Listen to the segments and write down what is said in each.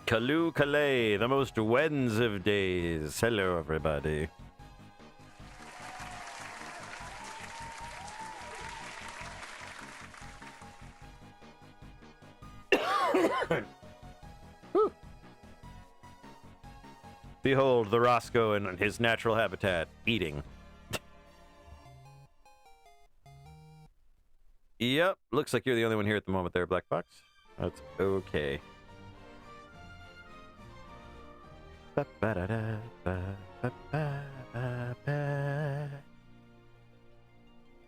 Kalu Kalay, the most Weds of days. Hello, everybody. Behold the Roscoe in his natural habitat, eating. Yep, looks like you're the only one here at the moment there, Black Fox. That's okay.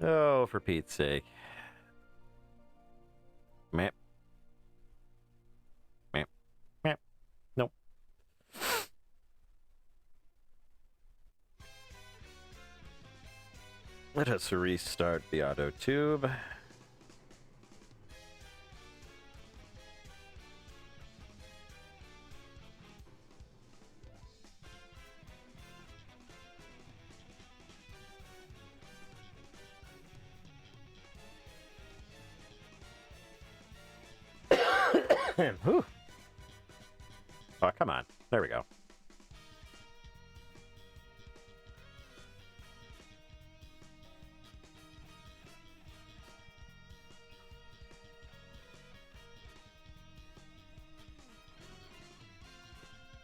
Oh, for Pete's sake. Map. Map. Map. Nope. Let us restart the auto tube. Whew. Oh, come on. There we go.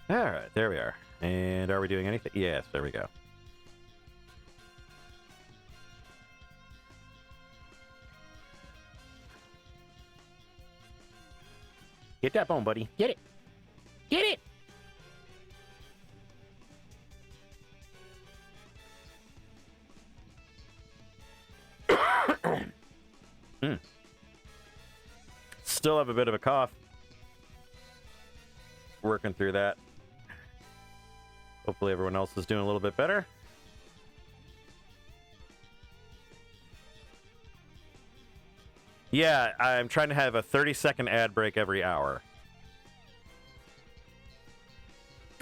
All right, there we are. And are we doing anything? Yes, there we go. Get that bone, buddy. Get it. Get it. Still have a bit of a cough. Working through that. Hopefully everyone else is doing a little bit better. Yeah, I'm trying to have a 30-second ad break every hour.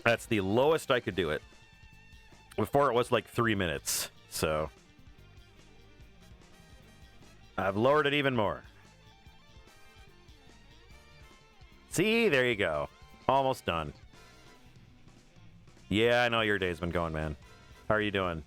That's the lowest I could do it. Before it was like 3 minutes, so I've lowered it even more. See, there you go. Almost done. Yeah, I know your day's been going, man. How are you doing?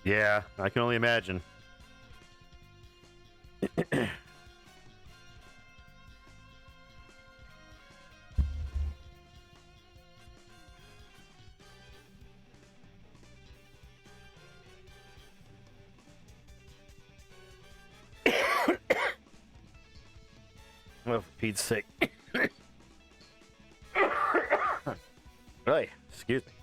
Yeah, I can only imagine. Well, for Pete's sake. Hey, excuse me.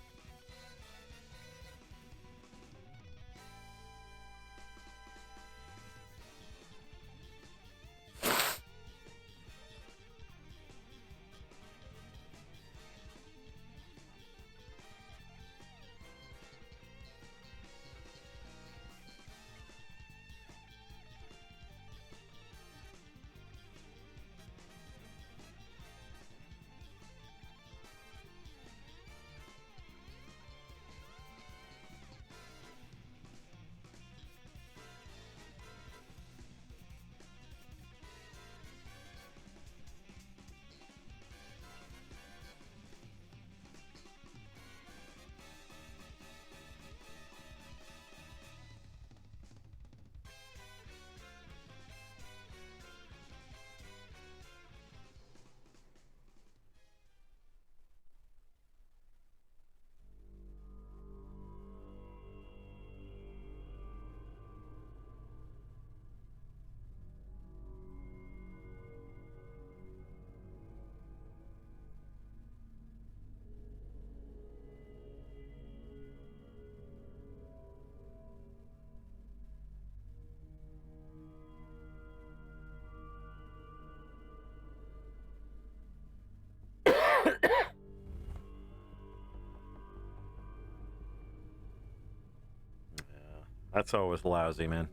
That's always lousy, man.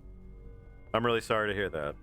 I'm really sorry to hear that.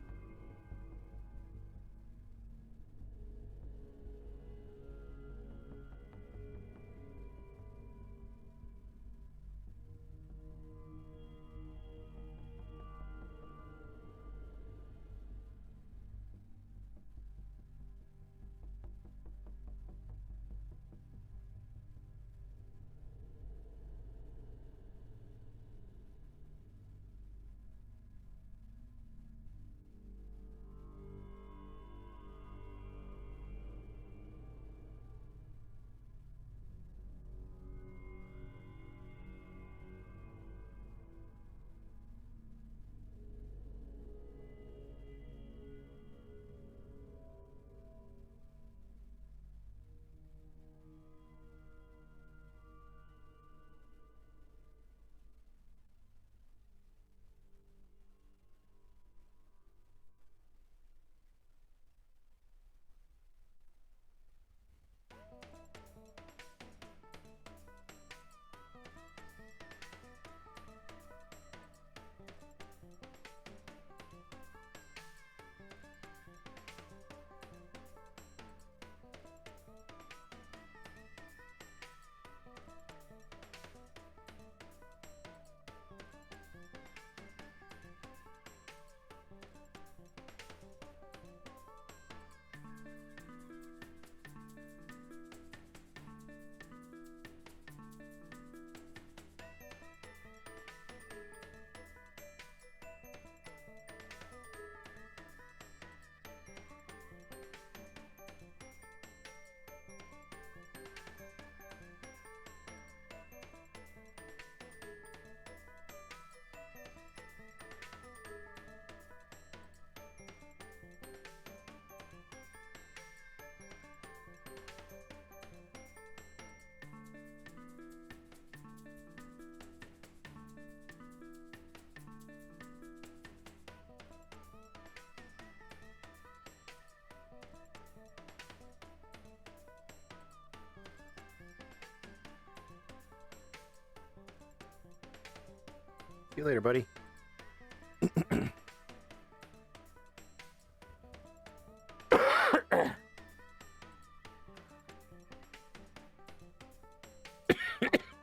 See you later, buddy.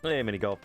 Hey, mini golf.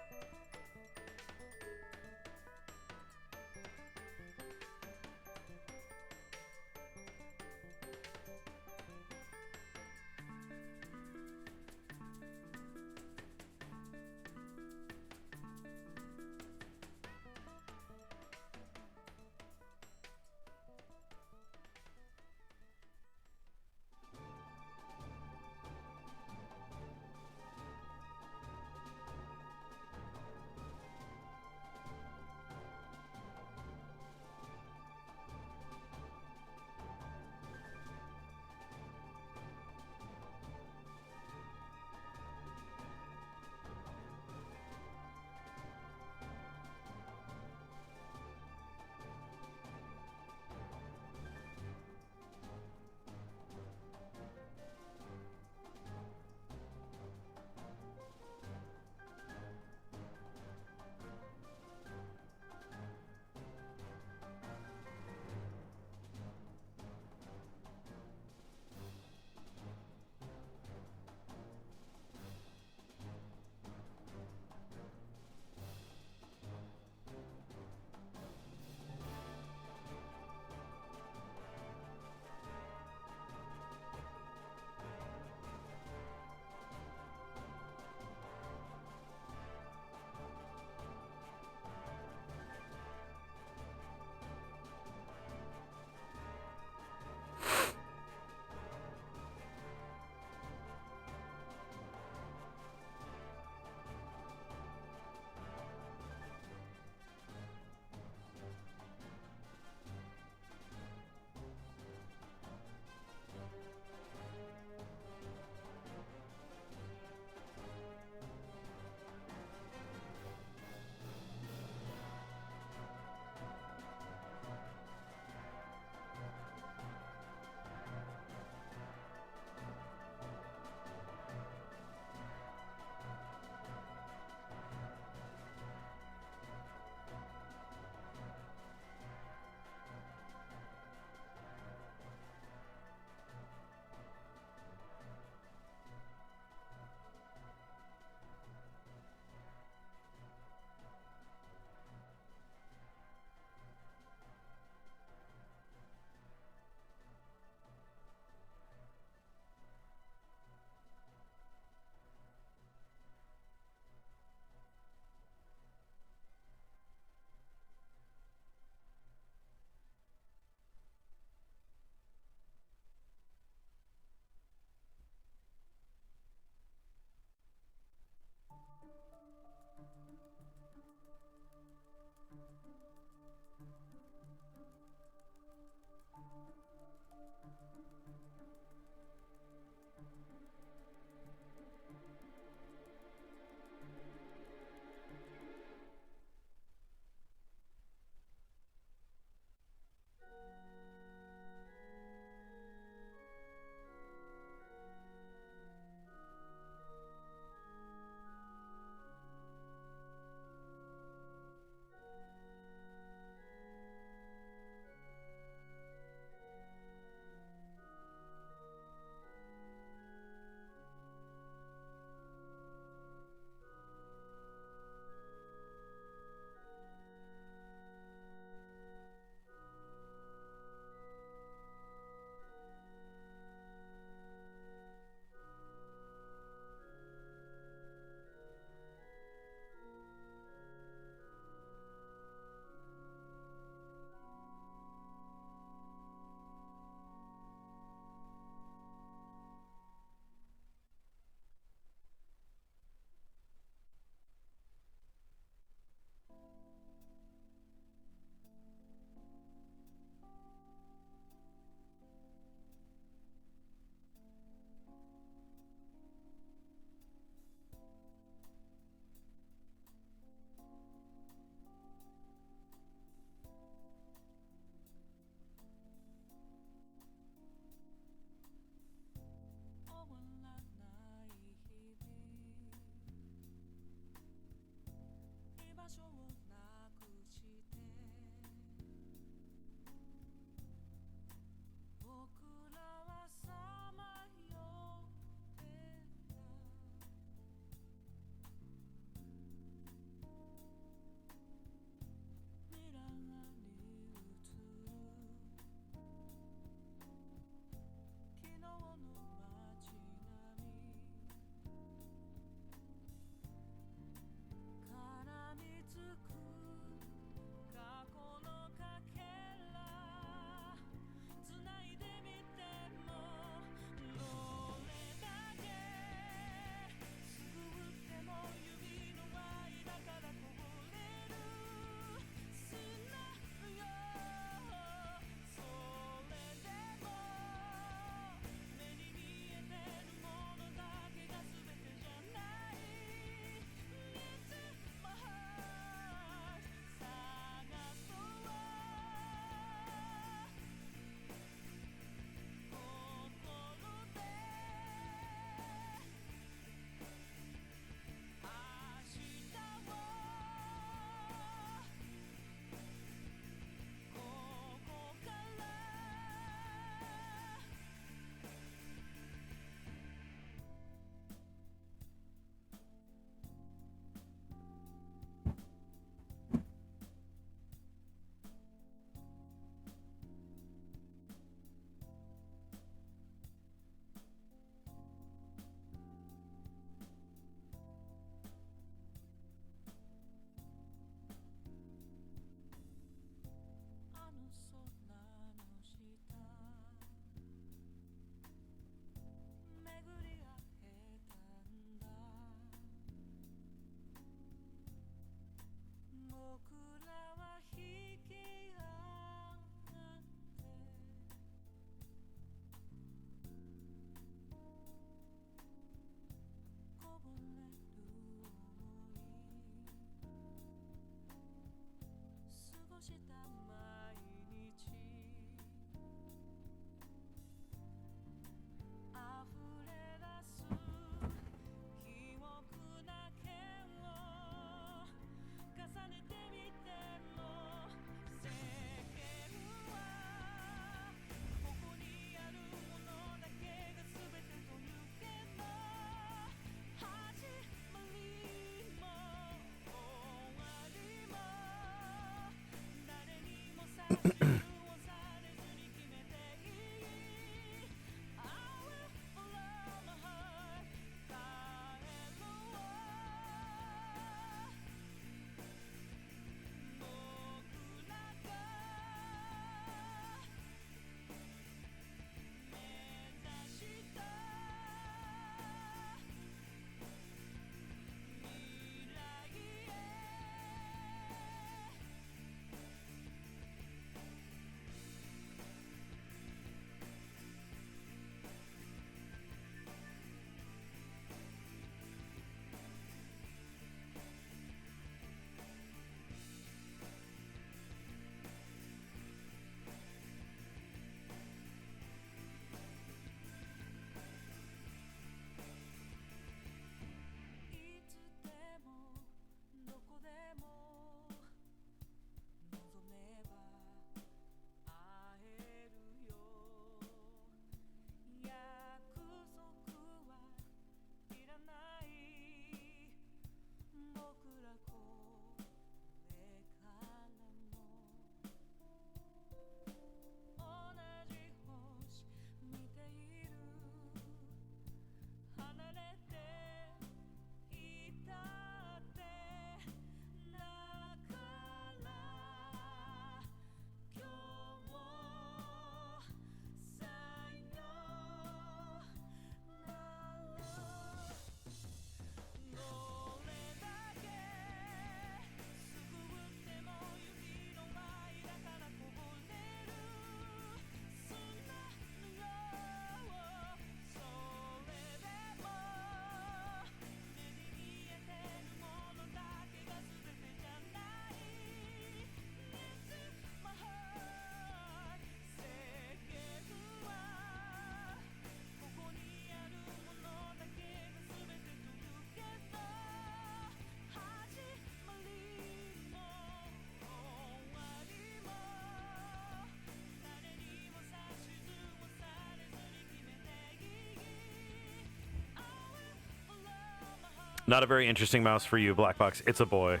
Not a very interesting mouse for you, Black Box. It's a boy.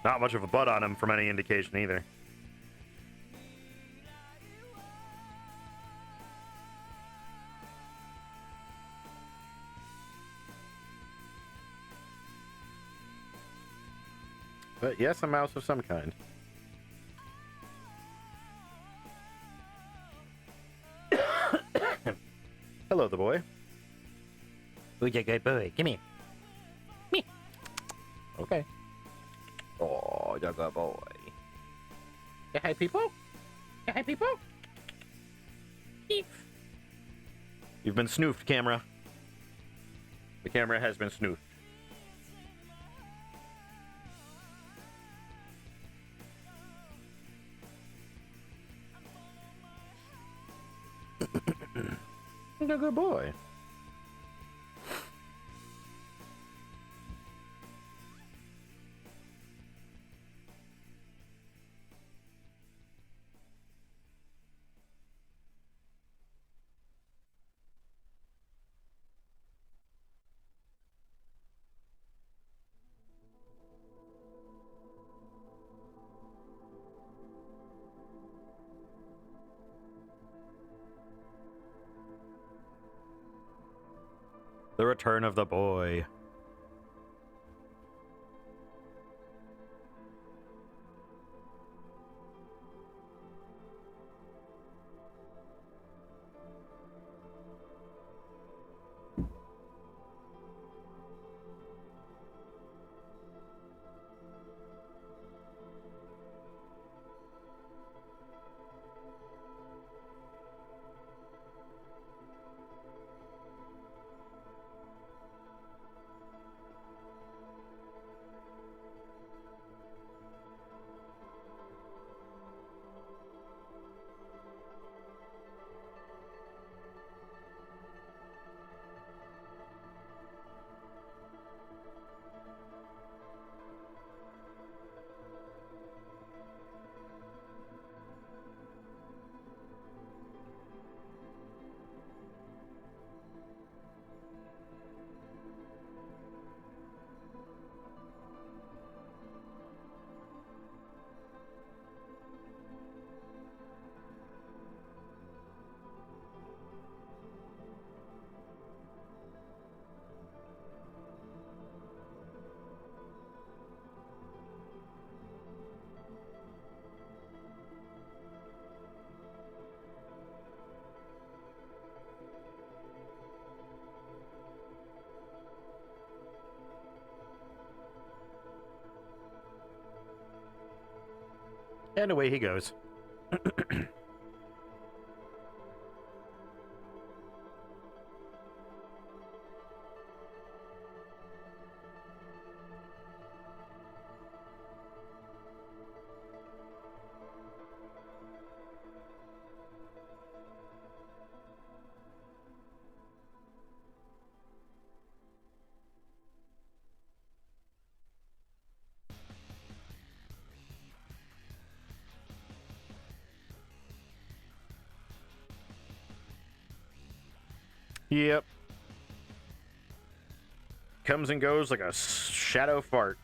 Not much of a butt on him from any indication either. But yes, a mouse of some kind. Hello, the boy. Who's a good boy? Come here. Me. Okay. Oh, you're a good boy. Say hi, people. Say hi, people. Beep. You've been snoofed, camera. The camera has been snoofed. You're a good boy. The return of the boy. And away he goes. Yep. Comes and goes like a shadow fart.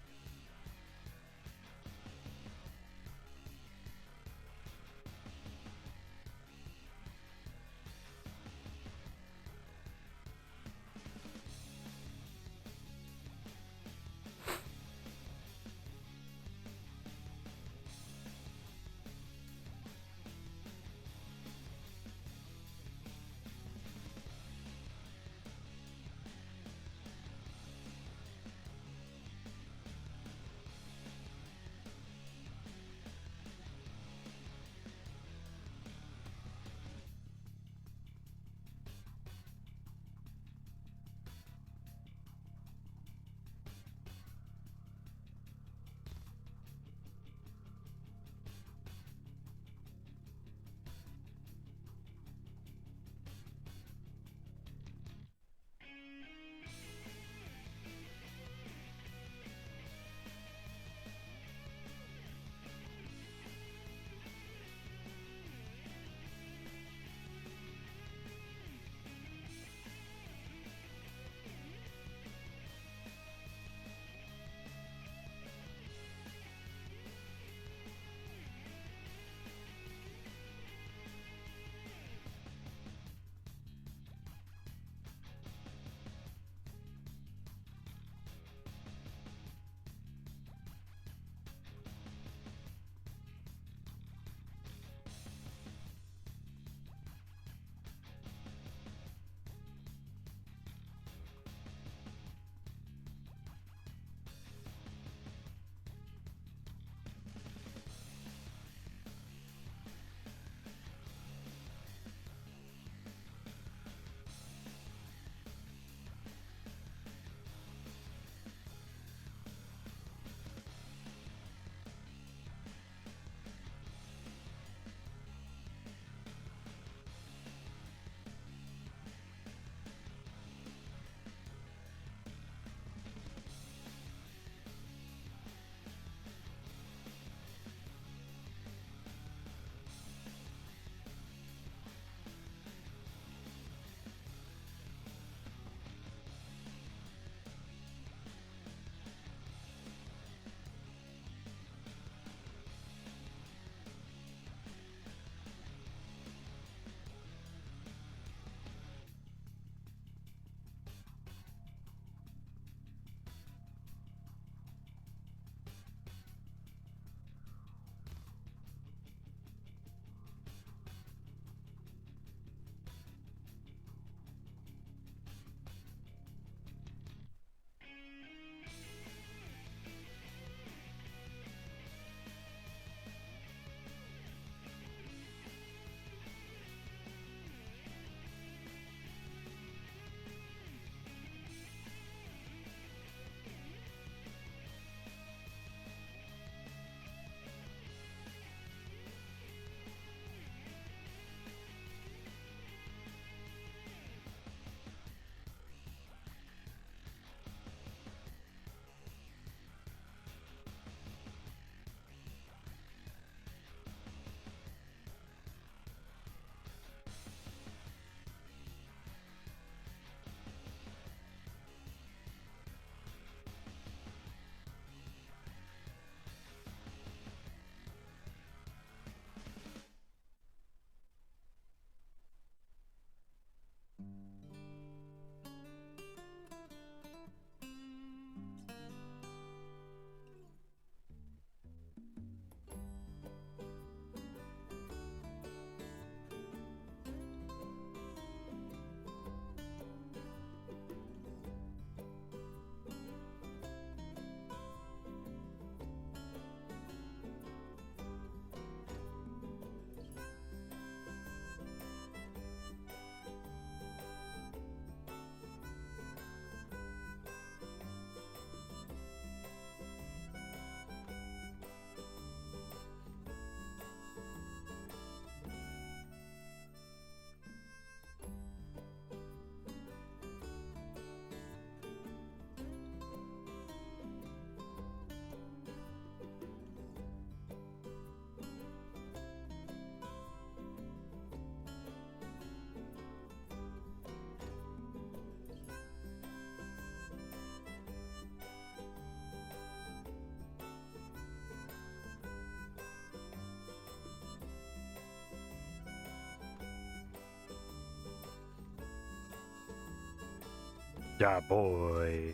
Yeah, boy.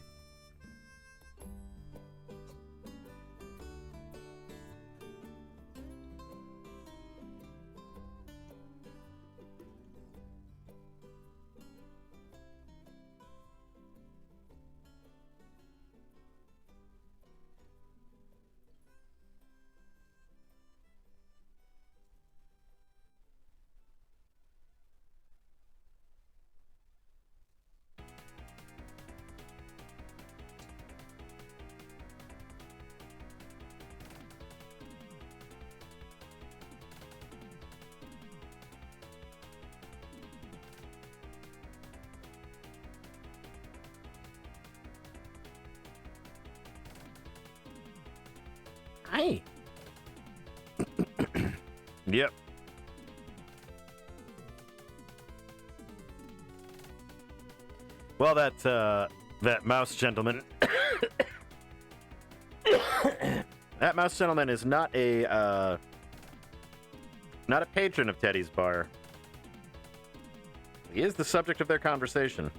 Hi. Yep. Well, that mouse gentleman, that mouse gentleman is not a patron of Teddy's Bar. He is the subject of their conversation.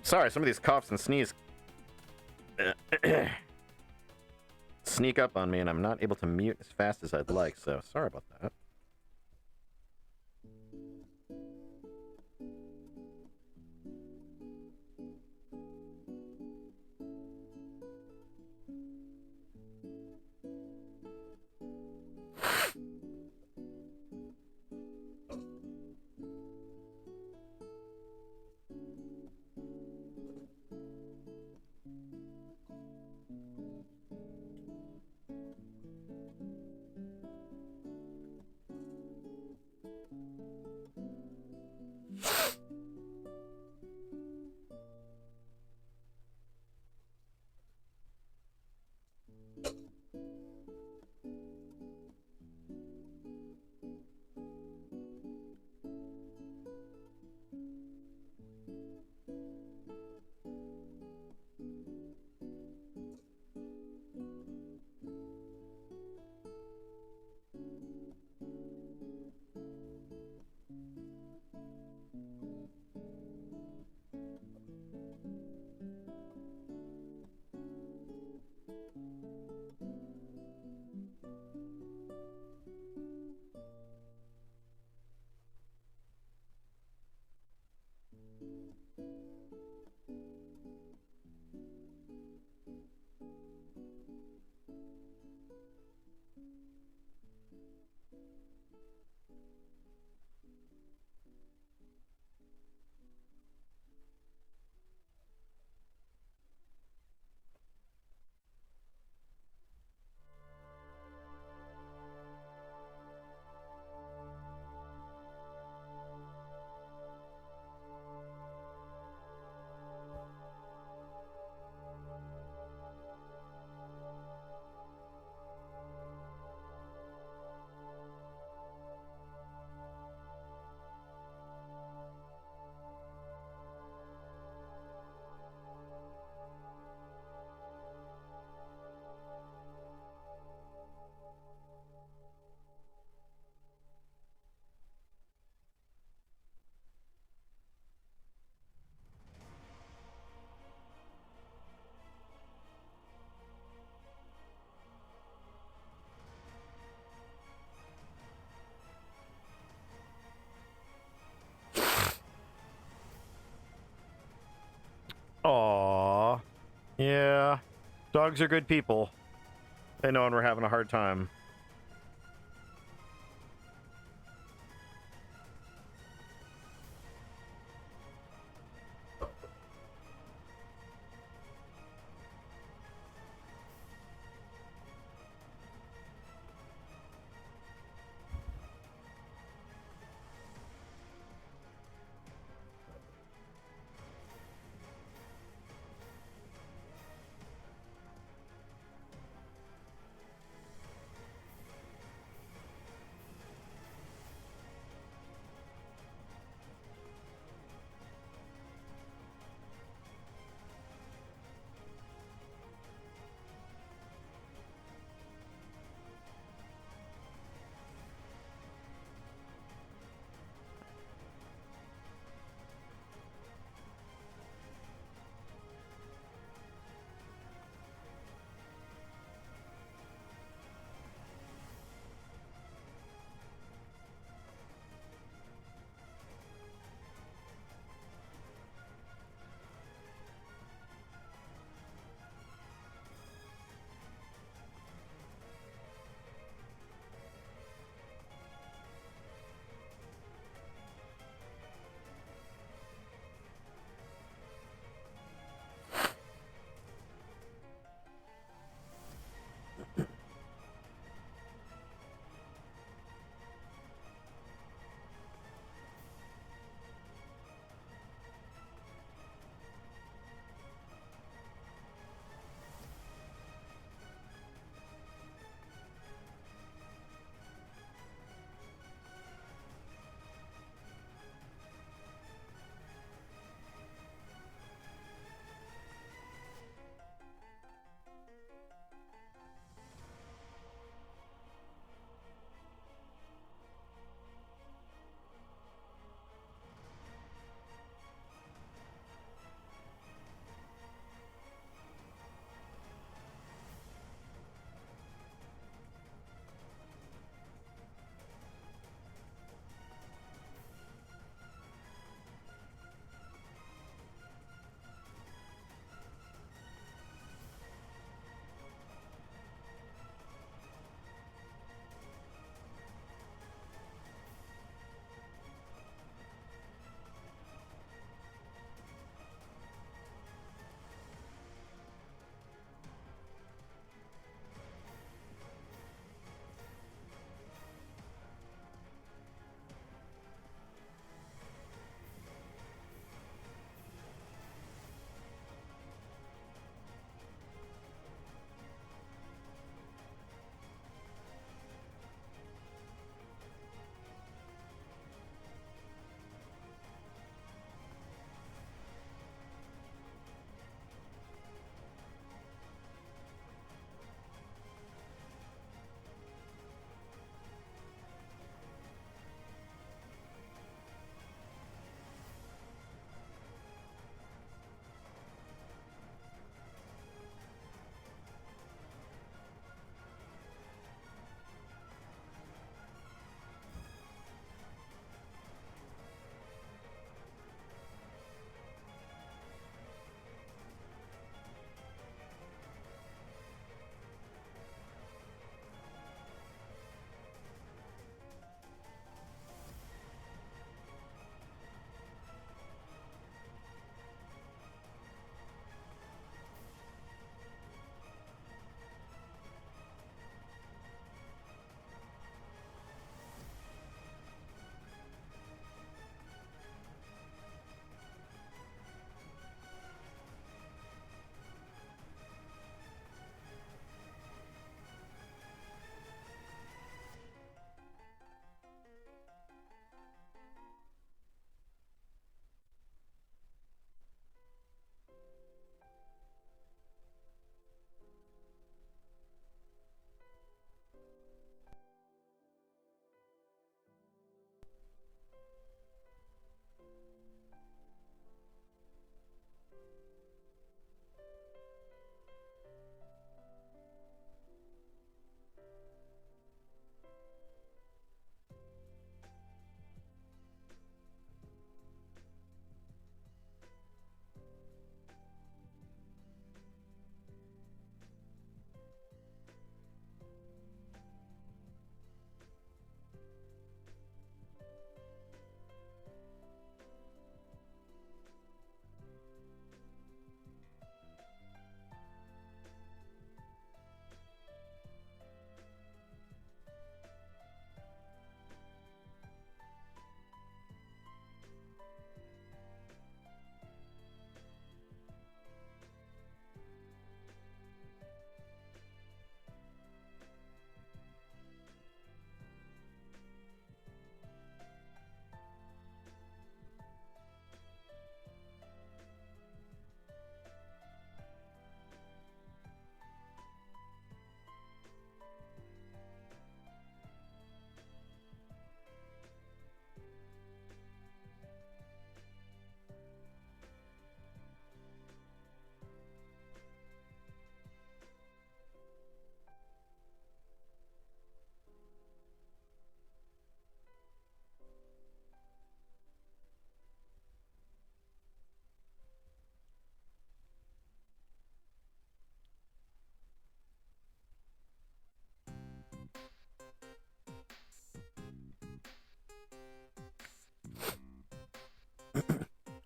Sorry, some of these coughs and sneeze sneak up on me, and I'm not able to mute as fast as I'd like, so sorry about that. Aww. Yeah. Dogs are good people. They know when we're having a hard time.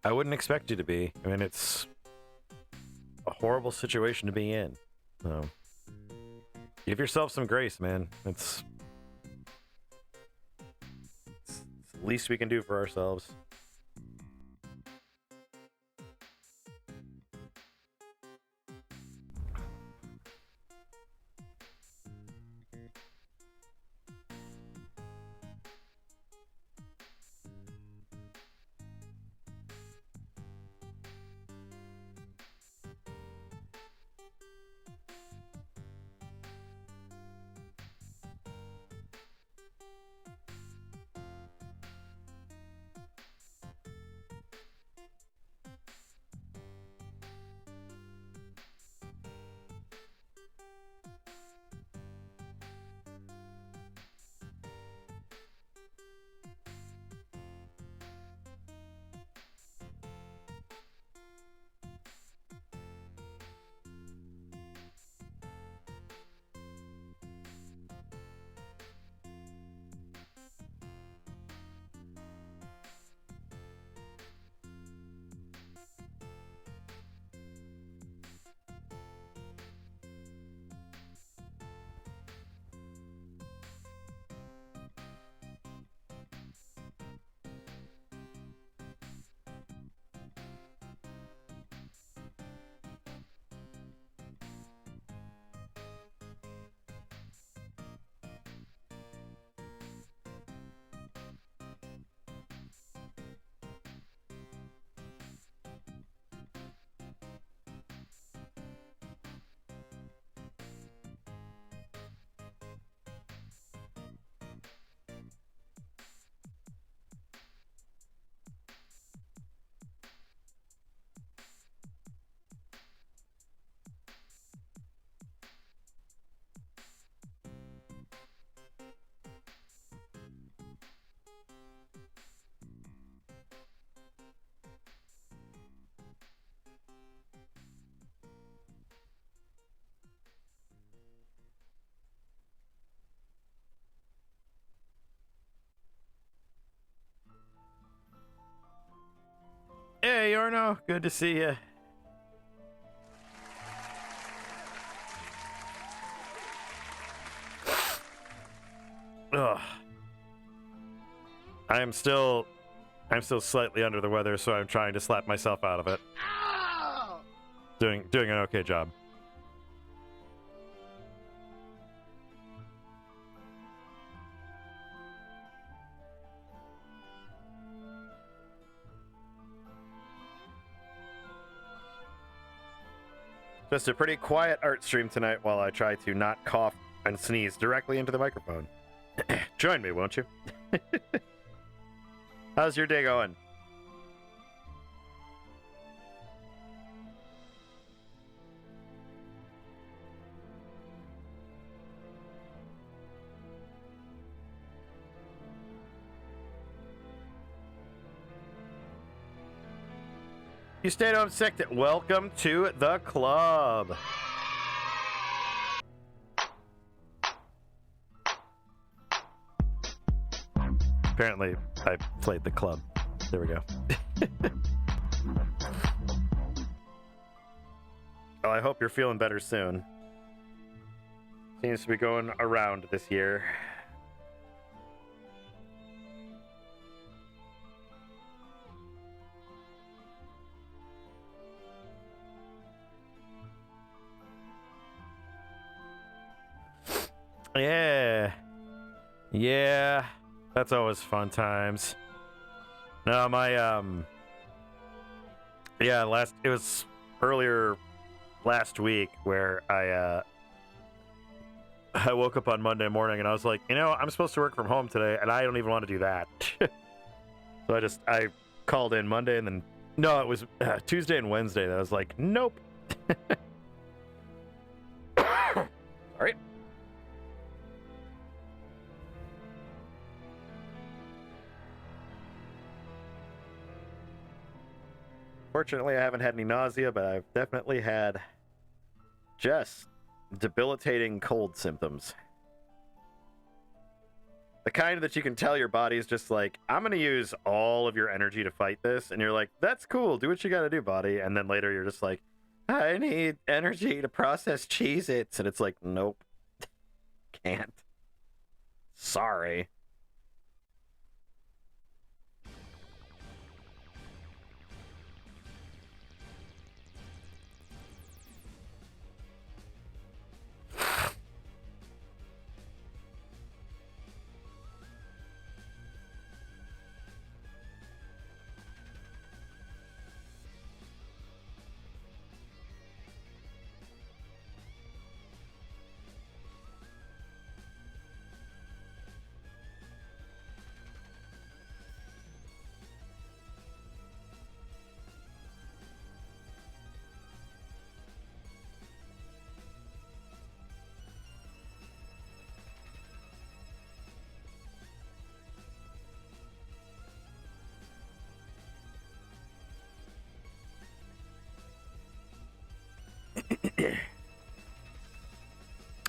I wouldn't expect you to be. I mean, it's a horrible situation to be in. So, give yourself some grace, man. It's the least we can do for ourselves. Hey, Orno. Good to see you. Ugh. I'm still slightly under the weather, so I'm trying to slap myself out of it. Ow! Doing an okay job. Just a pretty quiet art stream tonight while I try to not cough and sneeze directly into the microphone. Join me, won't you? How's your day going? You stayed home sick. Welcome to the club. Apparently, I played the club. There we go. Well, I hope you're feeling better soon. Seems to be going around this year. Yeah, that's always fun times. No, it was earlier last week where I woke up on Monday morning and I was like, I'm supposed to work from home today and I don't even want to do that. So I called in Monday and then, no, it was Tuesday and Wednesday that I was like, nope. Sorry. Fortunately, I haven't had any nausea, but I've definitely had just debilitating cold symptoms. The kind that you can tell your body is just like, I'm going to use all of your energy to fight this. And you're like, that's cool. Do what you got to do, body. And then later you're just like, I need energy to process Cheez-Its. And it's like, nope. Can't. Sorry.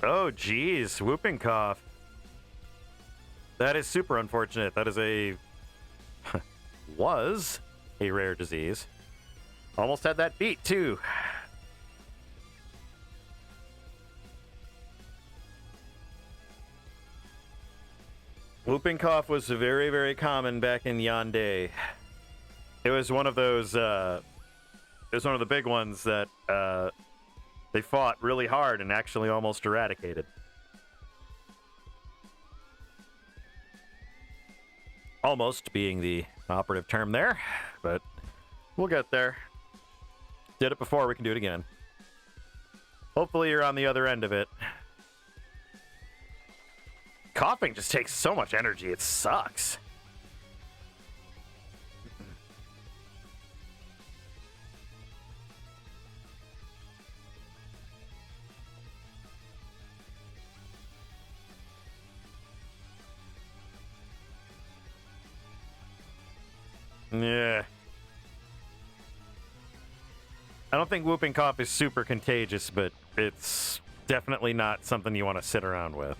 Oh, geez. Whooping cough. That is super unfortunate. That is was a rare disease. Almost had that beat, too. Whooping cough was very, very common back in yon day. It was one of those, it was one of the big ones that, they fought really hard and actually almost eradicated. Almost being the operative term there, but we'll get there. Did it before, we can do it again. Hopefully you're on the other end of it. Coughing just takes so much energy, it sucks. Yeah. I don't think whooping cough is super contagious, but it's definitely not something you want to sit around with.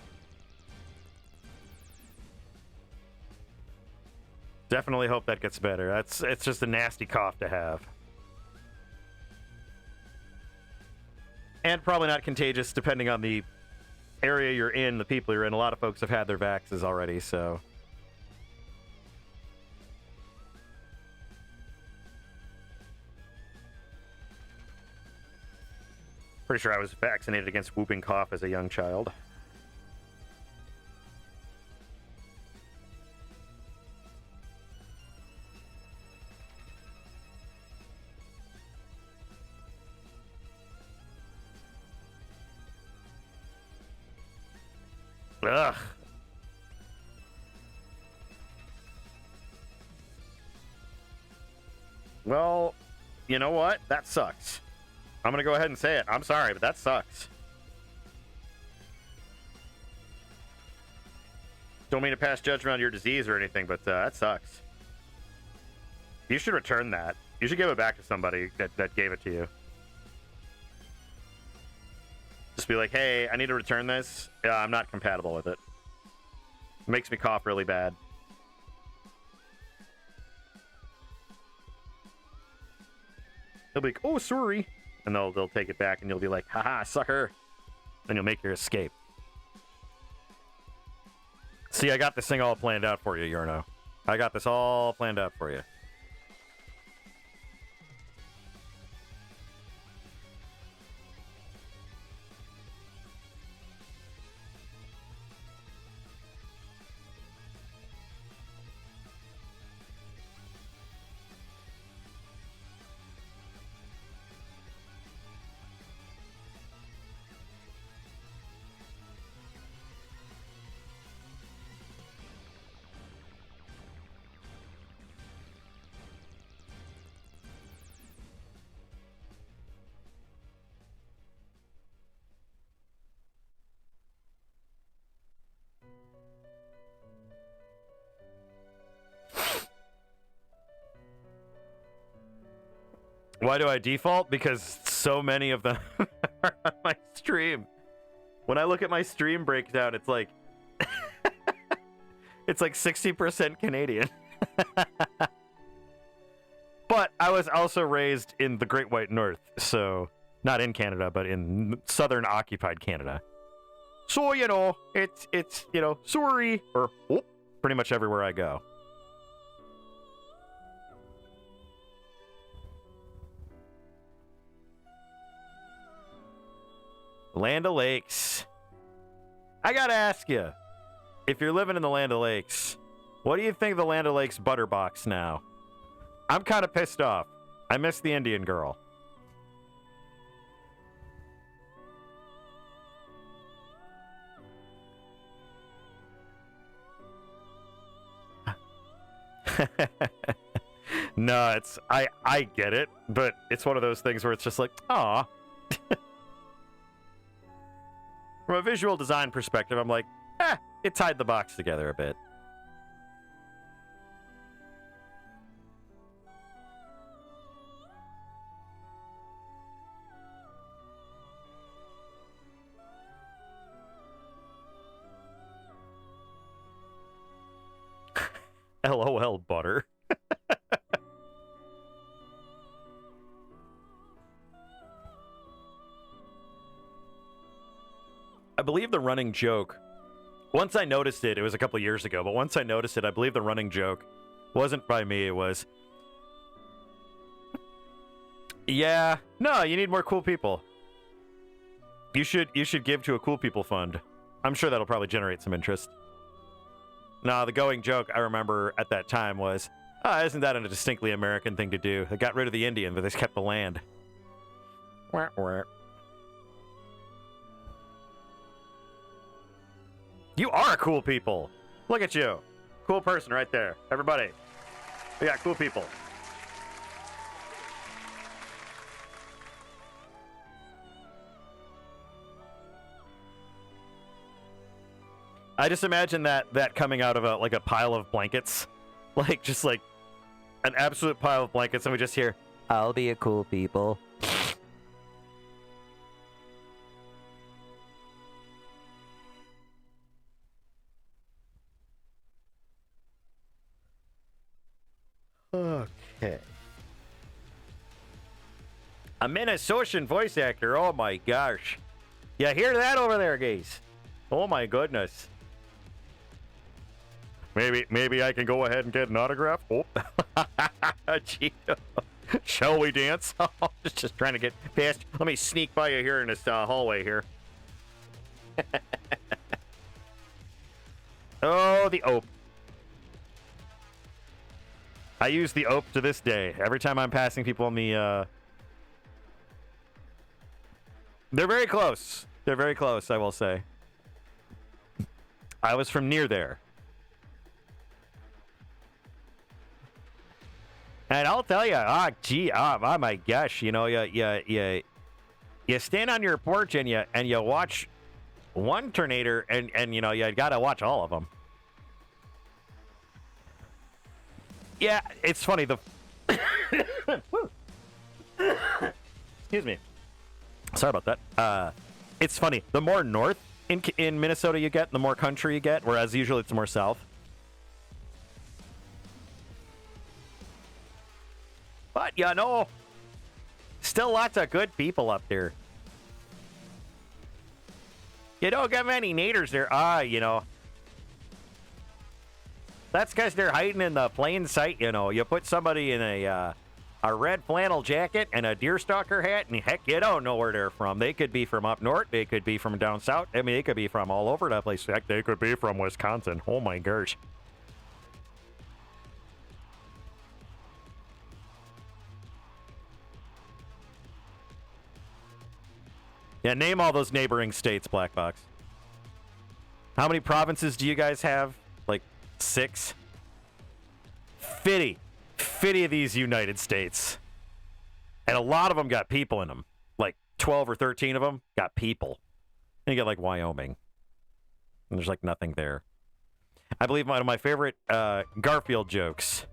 Definitely hope that gets better. It's just a nasty cough to have. And probably not contagious depending on the area you're in, the people you're in. A lot of folks have had their vaxes already, so... Pretty sure I was vaccinated against whooping cough as a young child. Ugh. Well, you know what? That sucks. I'm gonna go ahead and say it. I'm sorry, but that sucks. Don't mean to pass judgment on your disease or anything, but that sucks. You should return that. You should give it back to somebody that gave it to you. Just be like, hey, I need to return this. Yeah, I'm not compatible with it. It makes me cough really bad. They'll be like, oh, sorry. And they'll take it back and you'll be like, haha, sucker. Then you'll make your escape. See, I got this thing all planned out for you, Yorno. I got this all planned out for you. Why do I default? Because so many of them are on my stream. When I look at my stream breakdown, it's like It's like 60% Canadian. But I was also raised in the Great White North, so not in Canada, but in southern occupied Canada. So, you know, it's you know, Surrey, or pretty much everywhere I go. Land O'Lakes. I gotta ask you, if you're living in the Land O'Lakes, what do you think of the Land O'Lakes Butterbox now? I'm kind of pissed off. I miss the Indian girl. No, it's I get it, but it's one of those things where it's just like, aw. From a visual design perspective, I'm like, it tied the box together a bit. LOL, butter. I believe the running joke, once I noticed it, it was a couple of years ago, but once I noticed it, I believe the running joke wasn't by me, it was, yeah, no, you need more cool people. You should give to a cool people fund. I'm sure that'll probably generate some interest. No, the going joke I remember at that time was, isn't that a distinctly American thing to do? They got rid of the Indian, but they kept the land. Wah, wah. You are cool people. Look at you. Cool person right there. Everybody. We got cool people. I just imagine that coming out of a pile of blankets. Like, just like an absolute pile of blankets, and we just hear, I'll be a cool people. Okay. A Minnesotan voice actor. Oh my gosh. You hear that over there, guys? Oh my goodness. Maybe I can go ahead and get an autograph. Oh. Cheeto. Shall we dance? Just trying to get past. Let me sneak by you here in this hallway here. Oh, the ope. I use the ope to this day. Every time I'm passing people in the, They're very close. They're very close, I will say. I was from near there. And I'll tell you, oh my gosh, you know, you stand on your porch and you watch one tornado, and you know, you gotta watch all of them. Yeah, it's funny. Excuse me. Sorry about that. It's funny. The more north in Minnesota you get, the more country you get, whereas usually it's more south. But, you know, still lots of good people up there. You don't get many naders there. You know. That's because they're hiding in the plain sight, you know. You put somebody in a red flannel jacket and a deerstalker hat, and heck, you don't know where they're from. They could be from up north. They could be from down south. I mean, they could be from all over that place. Heck, they could be from Wisconsin. Oh, my gosh. Yeah, name all those neighboring states, Black Box. How many provinces do you guys have? Like 6? 50 of these United States. And a lot of them got people in them. Like 12 or 13 of them got people. And you get like Wyoming. And there's like nothing there. I believe one of my favorite Garfield jokes.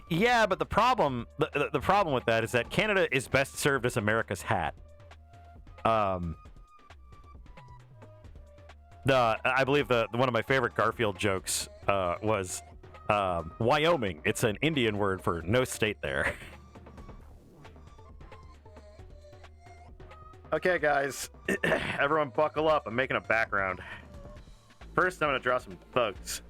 Yeah, but the problem with that is that Canada is best served as America's hat. I believe the one of my favorite Garfield jokes was Wyoming. It's an Indian word for no state there. Okay, guys, everyone buckle up. I'm making a background. First, I'm gonna draw some thugs.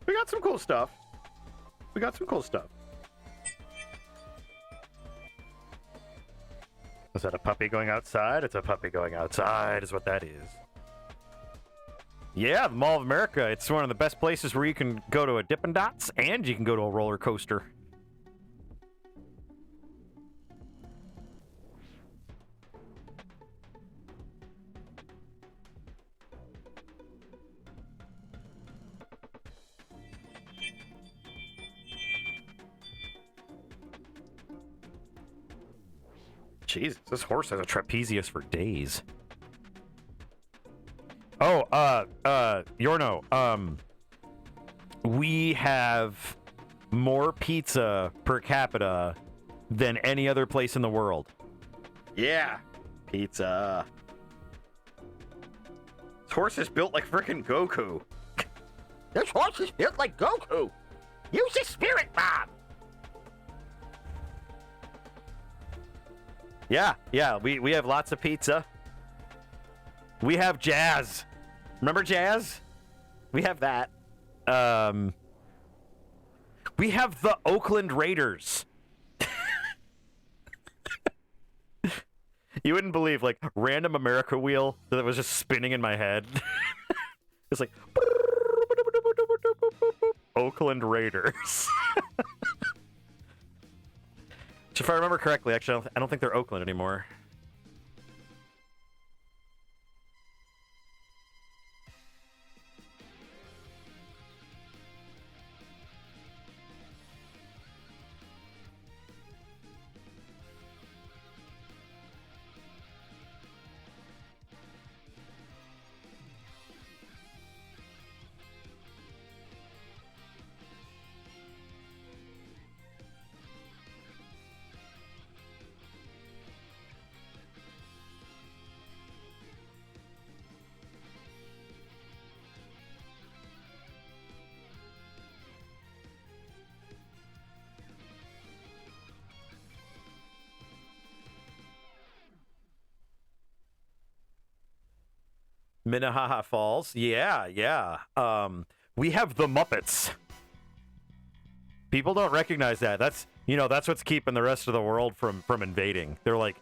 We got some cool stuff. We got some cool stuff. Is that a puppy going outside? It's a puppy going outside, is what that is. Yeah, the Mall of America. It's one of the best places where you can go to a Dippin' Dots and you can go to a roller coaster. Jesus, this horse has a trapezius for days. Oh, Yorno, we have more pizza per capita than any other place in the world. Yeah, pizza. This horse is built like frickin' Goku. This horse is built like Goku. Use the spirit bomb. Yeah, we have lots of pizza. We have jazz. Remember jazz? We have that. We have the Oakland Raiders. You wouldn't believe, like, random America wheel that was just spinning in my head. It's like Oakland Raiders. If I remember correctly, actually, I don't think they're Oakland anymore. Minnehaha Falls. Yeah. We have the Muppets. People don't recognize that. That's what's keeping the rest of the world from invading. They're like,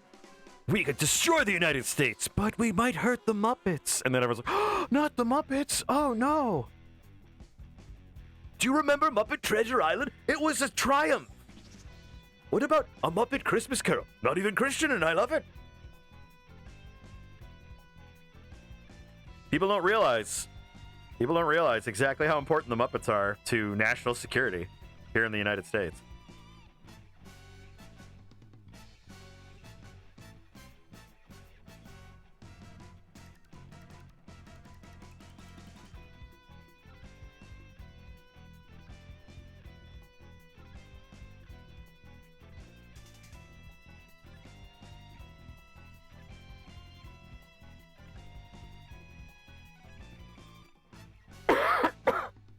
we could destroy the United States, but we might hurt the Muppets. And then everyone's like, oh, not the Muppets. Oh, no. Do you remember Muppet Treasure Island? It was a triumph. What about A Muppet Christmas Carol? Not even Christian, and I love it. People don't realize exactly how important the Muppets are to national security here in the United States.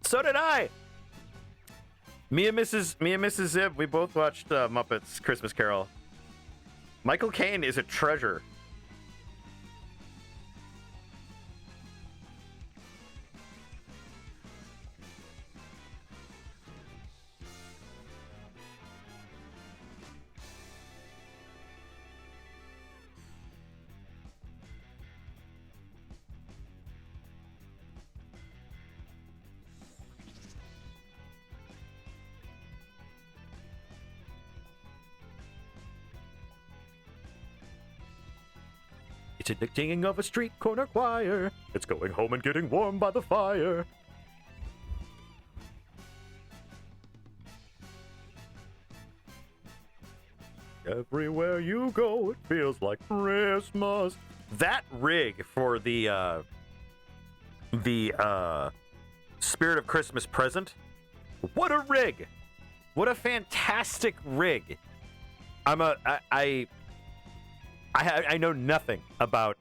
So did I. Me and Mrs. Zib, we both watched Muppets Christmas Carol. Michael Caine is a treasure. to the singing of a street corner choir. It's going home and getting warm by the fire. Everywhere you go, it feels like Christmas. That rig for the Spirit of Christmas Present. What a rig! What a fantastic rig! I know nothing about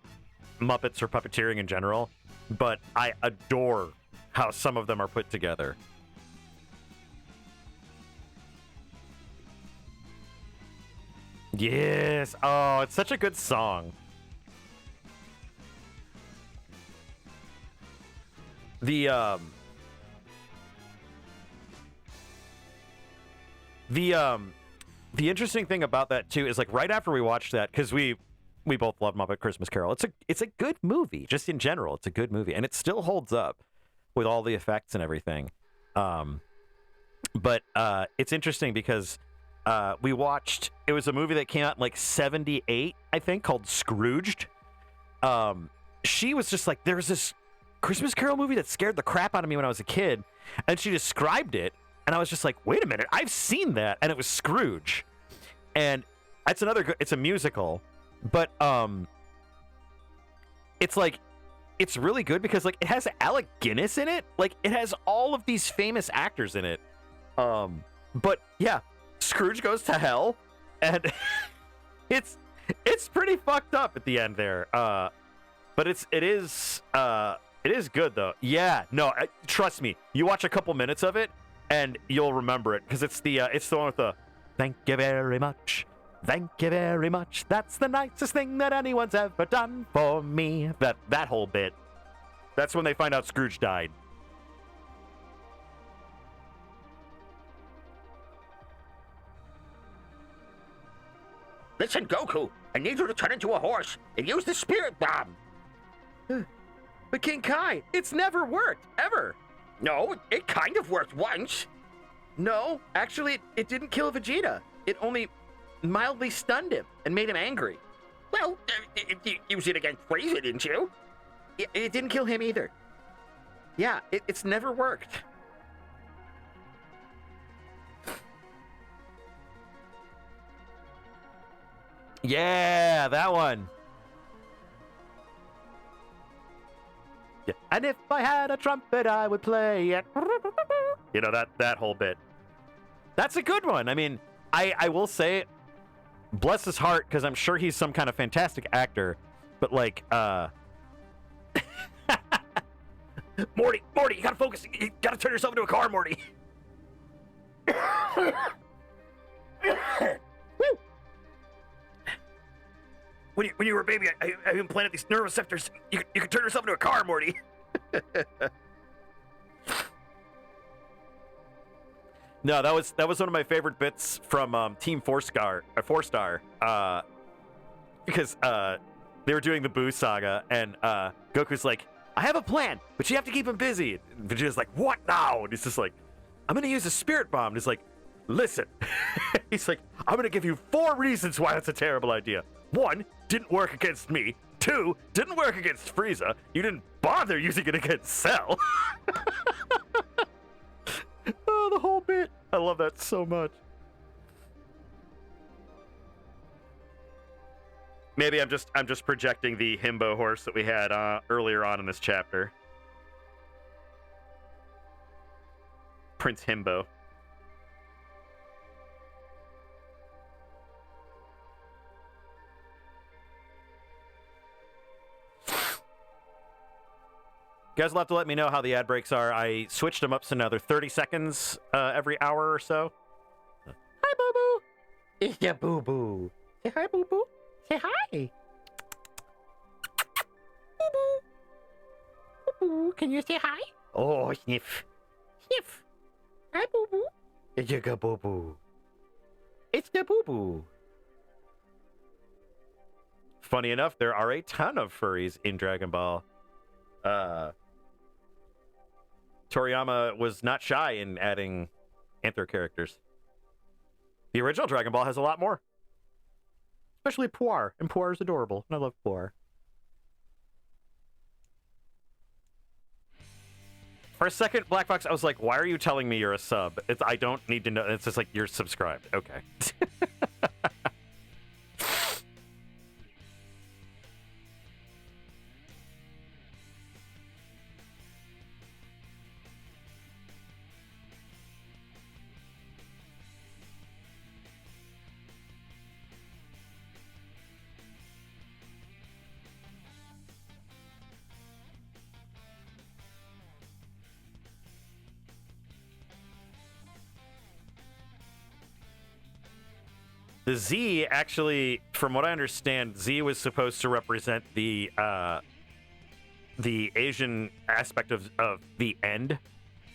Muppets or puppeteering in general, but I adore how some of them are put together. Yes. Oh, it's such a good song. The interesting thing about that too is like right after we watched that, because we both love Muppet Christmas Carol. It's a good movie, just in general. It's a good movie, and it still holds up with all the effects and everything. But it's interesting because we watched. It was a movie that came out in like '78, I think, called Scrooged. She was just like, there was this Christmas Carol movie that scared the crap out of me when I was a kid, and she described it, and I was just like, wait a minute, I've seen that, and it was Scrooge, and it's it's a musical, but it's like, it's really good because like it has Alec Guinness in it, like it has all of these famous actors in it, but yeah, Scrooge goes to hell, and it's pretty fucked up at the end there, but it is good though. Yeah, no, trust me. You watch a couple minutes of it, and you'll remember it because it's the one with the "Thank you very much, thank you very much. That's the nicest thing that anyone's ever done for me." That whole bit. That's when they find out Scrooge died. Listen, Goku, I need you to turn into a horse and use the spirit bomb. But King Kai, it's never worked, ever. No, it kind of worked once. No, actually, it didn't kill Vegeta. It only mildly stunned him and made him angry. Well, you used it against Frieza, didn't you? It didn't kill him either. Yeah, it's never worked. Yeah, that one. Yeah. And if I had a trumpet, I would play it. You know, that whole bit. That's a good one. I mean, I will say, bless his heart, because I'm sure he's some kind of fantastic actor. But like, Morty, you gotta focus. You gotta turn yourself into a car, Morty. Woo! When you were a baby, I implanted these neuroreceptors. You can turn yourself into a car, Morty. No, that was one of my favorite bits from Team Four Star, because they were doing the Boo Saga, and Goku's like, "I have a plan, but you have to keep him busy." And Vegeta's like, "What now?" And he's just like, "I'm gonna use a spirit bomb." And he's like, "Listen," he's like, "I'm gonna give you 4 reasons why that's a terrible idea. 1, didn't work against me. 2, didn't work against Frieza. You didn't bother using it against Cell." Oh, the whole bit. I love that so much. Maybe I'm just projecting the himbo horse that we had earlier on in this chapter. Prince Himbo. You guys will have to let me know how the ad breaks are. I switched them up so now they're 30 seconds every hour or so. Hi, Boo Boo. It's your Boo Boo. Say hi, Boo Boo. Say hi. Boo Boo. Boo Boo, can you say hi? Oh, sniff. Sniff. Hi, Boo Boo. It's your Boo Boo. It's the Boo Boo. Funny enough, there are a ton of furries in Dragon Ball. Toriyama was not shy in adding anthro characters. The original Dragon Ball has a lot more. Especially Puar, and Puar is adorable, and I love Puar. For a second, Black Fox, I was like, why are you telling me you're a sub? I don't need to know. It's just like, you're subscribed. Okay. The Z actually, from what I understand, Z was supposed to represent the Asian aspect of the end.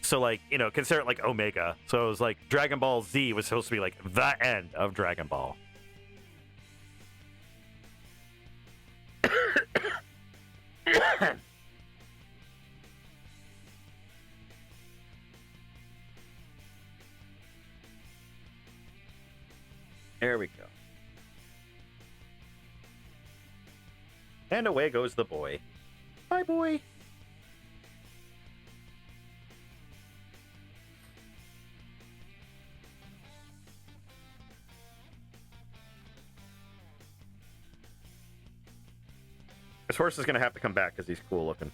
So, like, you know, consider it like Omega. So it was like Dragon Ball Z was supposed to be like the end of Dragon Ball. There we go. And away goes the boy. Bye, boy. This horse is going to have to come back because he's cool looking.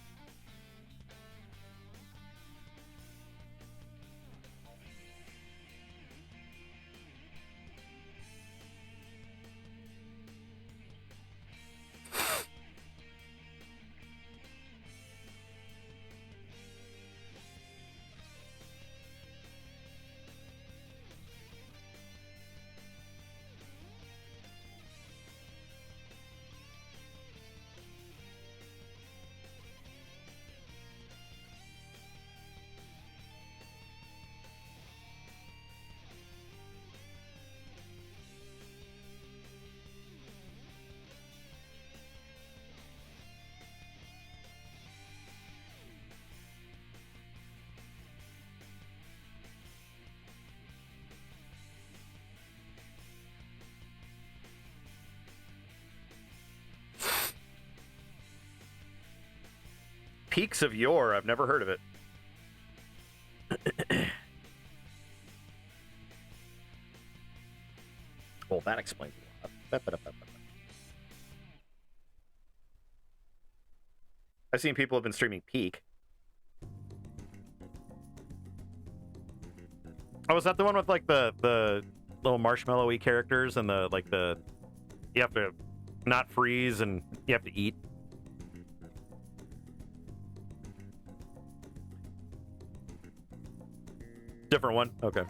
Peaks of Yore, I've never heard of it. Well, that explains a lot. I've seen people have been streaming Peak. Oh, is that the one with like the little marshmallowy characters and the like the you have to not freeze and you have to eat? Different one? Okay.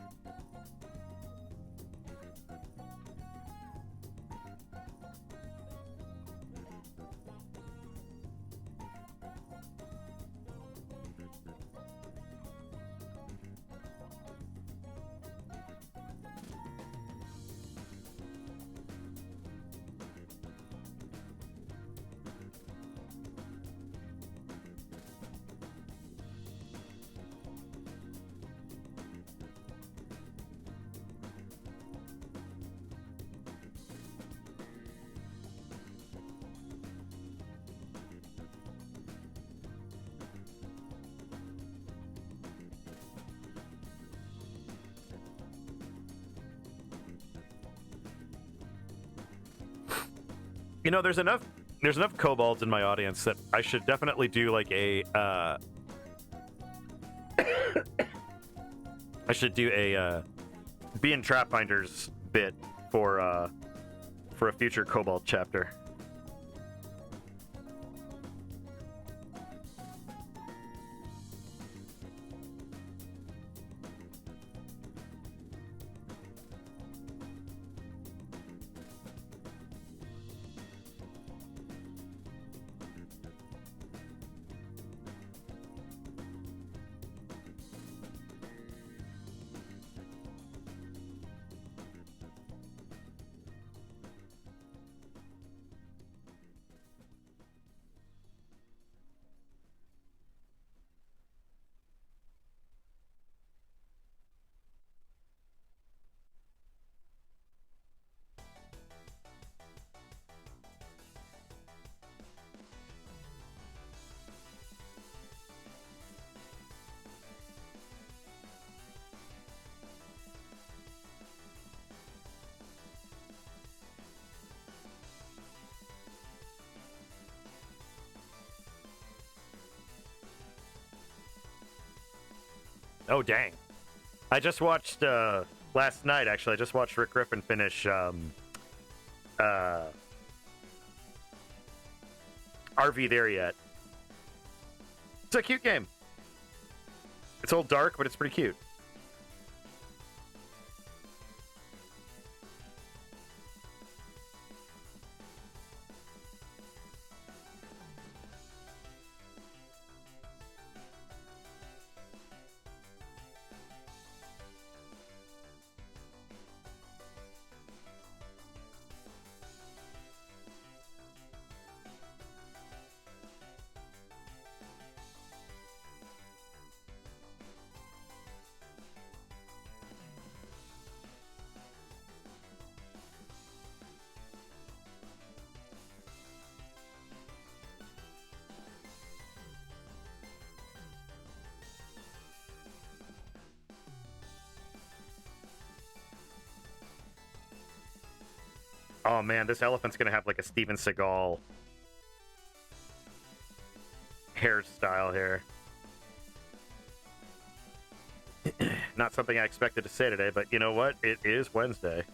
You know, there's enough kobolds in my audience that I should definitely do like a I should do a Be in Trapbinders bit for a future kobold chapter. Oh, dang. I just watched, last night, actually, I just watched Rick Griffin finish, RV There Yet. It's a cute game. It's all dark, but it's pretty cute. Oh man, this elephant's gonna have like a Steven Seagal hairstyle here. Not something I expected to say today, but you know what? It is Wednesday.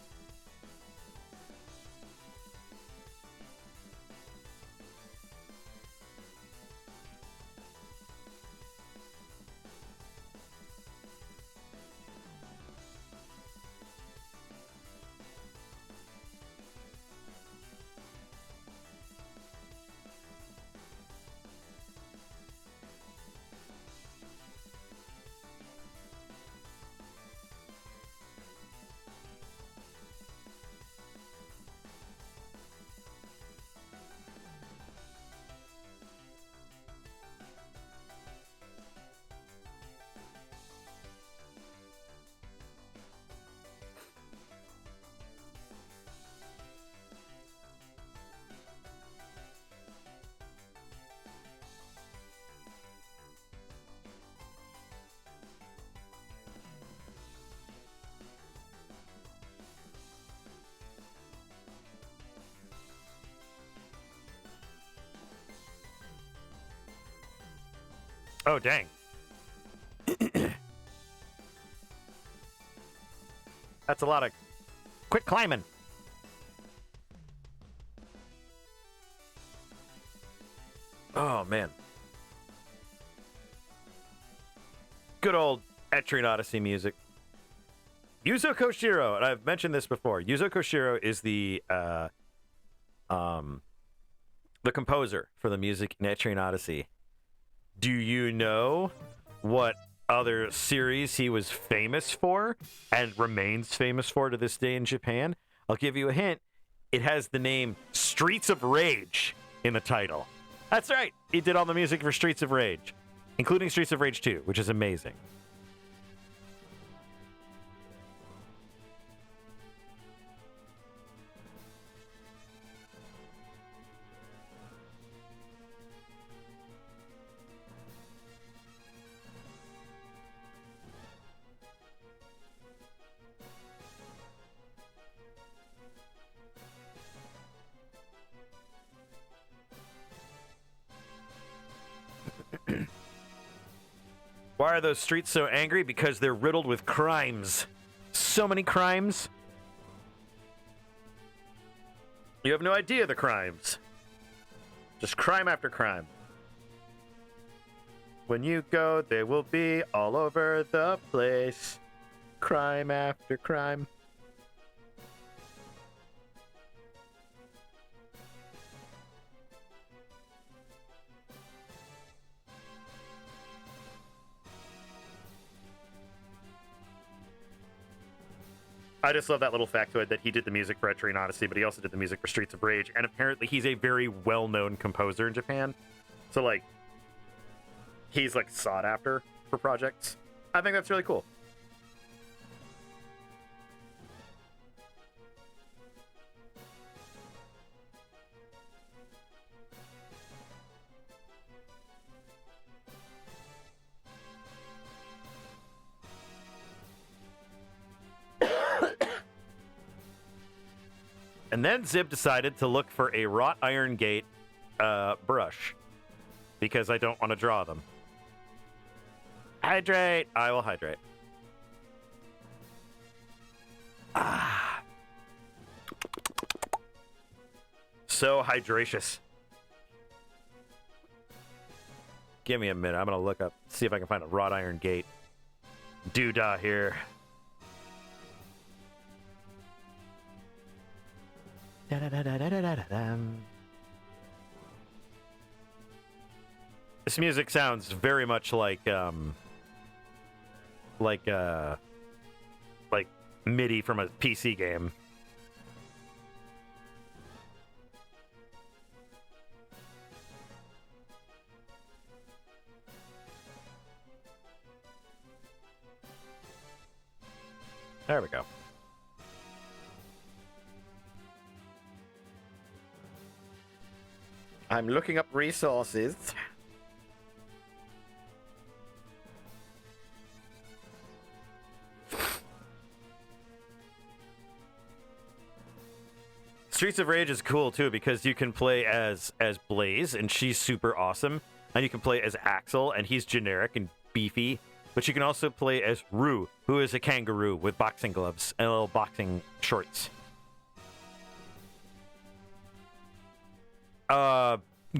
Oh, dang. That's a lot of quick climbing. Oh, man. Good old Etrian Odyssey music. Yuzo Koshiro, and I've mentioned this before. Yuzo Koshiro is the composer for the music in Etrian Odyssey. Do you know what other series he was famous for and remains famous for to this day in Japan? I'll give you a hint. It has the name Streets of Rage in the title. That's right. He did all the music for Streets of Rage, including Streets of Rage 2, which is amazing. Why are those streets so angry? Because they're riddled with crimes. So many crimes. You have no idea the crimes. Just crime after crime. When you go, they will be all over the place. Crime after crime. I just love that little factoid that he did the music for Etrian Odyssey, but he also did the music for Streets of Rage, and apparently he's a very well-known composer in Japan. So, like, he's, like, sought after for projects. I think that's really cool. And then Zib decided to look for a wrought iron gate brush because I don't want to draw them. Hydrate. I will hydrate. Ah. So hydracious. Give me a minute. I'm gonna look up, see if I can find a wrought iron gate. Doodah here. Da-da-da-da-da-da-da-dum. This music sounds very much like MIDI from a PC game. There we go. I'm looking up resources. Streets of Rage is cool too because you can play as Blaze and she's super awesome, and you can play as Axel and he's generic and beefy, but you can also play as Rue, who is a kangaroo with boxing gloves and little boxing shorts.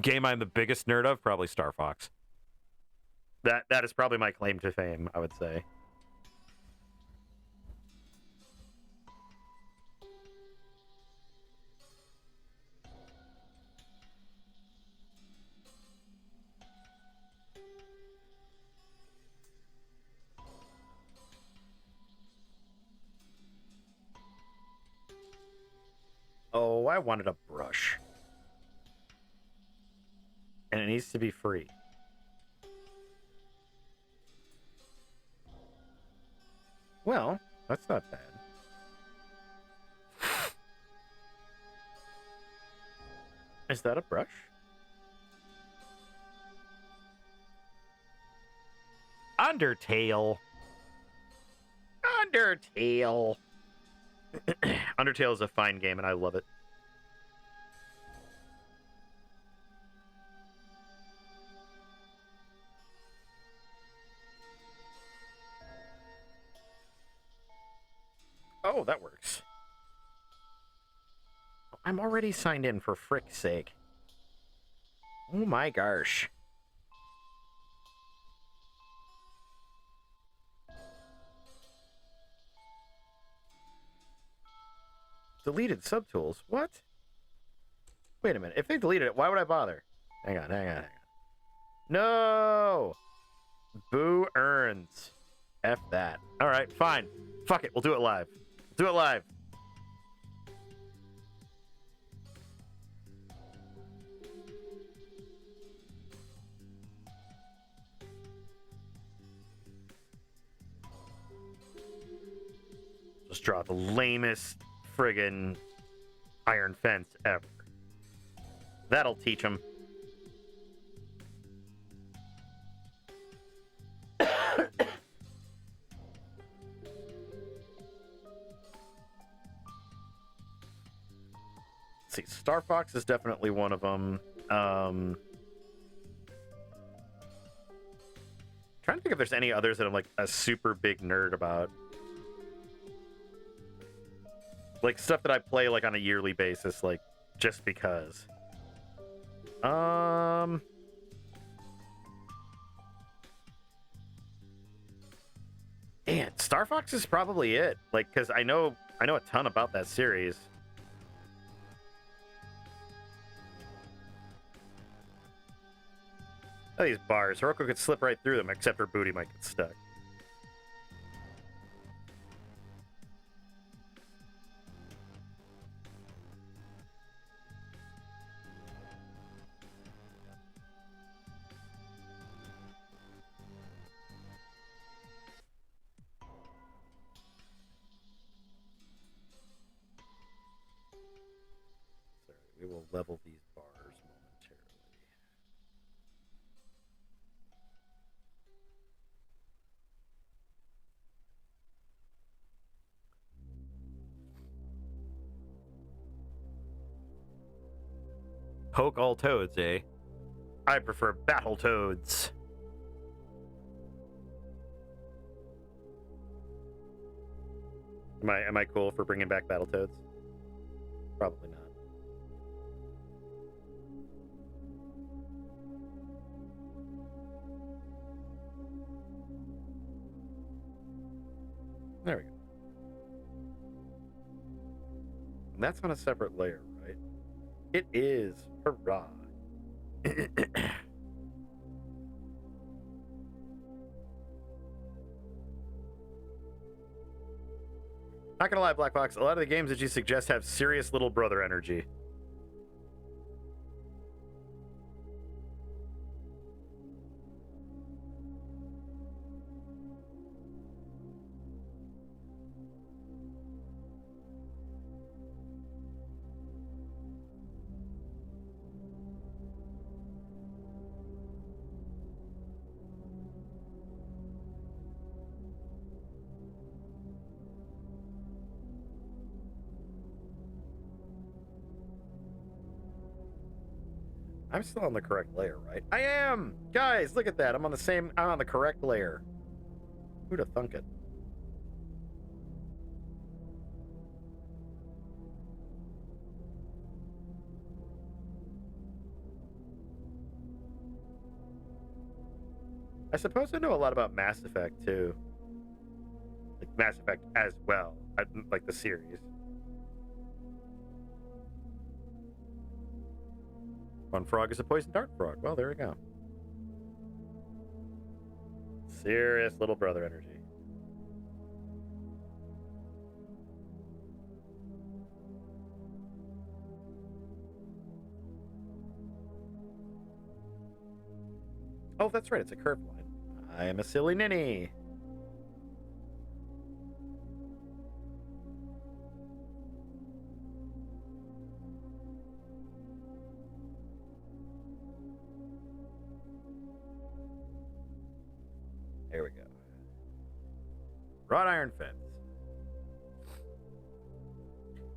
Game I'm the biggest nerd of, probably Star Fox. That is probably my claim to fame, I would say. Oh, I wanted a brush. And it needs to be free. Well, that's not bad. Is that a brush? Undertale. Undertale. Undertale is a fine game, and I love it. Oh, that works. I'm already signed in, for frick's sake. Oh my gosh. Deleted subtools? What? Wait a minute. If they deleted it, why would I bother? Hang on. No! Boo earns. F that. Alright, fine. Fuck it, we'll do it live. Do it live. Just draw the lamest friggin' iron fence ever. That'll teach him. See, Star Fox is definitely one of them. Trying to think if there's any others that I'm like a super big nerd about. Like stuff that I play like on a yearly basis, like just because. And Star Fox is probably it. Like, because I know a ton about that series. Oh, these bars. Hiroko could slip right through them, except her booty might get stuck. Sorry, we will level these bars momentarily. Poke all toads, eh? I prefer Battletoads. Am I cool for bringing back Battletoads? Probably not. There we go. And that's on a separate layer, right? It is. Hurrah. Not gonna lie, Black Box, a lot of the games that you suggest have serious little brother energy. I'm still on the correct layer, right? I am! Guys, look at that. I'm on the correct layer. Who'd have thunk it? I suppose I know a lot about Mass Effect, too. Like, Mass Effect as well. Like the series. One frog is a poison dart frog. Well, there we go. Serious little brother energy. Oh, that's right. It's a curved line. I am a silly ninny. There we go. Wrought iron fence.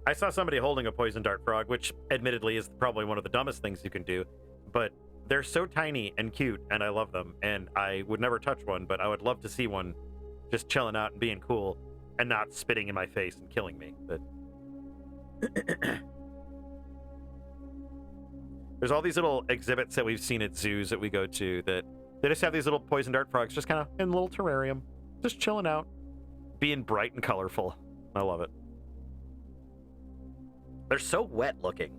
I saw somebody holding a poison dart frog, which admittedly is probably one of the dumbest things you can do, but they're so tiny and cute, and I love them, and I would never touch one, but I would love to see one just chilling out and being cool and not spitting in my face and killing me. But there's all these little exhibits that we've seen at zoos that we go to that they just have these little poison dart frogs just kind of in a little terrarium, just chilling out, being bright and colorful. I love it. They're so wet looking.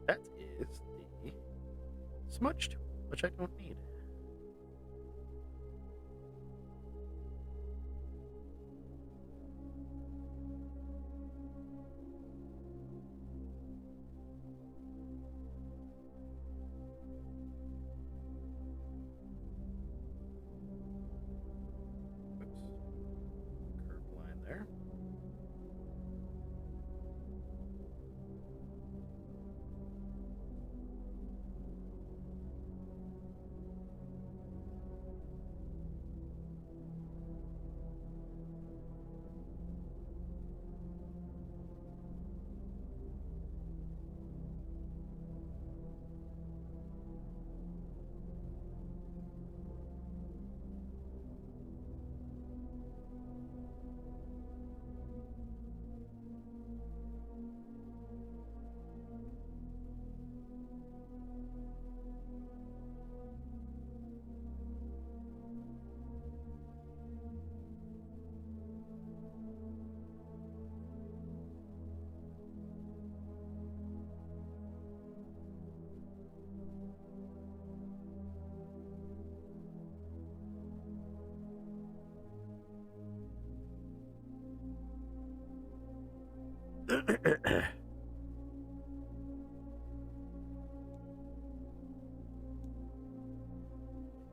That is the smudge tool, which I don't need. Curved line there.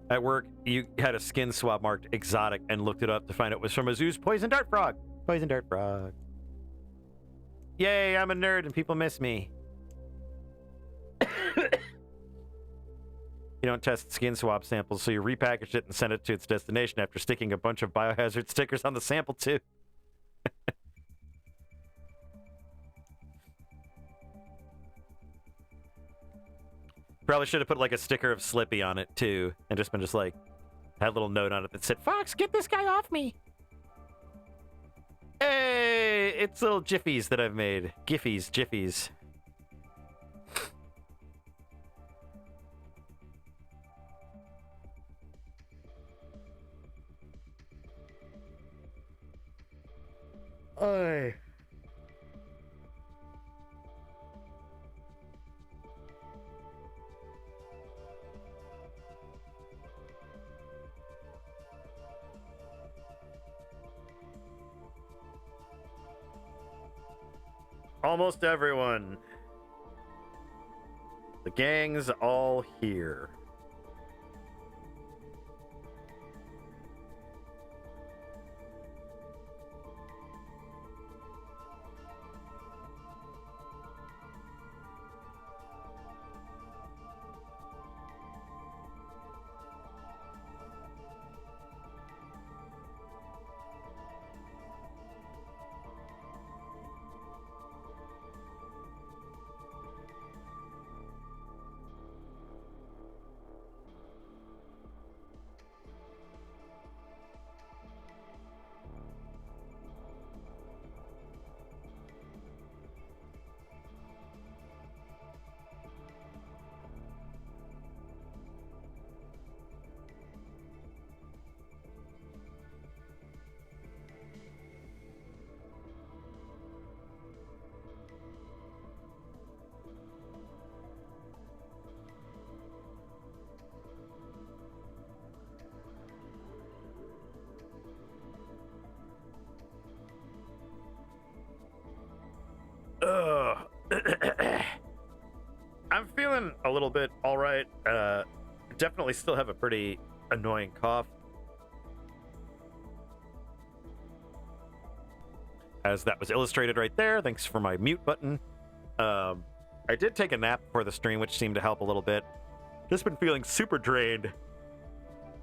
At work, you had a skin swab marked exotic and looked it up to find out it was from a zoo's poison dart frog. Poison dart frog. Yay, I'm a nerd and people miss me. You don't test skin swab samples, so you repackage it and send it to its destination after sticking a bunch of biohazard stickers on the sample, too. Probably should have put like a sticker of Slippy on it, too, and just been just like, Had a little note on it that said, "Fox, get this guy off me." Hey, it's little jiffies that I've made. Jiffies. Oy. Almost everyone. The gang's all here. Ugh. I'm feeling a little bit all right. Definitely still have a pretty annoying cough. As that was illustrated right there. Thanks for my mute button. I did take a nap before the stream, which seemed to help a little bit. Just been feeling super drained.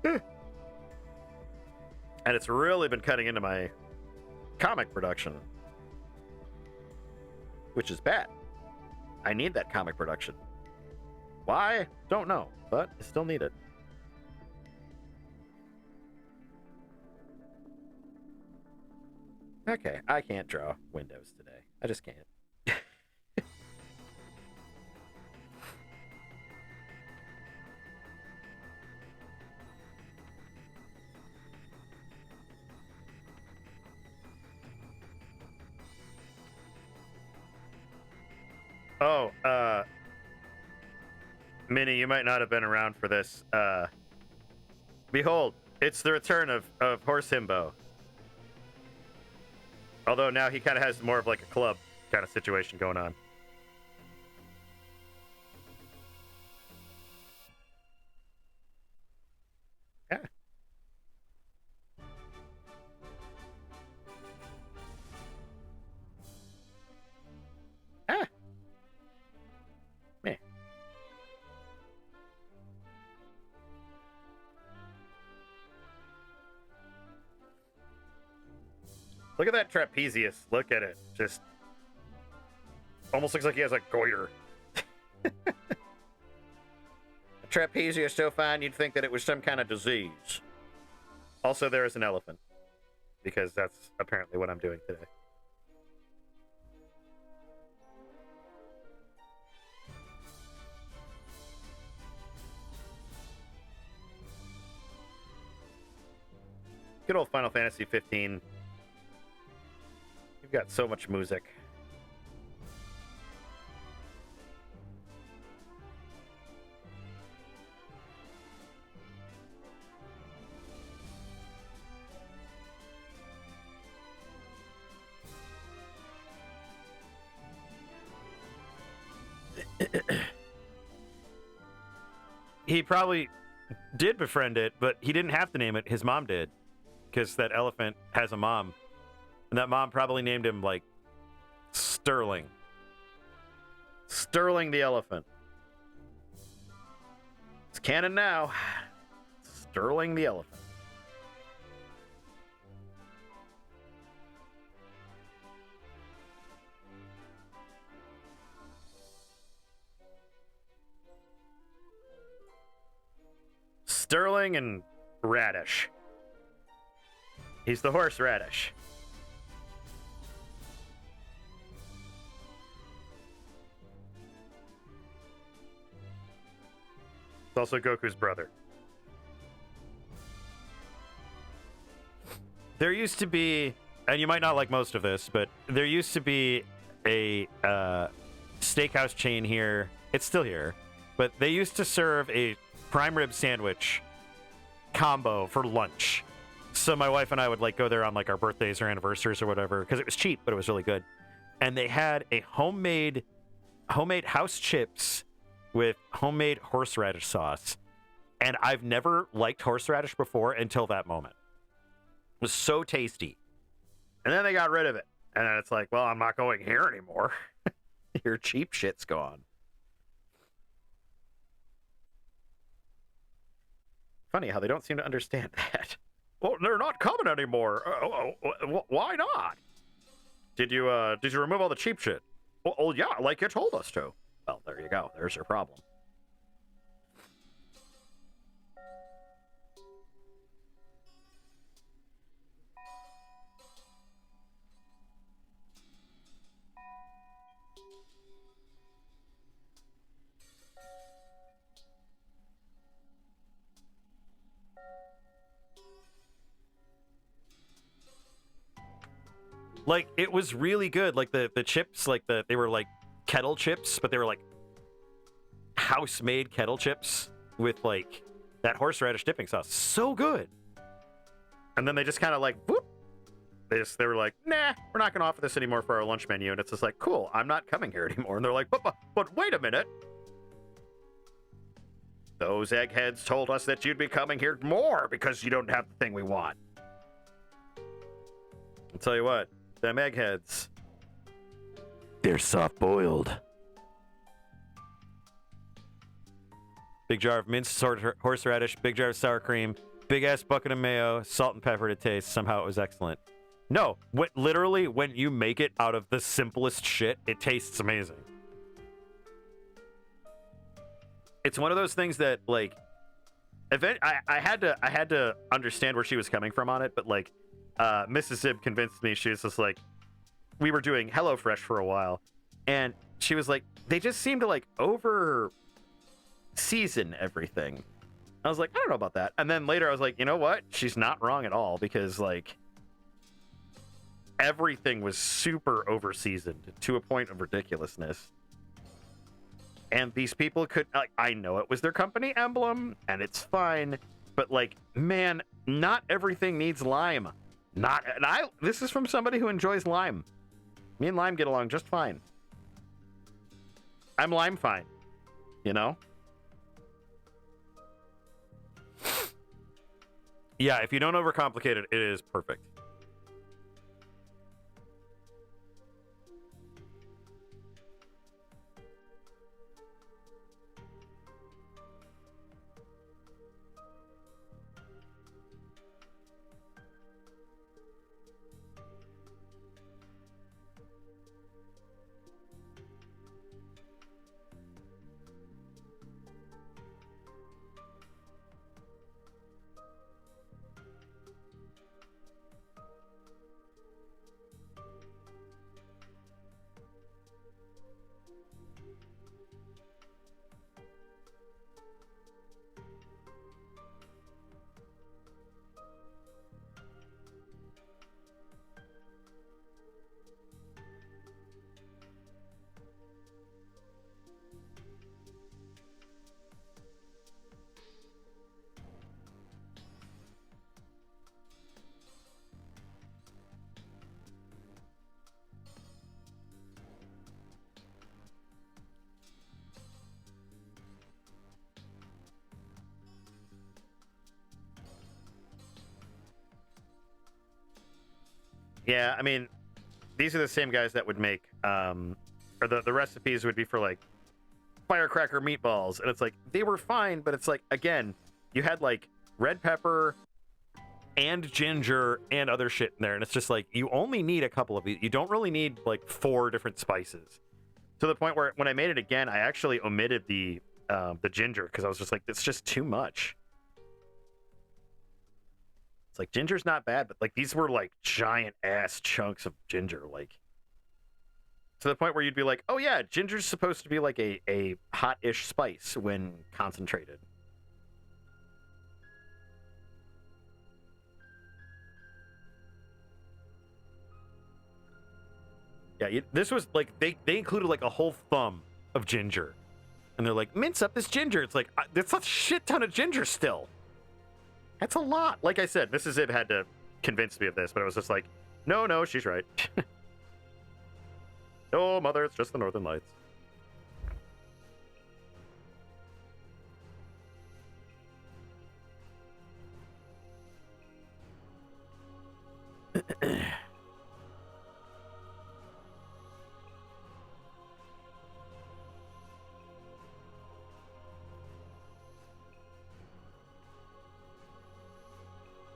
And it's really been cutting into my comic production, which is bad. I need that comic production. Why? Don't know, but I still need it. Okay, I can't draw windows today. I just can't. Oh, Minnie, you might not have been around for this. Behold, it's the return of Horse Himbo. Although now he kind of has more of like a club kind of situation going on. Yeah. Ah. Meh. Look at that trapezius. Look at it. Just almost looks like he has a goiter. A trapezius so fine you'd think that it was some kind of disease. Also, there is an elephant. Because that's apparently what I'm doing today. Good old Final Fantasy 15. You've got so much music. He probably did befriend it, but he didn't have to name it. His mom did. Because that elephant has a mom. And that mom probably named him, like, Sterling. Sterling the elephant. It's canon now. Sterling the elephant. Sterling and radish. He's the horseradish. It's also Goku's brother. There used to be, and you might not like most of this, but there used to be a steakhouse chain here. It's still here, but they used to serve a prime rib sandwich combo for lunch. So my wife and I would like go there on like our birthdays or anniversaries or whatever because it was cheap, but it was really good. And they had a homemade house chips with homemade horseradish sauce. And I've never liked horseradish before until that moment. It was so tasty. And then they got rid of it. And then it's like, well, I'm not going here anymore. Your cheap shit's gone. Funny how they don't seem to understand that. Well, they're not coming anymore. Why not? Did you remove all the cheap shit? Well, yeah, like you told us to. Well, there you go. There's your problem. Like, it was really good. Like, the chips, like, they were, like, kettle chips, but they were, like, house-made kettle chips with, like, that horseradish dipping sauce. So good. And then they just kind of, like, whoop. They were like, nah, we're not going to offer this anymore for our lunch menu. And it's just like, cool, I'm not coming here anymore. And they're like, but wait a minute. Those eggheads told us that you'd be coming here more because you don't have the thing we want. I'll tell you what. Them eggheads. They're soft-boiled. Big jar of minced horseradish, big jar of sour cream, big-ass bucket of mayo, salt and pepper to taste. Somehow it was excellent. No, literally, when you make it out of the simplest shit, it tastes amazing. It's one of those things that, like, I had to understand where she was coming from on it, but, like, Mrs. Zib convinced me. She was just like, we were doing HelloFresh for a while, and she was like, they just seem to like over season everything. I was like, I don't know about that. And then later I was like, you know what? She's not wrong at all, because like everything was super over seasoned to a point of ridiculousness. And these people could, like, I know it was their company emblem and it's fine, but like, man, not everything needs lime. This is from somebody who enjoys lime. Me and lime get along just fine. I'm lime fine, you know? Yeah, if you don't overcomplicate it, it is perfect. Yeah, I mean, these are the same guys that would make, or the recipes would be for, like, firecracker meatballs. And it's like, they were fine, but it's like, again, you had, like, red pepper and ginger and other shit in there. And it's just like, you only need a couple of these. You don't really need, like, 4 different spices. To the point where when I made it again, I actually omitted the ginger because I was just like, it's just too much. It's like ginger's not bad, but like these were like giant ass chunks of ginger, like to the point where you'd be like, oh yeah, ginger's supposed to be like a hot-ish spice when concentrated. Yeah, this was like they included like a whole thumb of ginger, and they're like, mince up this ginger. It's like that's a shit ton of ginger still. That's a lot. Like I said, Mrs. Ib had to convince me of this, but it was just like, no, she's right. Oh, mother, it's just the Northern Lights.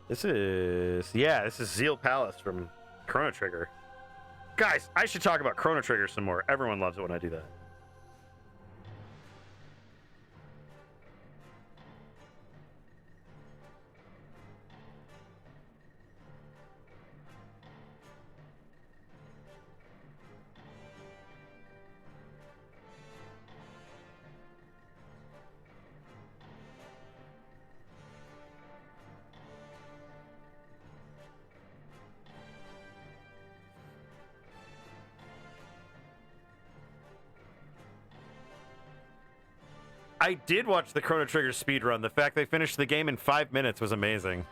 This is Zeal Palace from Chrono Trigger. Guys, I should talk about Chrono Trigger some more. Everyone loves it when I do that. I did watch the Chrono Trigger speedrun. The fact they finished the game in 5 minutes was amazing.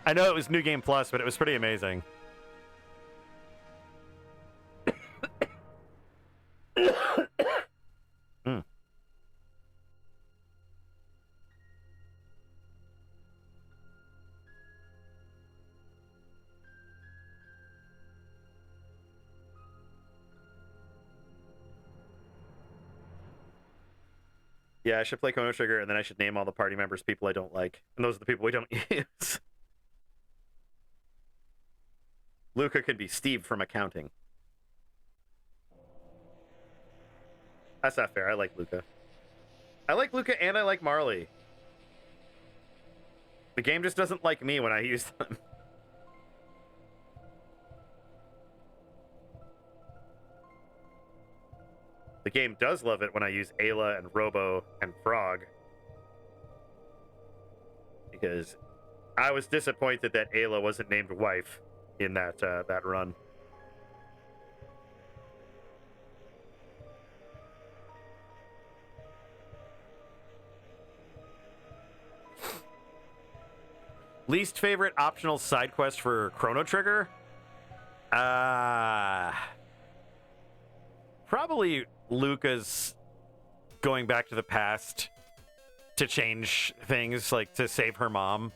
I know it was New Game Plus, but it was pretty amazing. Mm. Yeah, I should play Chrono Trigger, and then I should name all the party members people I don't like. And those are the people we don't use. Luca could be Steve from accounting. That's not fair. I like Luca. I like Luca and I like Marley. The game just doesn't like me when I use them. The game does love it when I use Ayla and Robo and Frog. Because I was disappointed that Ayla wasn't named wife in that that run. Least favorite optional side quest for Chrono Trigger? Probably Luca's going back to the past to change things, like to save her mom.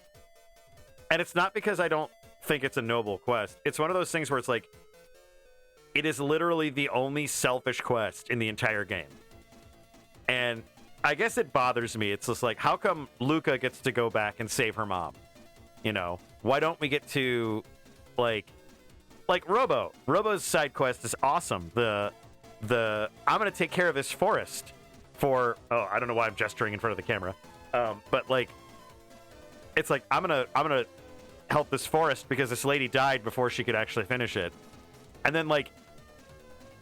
And it's not because I don't think it's a noble quest. It's one of those things where it's like, it is literally the only selfish quest in the entire game. And I guess it bothers me. It's just like, how come Luca gets to go back and save her mom? You know, why don't we get to like Robo? Robo's side quest is awesome. The I'm gonna take care of this forest for I don't know why I'm gesturing in front of the camera, but like it's like I'm gonna help this forest because this lady died before she could actually finish it. And then like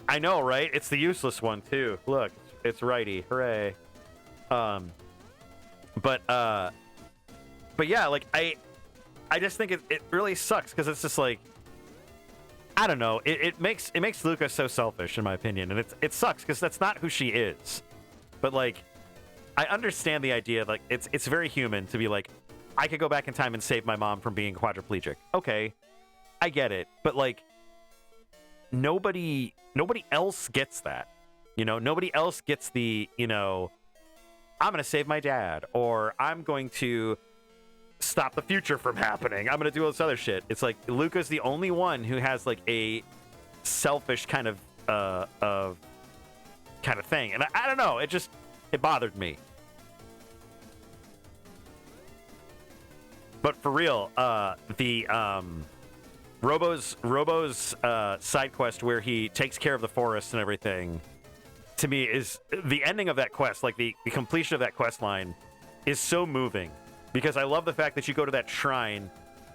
I know, right? It's the useless one too. Look, it's righty. Hooray. But yeah, like I just think it really sucks because it's just like, I don't know. It makes Luca so selfish, in my opinion, and it sucks because that's not who she is. But like, I understand the idea. Like, it's very human to be like, I could go back in time and save my mom from being quadriplegic. Okay, I get it. But like, nobody else gets that. You know, nobody else gets the, you know, I'm gonna save my dad, or I'm going to stop the future from happening. I'm gonna do all this other shit. It's like Luca's the only one who has like a selfish kind of thing, and I don't know. It bothered me. But for real, the Robo's side quest where he takes care of the forest and everything, to me is the ending of that quest. Like the completion of that quest line is so moving. Because I love the fact that you go to that shrine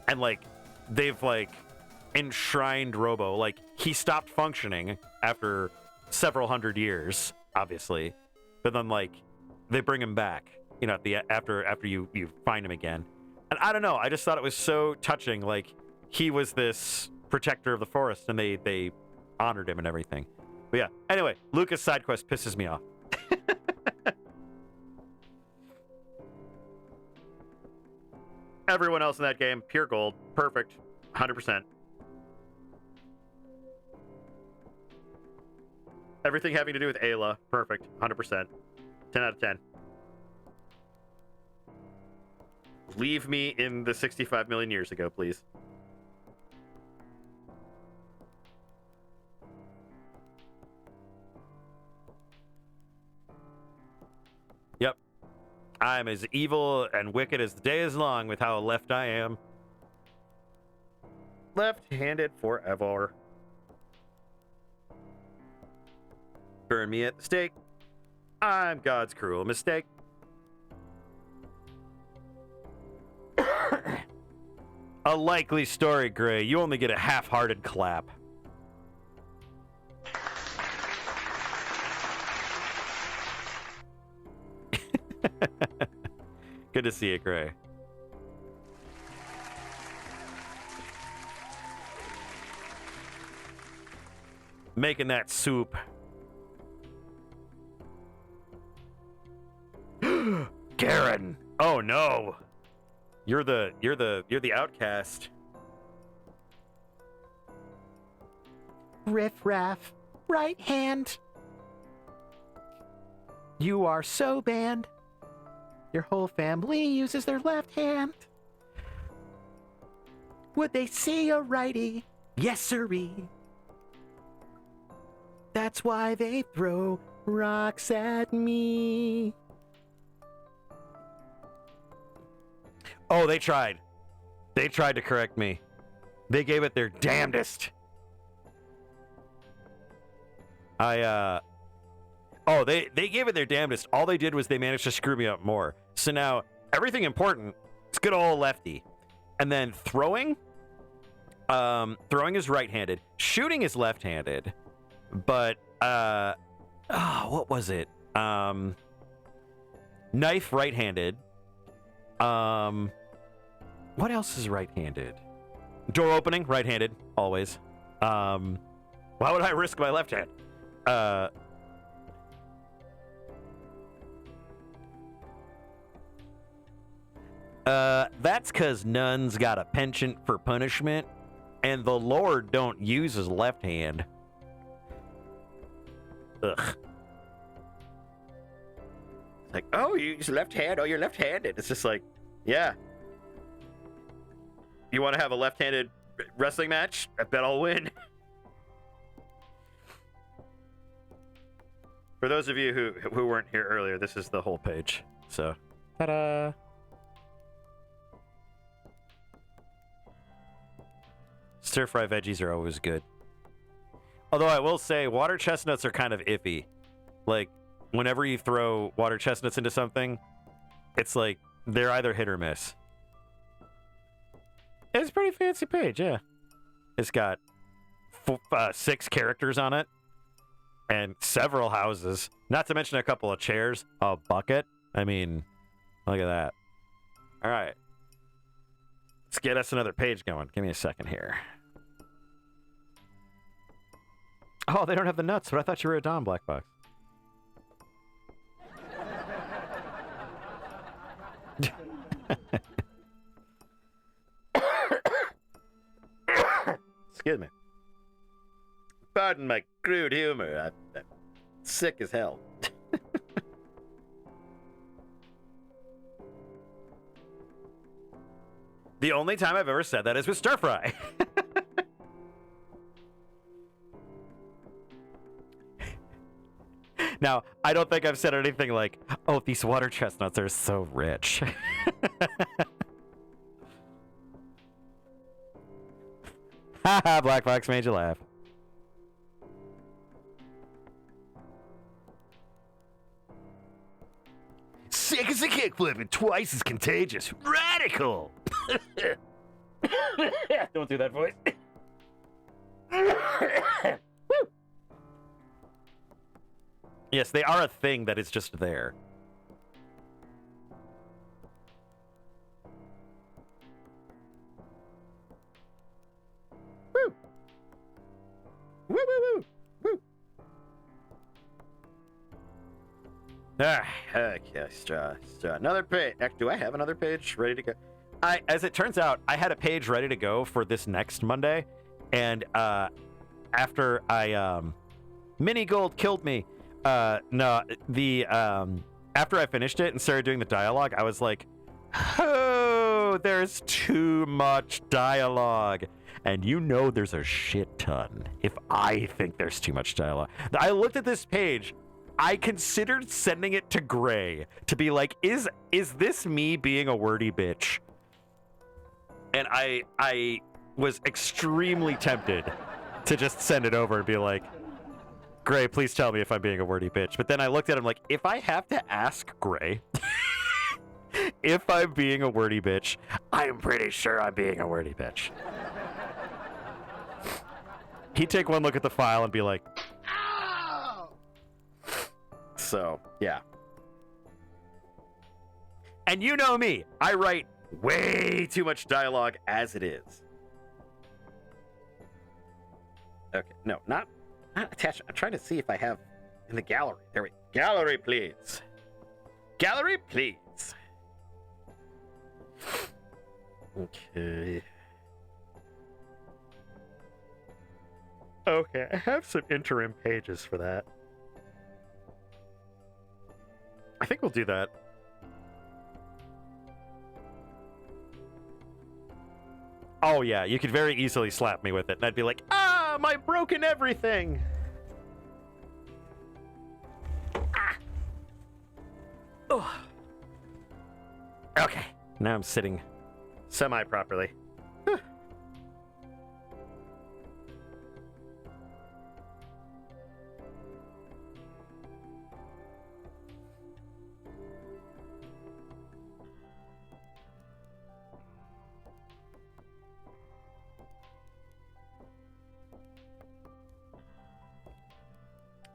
and like they've like enshrined Robo. Like he stopped functioning after several hundred years, obviously, but then like they bring him back, you know, at the after you find him again. And I don't know, I just thought it was so touching. Like he was this protector of the forest, and they honored him and everything. But yeah, anyway, Lucas side quest pisses me off. Everyone else in that game, pure gold, perfect, 100%. Everything having to do with Ayla, perfect, 100%. 10 out of 10. Leave me in the 65 million years ago, please. Yep. I'm as evil and wicked as the day is long with how left I am. Left-handed forever. Burn me at the stake. I'm God's cruel mistake. A likely story, Gray. You only get a half-hearted clap. Good to see you, Gray. Making that soup. Garen. Oh no. You're the outcast. Riff raff, right hand. You are so banned. Your whole family uses their left hand. Would they see a righty? Yes, sirree. That's why they throw rocks at me. Oh, they tried. They tried to correct me. They gave it their damnedest. Oh, they gave it their damnedest. All they did was they managed to screw me up more. So now, everything important, it's good old lefty. And then throwing is right-handed. Shooting is left-handed. But, what was it? Knife, right-handed. What else is right-handed? Door opening, right-handed, always. Why would I risk my left hand? That's because Nun's got a penchant for punishment, and the Lord don't use his left hand. Ugh. It's like, oh, you use left hand? Oh, you're left-handed. It's just like, yeah. You want to have a left-handed wrestling match? I bet I'll win. For those of you who weren't here earlier, this is the whole page. So, ta-da! Stir-fry veggies are always good. Although I will say, water chestnuts are kind of iffy. Like, whenever you throw water chestnuts into something, it's like, they're either hit or miss. It's a pretty fancy page, yeah. It's got 6 characters on it, and several houses. Not to mention a couple of chairs, a bucket. I mean, look at that. All right. Let's get us another page going. Give me a second here. Oh, they don't have the nuts, but I thought you were a Dom Black Box. Excuse me. Pardon my crude humor. I'm sick as hell. The only time I've ever said that is with stir fry. Now, I don't think I've said anything like, oh, these water chestnuts are so rich. Haha, Black Fox made you laugh. Sick as a kickflip and twice as contagious. Radical! Don't do that voice. Yes, they are a thing that is just there. Woo! Woo, woo, woo! Woo! Ah, Okay, straw. Another page. Do I have another page ready to go? as it turns out, I had a page ready to go for this next Monday, and after I Mini Gold killed me. No, the after I finished it and started doing the dialogue, I was like, oh, there's too much dialogue. And you know there's a shit ton if I think there's too much dialogue. I looked at this page. I considered sending it to Gray to be like, is this me being a wordy bitch? And I was extremely tempted to just send it over and be like, Gray, please tell me if I'm being a wordy bitch. But then I looked at him like, if I have to ask Gray if I'm being a wordy bitch, I'm pretty sure I'm being a wordy bitch. He'd take one look at the file and be like, Ow! So, yeah. and you know me, I write Way too much dialogue as it is. Okay, no, not attached. I'm trying to see if I have in the gallery. There we go. Gallery, please. Gallery, please. Okay. okay, I have some interim pages for that. I think we'll do that. Oh yeah, you could very easily slap me with it, and I'd be like, ah, my broken everything. Ah. Ugh. Okay, now I'm sitting Semi-properly.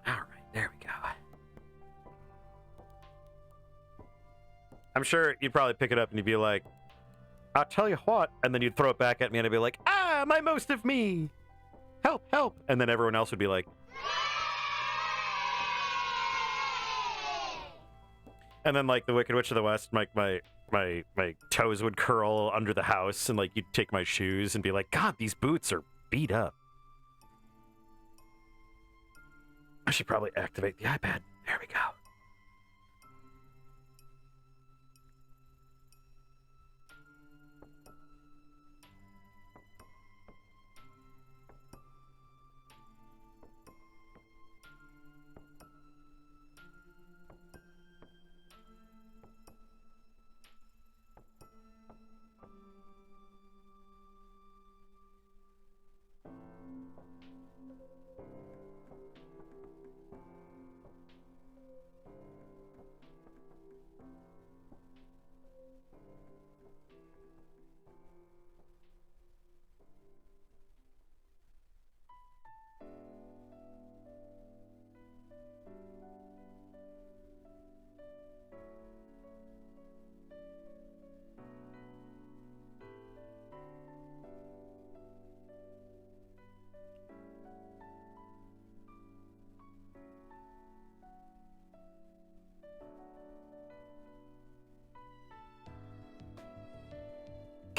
All right, there we go. I'm sure You'd probably pick it up and you'd be like, I'll tell you what, and then you'd throw it back at me and I'd be like, ah, my most of me. Help, help. And then everyone else would be like, and then like the Wicked Witch of the West, my toes would curl under the house, and like you'd take my shoes and be like, God, these boots are beat up. I should probably activate the iPad. There we go.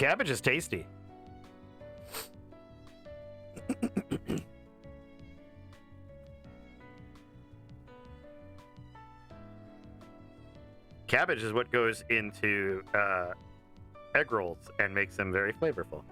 Cabbage is tasty. cabbage is what goes into egg rolls and makes them very flavorful.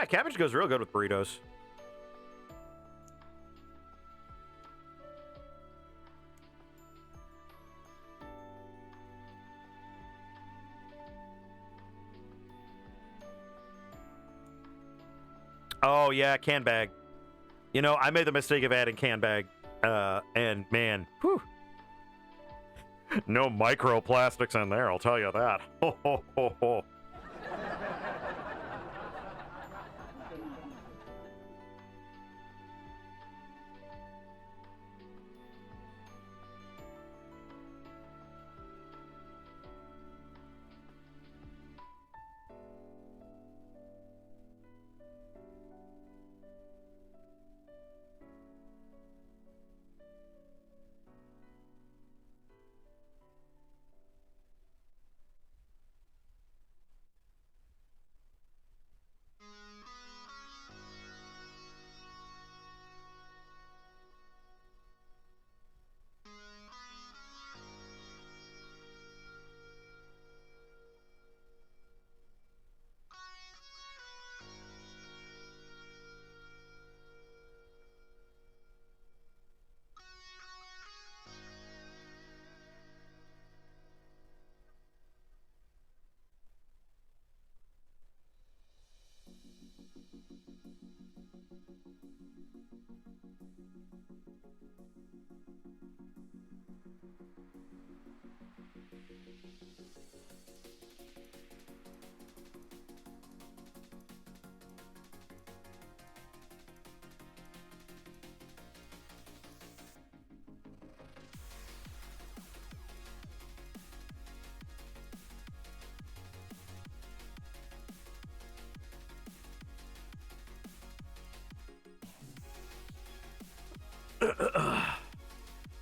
Yeah, cabbage goes real good with burritos. Oh, yeah, can bag. You know, I made the mistake of adding can bag. And man, whew. No microplastics in there, I'll tell you that. Ho, ho, ho, ho.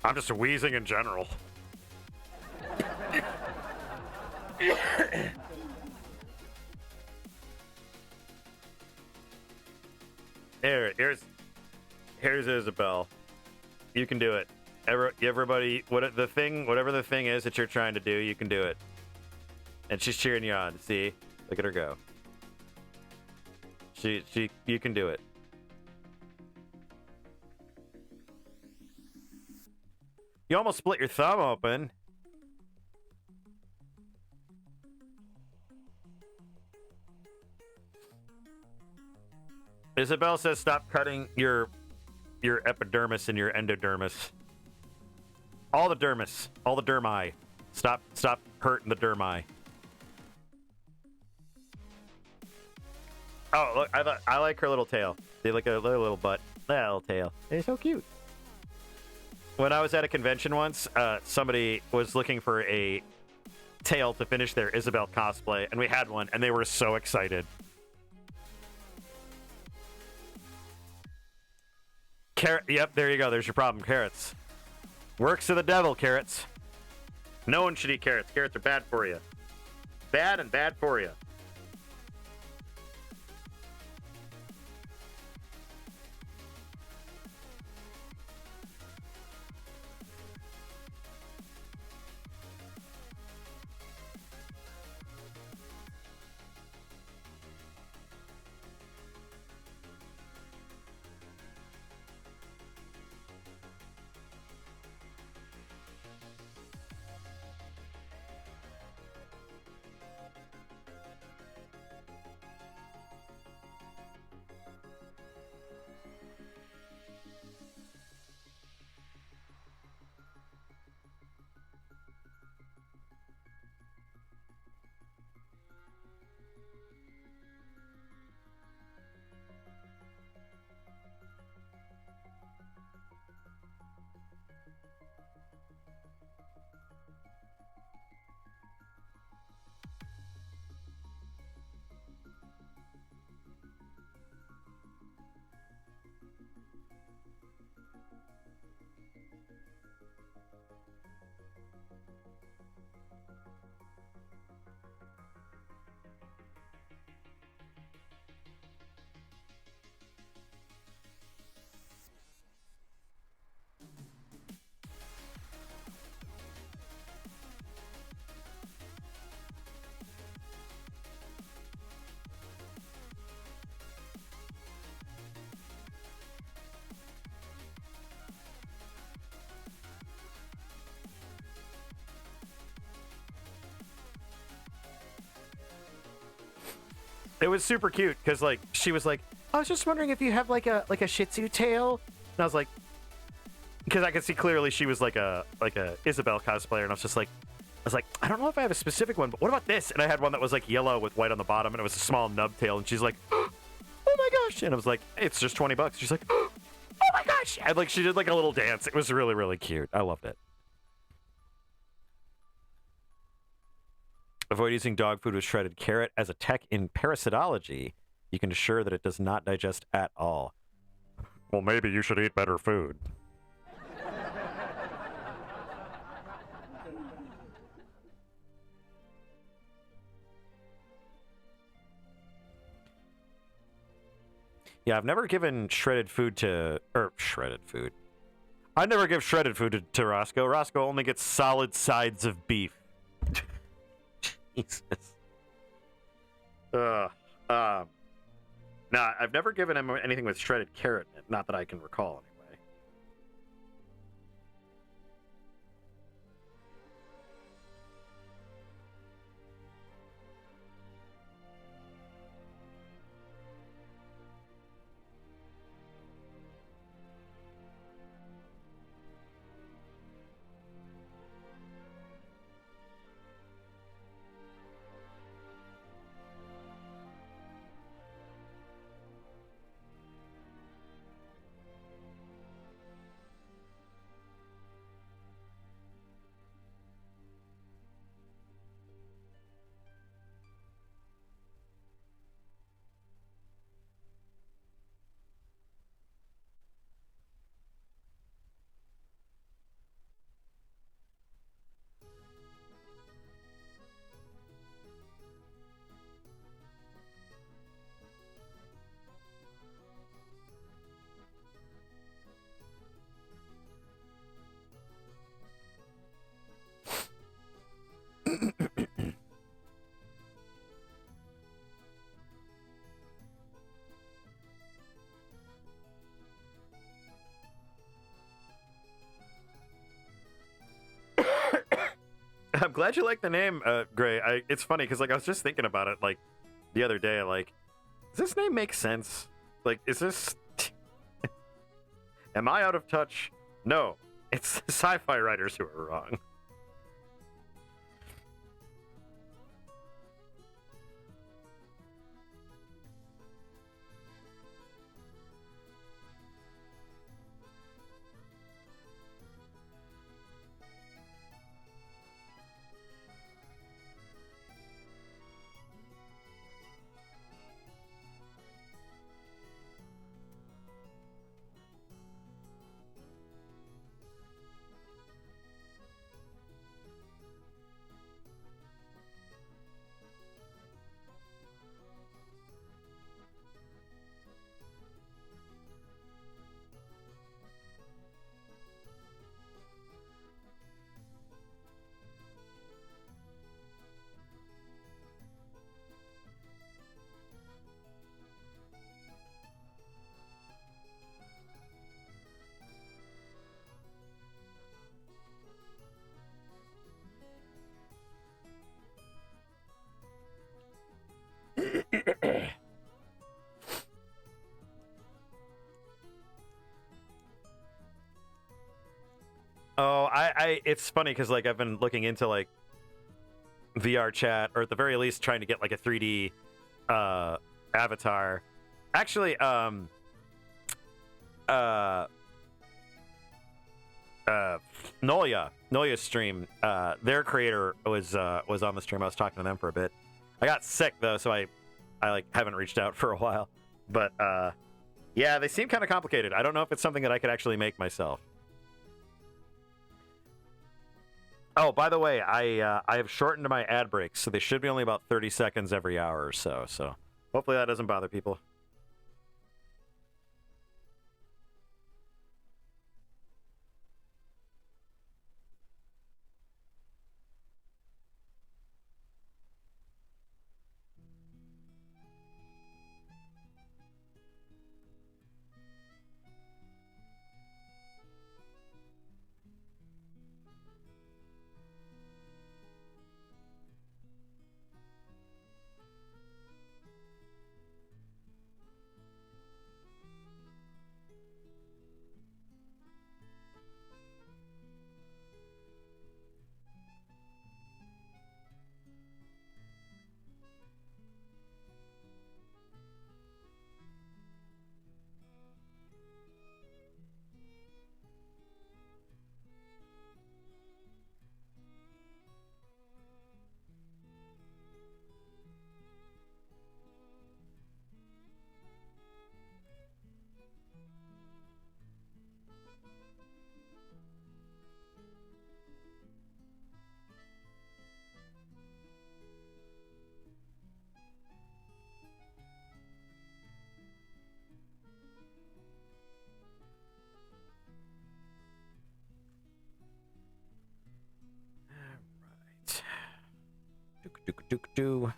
I'm just wheezing in general. Here's Isabel. You can do it. Everybody, whatever the thing is that you're trying to do, you can do it. And she's cheering you on. See, look at her go. You can do it. You almost split your thumb open. Isabel says stop cutting your epidermis and your endodermis. All the dermis. All the dermi. Stop hurting the dermi. Oh, look, I like her little tail. They like a little butt. That little tail. They're so cute. When I was at a convention once, somebody was looking for a tail to finish their Isabel cosplay, and we had one, and they were so excited. Carrot. Yep, there you go. There's your problem. Carrots. Works of the devil, carrots. No one should eat carrots. Carrots are bad for you. Bad and bad for you. It was super cute because like she was like, I was just wondering if you have like a Shih Tzu tail, and I was like, because I could see clearly she was like a Isabelle cosplayer, and I was like, I don't know if I have a specific one, but what about this? And I had one that was like yellow with white on the bottom, and it was a small nub tail, and she's like, oh my gosh, and I was like, it's just $20. She's like, oh my gosh, and like she did like a little dance. It was really, really cute. I loved it. Avoid using dog food with shredded carrot. As a tech in parasitology, you can assure that it does not digest at all. Well, maybe you should eat better food. Yeah, I've never given shredded food to... shredded food. I never give shredded food to Roscoe. Roscoe only gets solid sides of beef. Jesus. Nah, I've never given him anything with shredded carrot in it. Not that I can recall, anyway. I'm glad you like the name, Gray. It's funny because like I was just thinking about it like the other day. Like, does this name make sense? Like, is this? Am I out of touch? No, it's the sci-fi writers who are wrong. Oh, it's funny because like I've been looking into like VR chat, or at the very least trying to get like a 3D avatar. Actually, Nolia stream, their creator was on the stream. I was talking to them for a bit. I got sick though, so I like haven't reached out for a while. But yeah, they seem kind of complicated. I don't know if it's something that I could actually make myself. Oh, by the way, I have shortened my ad breaks, so they should be only about 30 seconds every hour or so. So hopefully that doesn't bother people. Do.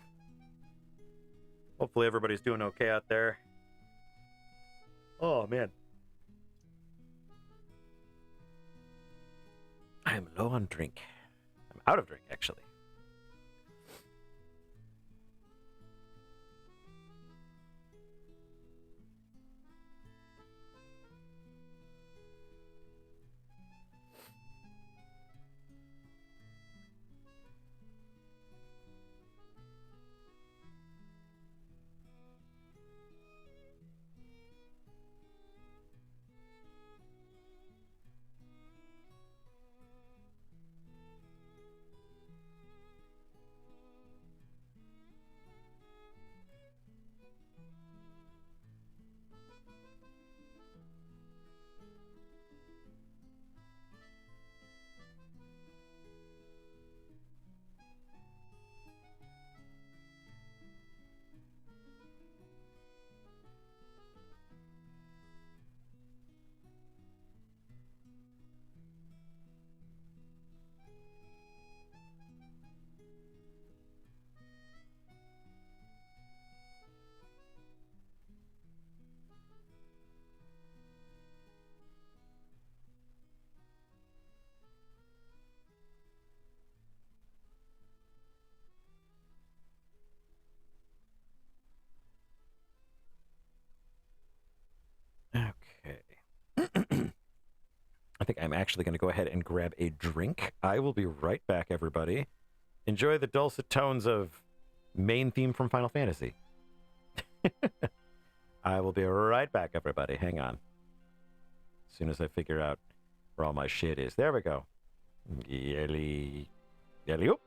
Hopefully everybody's doing okay out there. Oh man. I'm low on drink. I'm out of drink, actually. Okay. I think I'm actually going to go ahead and grab a drink. I will be right back, everybody. Enjoy the dulcet tones of main theme from Final Fantasy. I will be right back, everybody. Hang on. As soon as I figure out where all my shit is. There we go. Yelly. Yelly. Oop.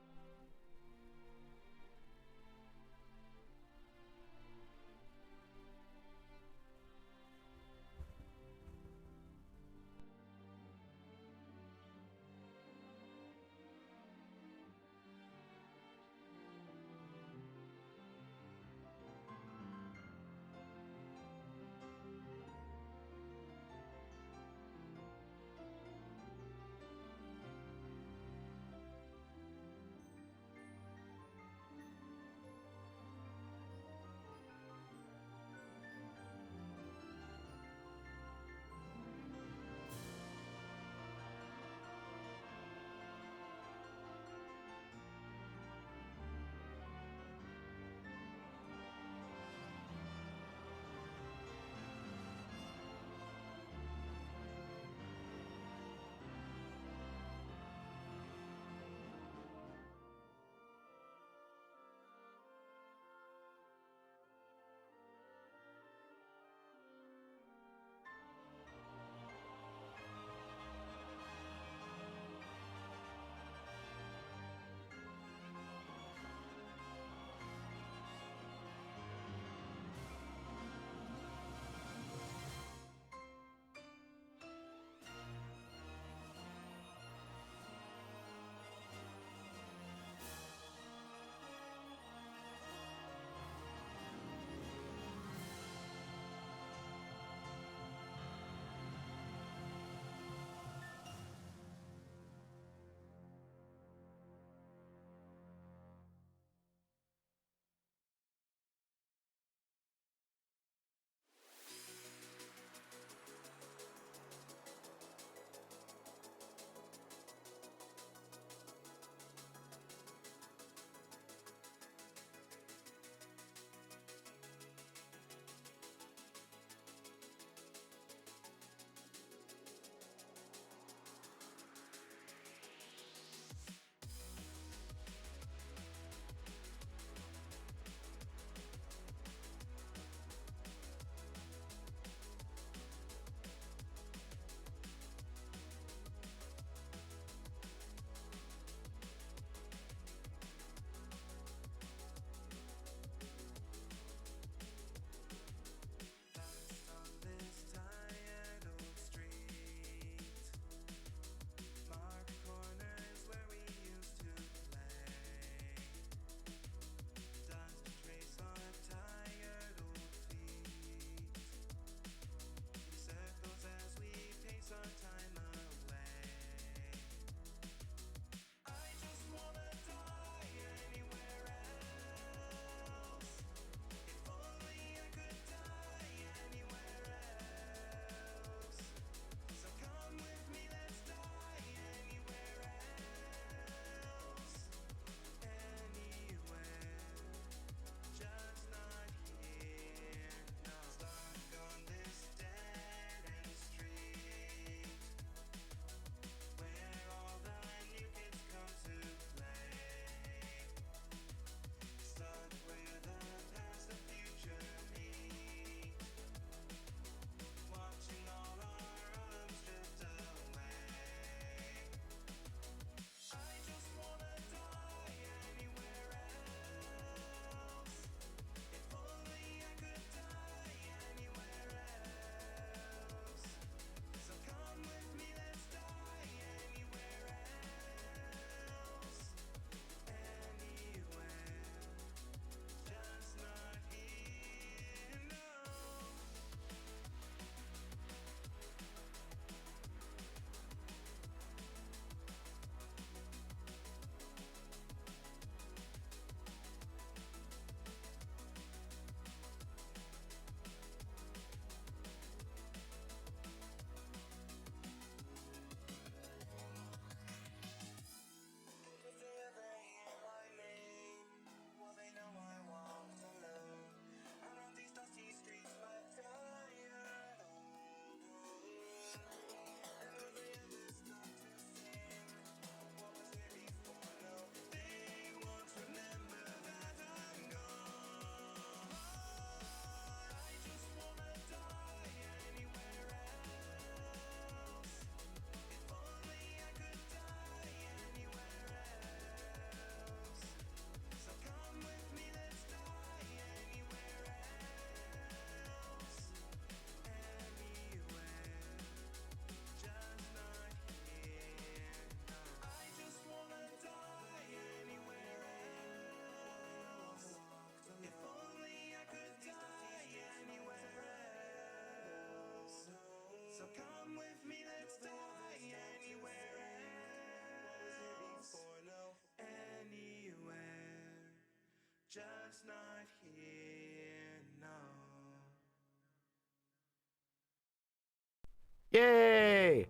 Yay!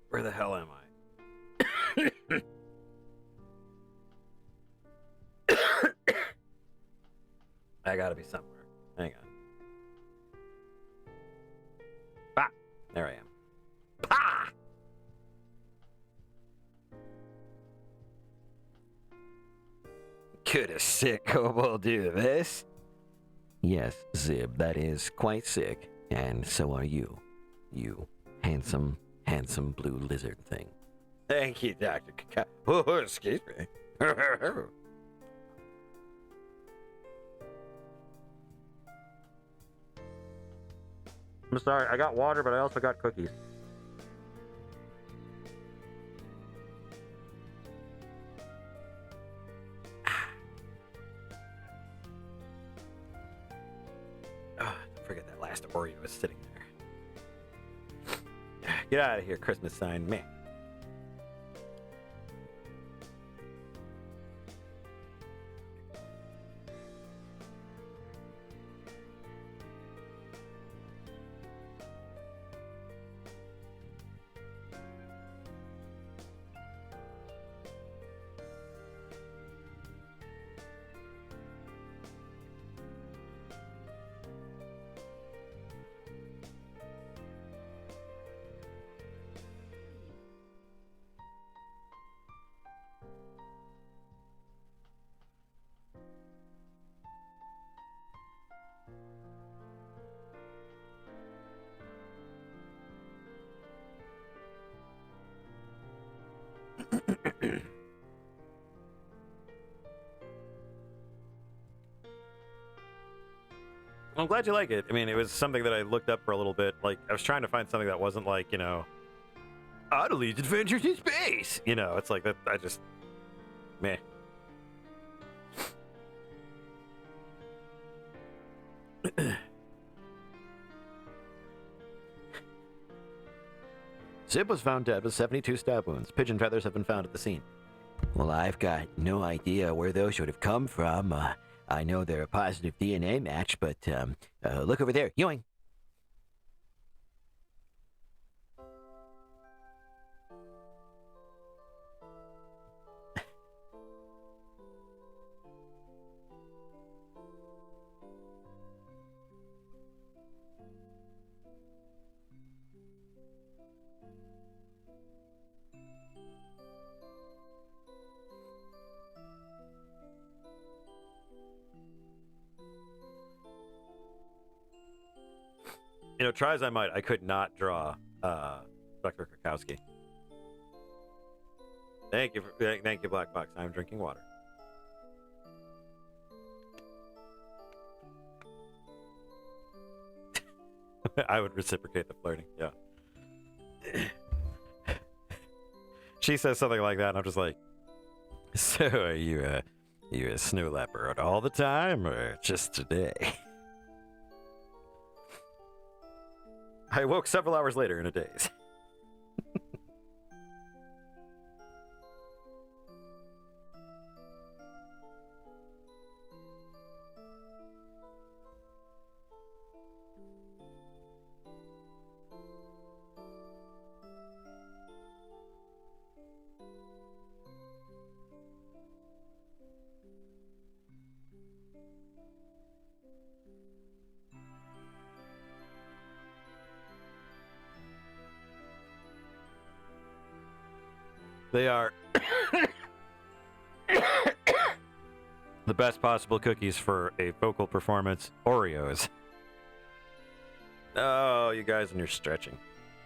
Where the hell am I? I gotta be somewhere. Hang on. Ah! There I am. Ah! Could a sick kobold do this? Yes, Zib, that is quite sick, and so are you. You handsome, handsome blue lizard thing. Thank you, Dr. Cacao. Oh, excuse me. I'm sorry, I got water, but I also got cookies. Oh, don't forget that last Oreo is sitting there. Get out of here, Christmas sign, man. I'm glad you like it. I mean, it was something that I looked up for a little bit. Like, I was trying to find something that wasn't like, you know, Oddly's Adventures in Space. You know, it's like that. I just, meh. Zib was found dead with 72 stab wounds. Pigeon feathers have been found at the scene. Well, I've got no idea where those would have come from. I know they're a positive DNA match, but look over there. Yoing! You know, try as I might, I could not draw Dr. Krakowski. Thank you, thank you, Black Box. I'm drinking water. I would reciprocate the flirting. Yeah. She says something like that, and I'm just like, "So, are you a snow leopard all the time, or just today?" I woke several hours later in a daze. They are the best possible cookies for a vocal performance. Oreos. Oh, you guys and your stretching.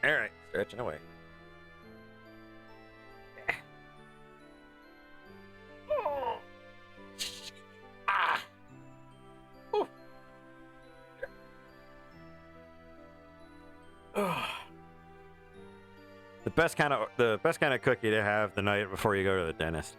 All right, stretching away. The best kind of cookie to have the night before you go to the dentist.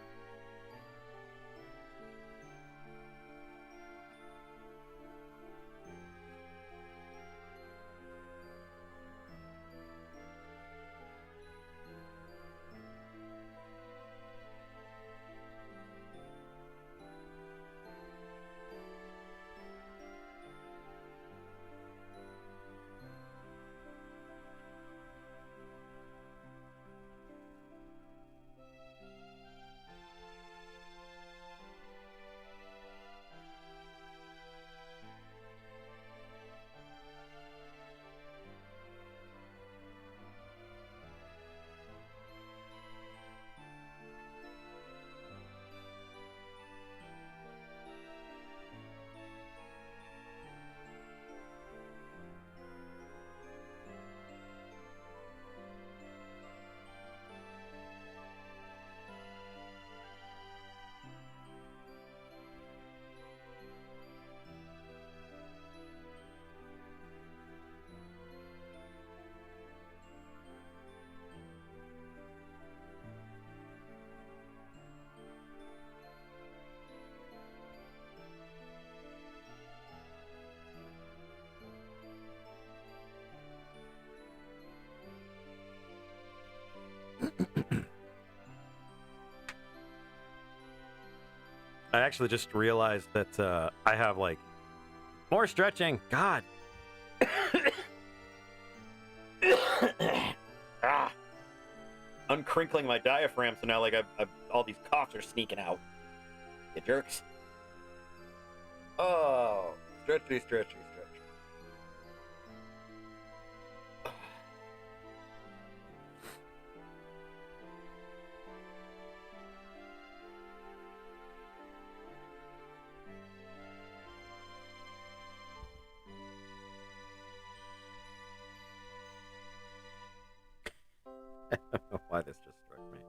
actually just realized that I have like more stretching. God. Ah. Uncrinkling my diaphragm, so now like all these coughs are sneaking out. You jerks. Oh, stretchy, stretchy, stretchy. I don't know why this just struck me.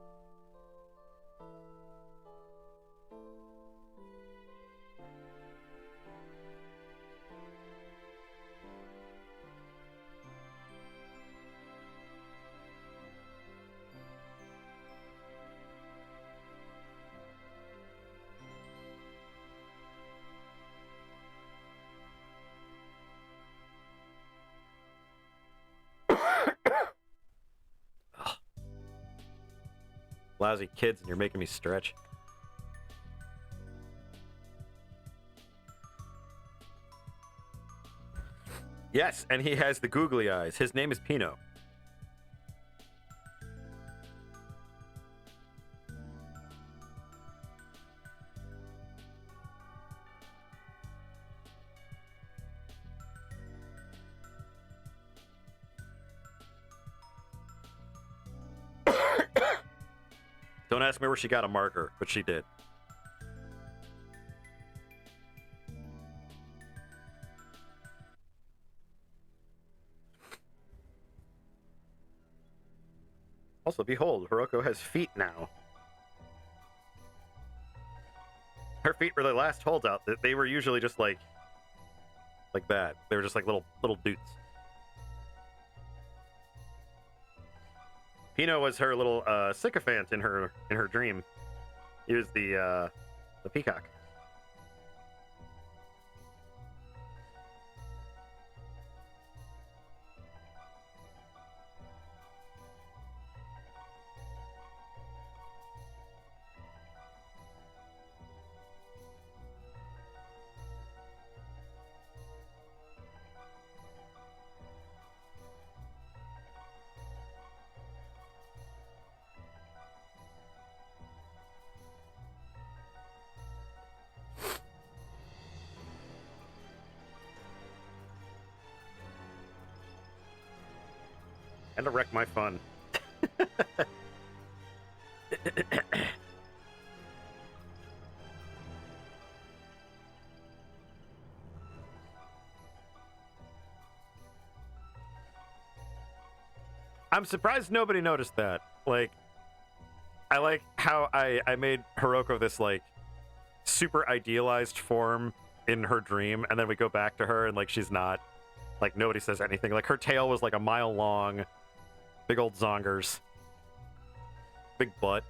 Lousy kids, and you're making me stretch. Yes, and he has the googly eyes. His name is Pino. Don't ask me where she got a marker, but she did. Also, behold, Hiroko has feet now. Her feet were the last holdout. They were usually just like that. They were just like little doots. Pino was her little sycophant in her dream. He was the peacock. And to wreck my fun. I'm surprised nobody noticed that. Like, I like how I made Hiroko this, like, super idealized form in her dream, and then we go back to her, and, like, she's not. Like, nobody says anything. Like, her tail was, like, a mile long. Big old zongers. Big butt.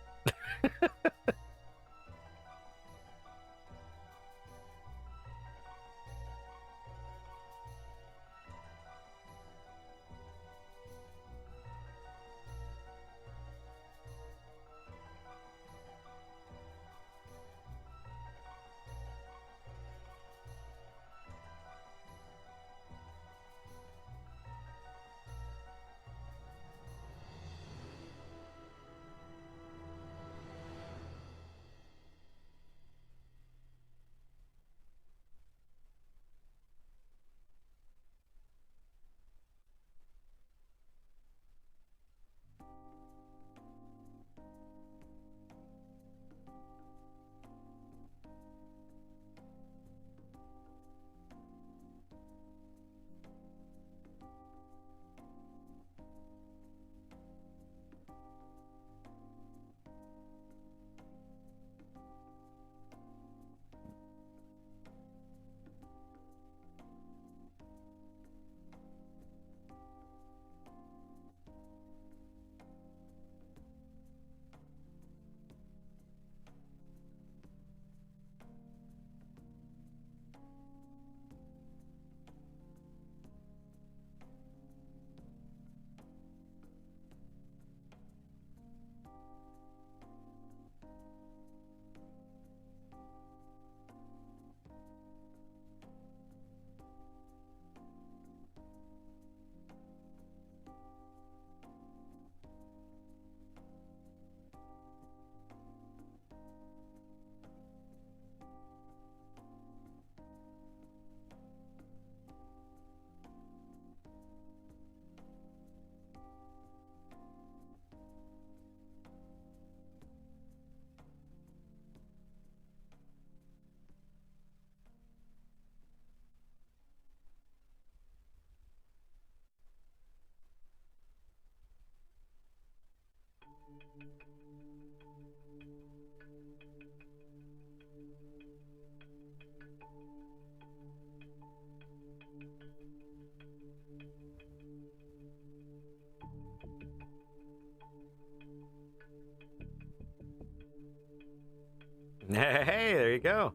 Hey, there you go.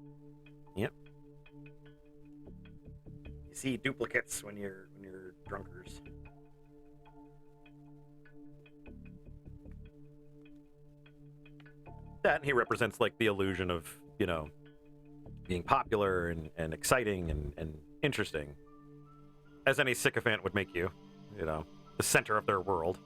You see duplicates when you're drunkers. That he represents like the illusion of, you know, being popular and exciting and interesting, as any sycophant would make you, you know, the center of their world.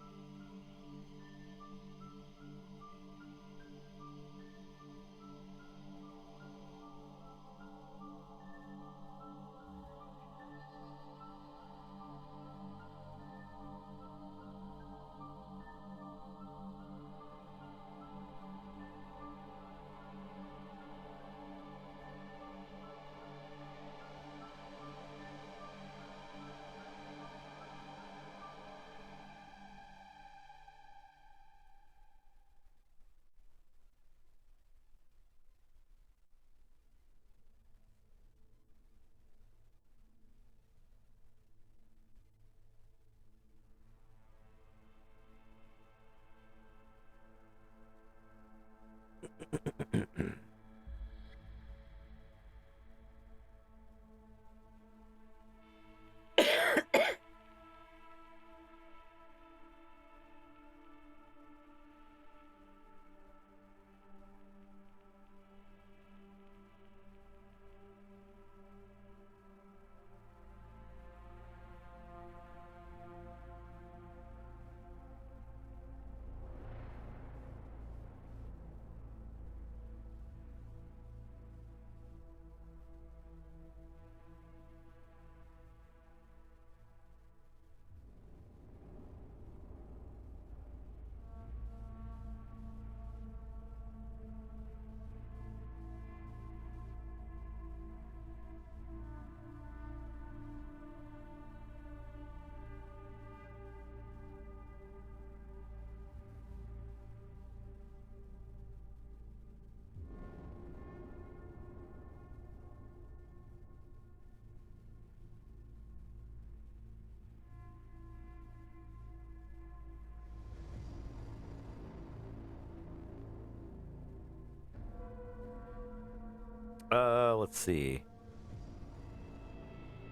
Let's see.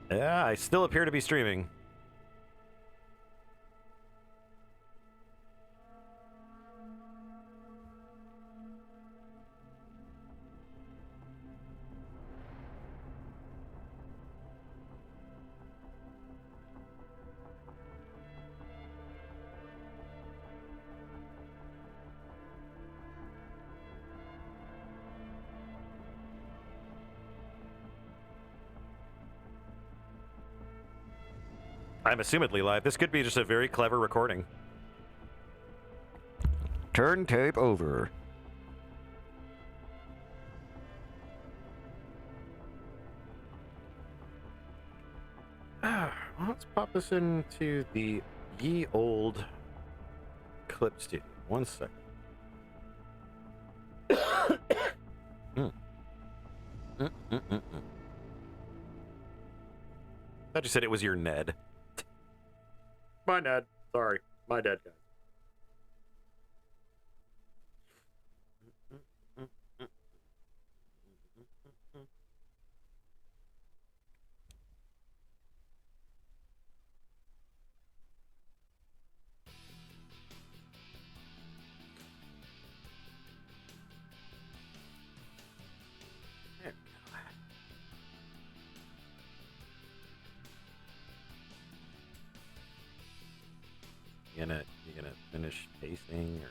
Yeah, I still appear to be streaming. I'm assumedly live. This could be just a very clever recording. Turn tape over. Let's pop this into the ye old clip studio. 1 second. Thought you said it was your Ned. My dad. Sorry. My dad, guys. You gonna finish pacing or?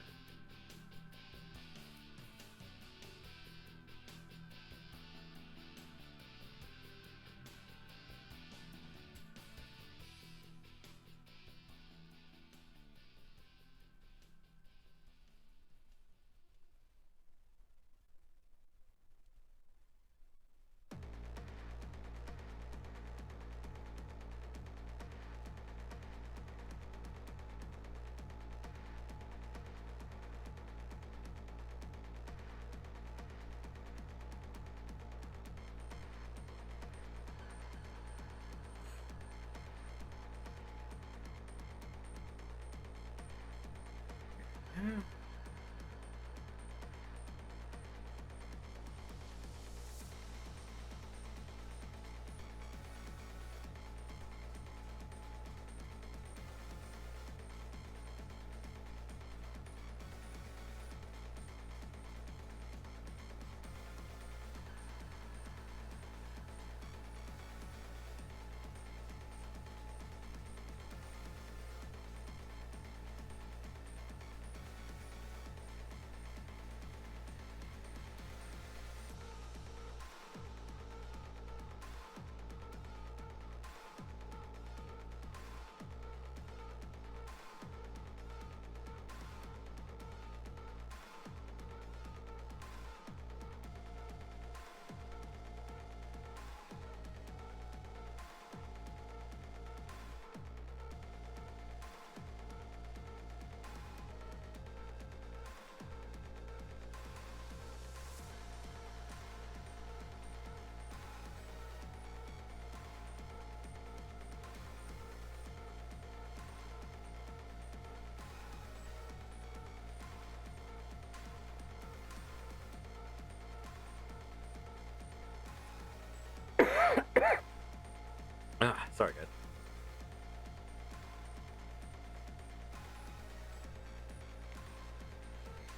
Sorry, guys.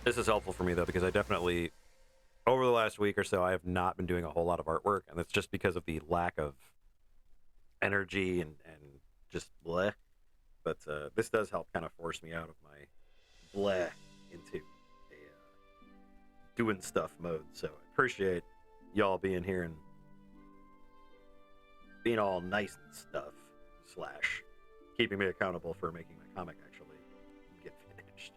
This is helpful for me, though, because I definitely, over the last week or so, I have not been doing a whole lot of artwork, and it's just because of the lack of energy and just bleh. But this does help kind of force me out of my bleh into a doing stuff mode. So I appreciate y'all being here and being all nice and stuff, slash keeping me accountable for making my comic actually get finished.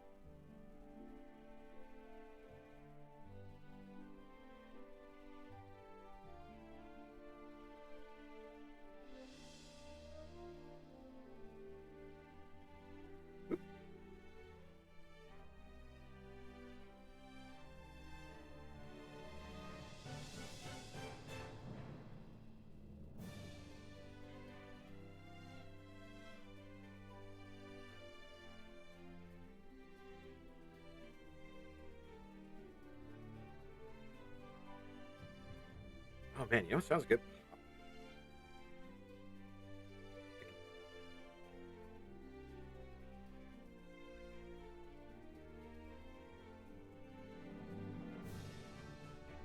Oh man, you know, sounds good.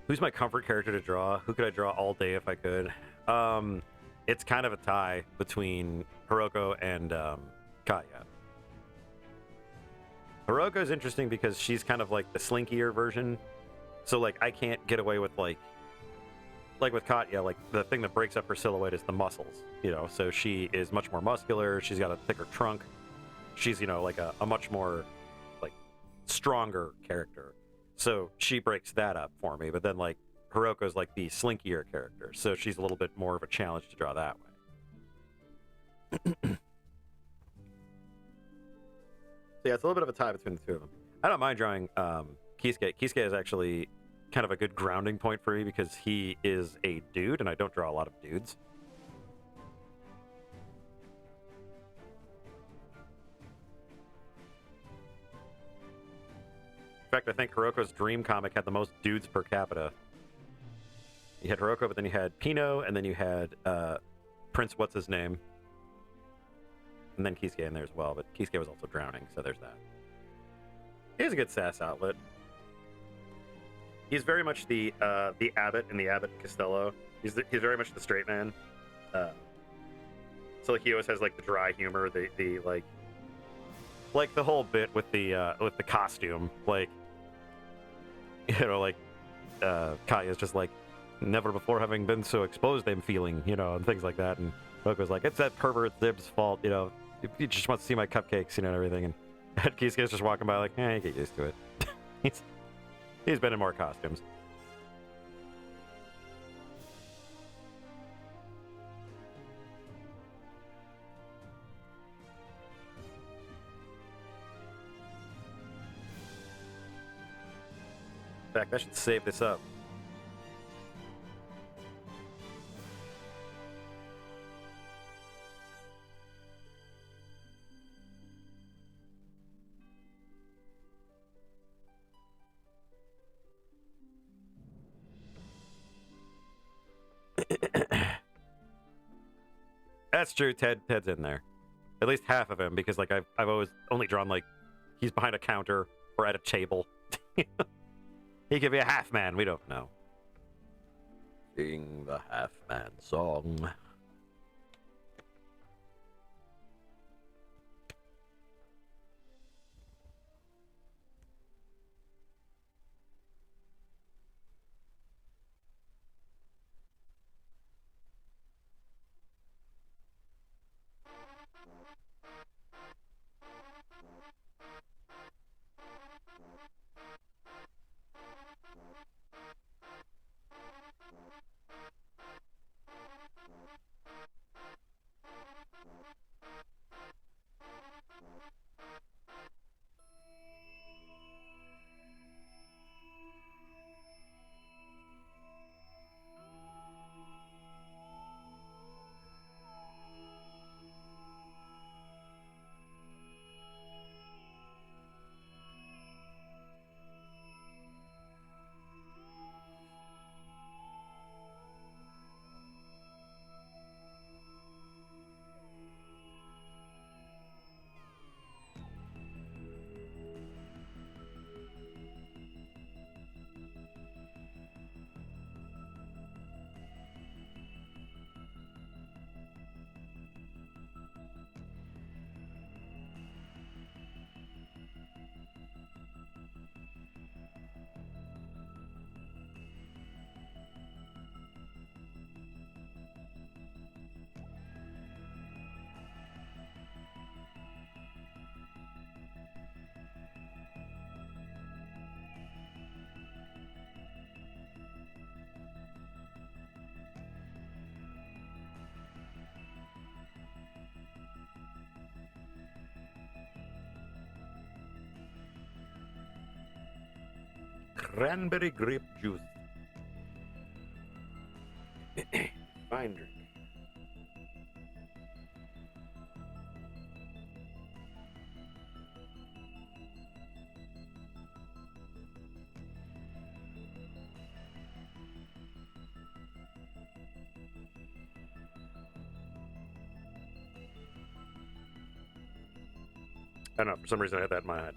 Who's my comfort character to draw? Who could I draw all day if I could? It's kind of a tie between Hiroko and Katya. Hiroko is interesting because she's kind of like the slinkier version. So like I can't get away with like with Katya, like the thing that breaks up her silhouette is the muscles, you know. So she is much more muscular. She's got a thicker trunk. She's, you know, like a much more like stronger character. So she breaks that up for me. But then like Hiroko's like the slinkier character, so she's a little bit more of a challenge to draw that way. So yeah, it's a little bit of a tie between the two of them. I don't mind drawing Kisuke. Kisuke is actually kind of a good grounding point for me because he is a dude, and I don't draw a lot of dudes. In fact, I think Hiroko's Dream comic had the most dudes per capita. You had Hiroko, but then you had Pino, and then you had Prince What's His Name, and then Kisuke in there as well, but Kisuke was also drowning, so there's that. He has a good sass outlet. He's very much the Abbott in the Abbott and Costello. He's very much the straight man. So like he always has like the dry humor, the like the whole bit with the costume, like, you know, like Katya's just like, never before having been so exposed I'm feeling, you know, and things like that. And Hiroko's like, it's that pervert Zib's fault, you know. He just wants to see my cupcakes, you know, and everything. And Kisuke's just walking by like, you get used to it. He's been in more costumes. In fact, I should save this up. That's true. Ted's in there. At least half of him, because like I've always only drawn like he's behind a counter or at a table. He could be a half man. We don't know. Sing the half man song. cranberry grape juice. Fine drink. I don't know. For some reason, I had that in my head.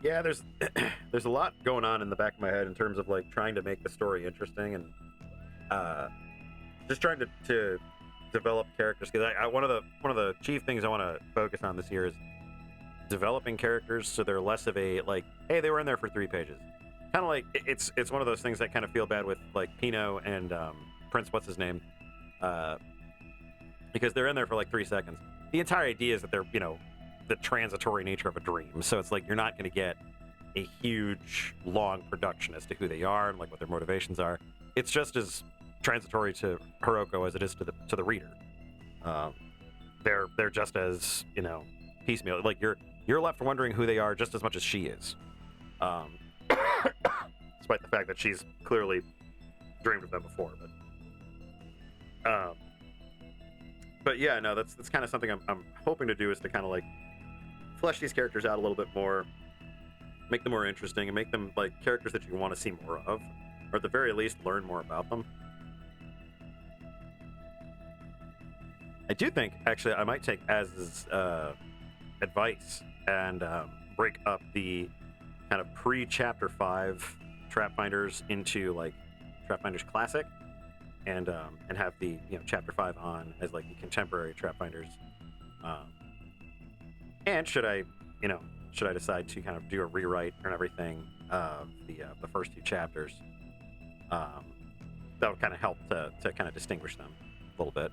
Yeah, there's a lot going on in the back of my head in terms of like trying to make the story interesting and just trying to develop characters. Because one of the chief things I want to focus on this year is developing characters so they're less of a like, hey, they were in there for 3 pages. Kind of like it's one of those things that kind of feel bad with like Pino and Prince, what's his name, because they're in there for like 3 seconds. The entire idea is that they're the transitory nature of a dream. So it's like you're not going to get a huge, long production as to who they are and like what their motivations are. It's just as transitory to Hiroko as it is to the reader. They're just as piecemeal. Like you're left wondering who they are just as much as she is, despite the fact that she's clearly dreamed of them before. But yeah, no, that's kind of something I'm hoping to do, is to kind of like flesh these characters out a little bit more, make them more interesting, and make them like characters that you want to see more of, or at the very least learn more about them. I do think actually I might take Az's advice and break up the kind of pre-Chapter 5 Trapfinders into like Trapfinders Classic, and have the Chapter 5 on as like the contemporary Trapfinders. And should I decide to kind of do a rewrite and everything of the first 2 chapters, that'll kind of help to kind of distinguish them a little bit.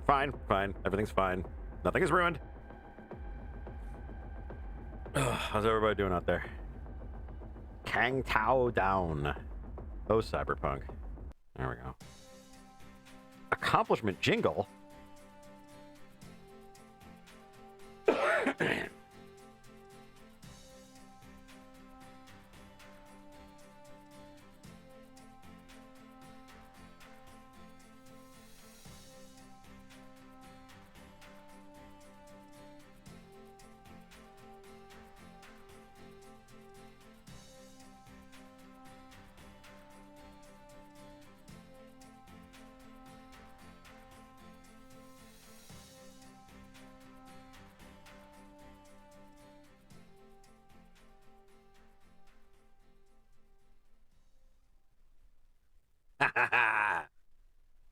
Fine, fine. Everything's fine. Nothing is ruined. How's everybody doing out there? Kang Tao down. Oh, Cyberpunk. There we go. Accomplishment jingle?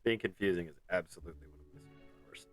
Being confusing is absolutely one of my superpowers.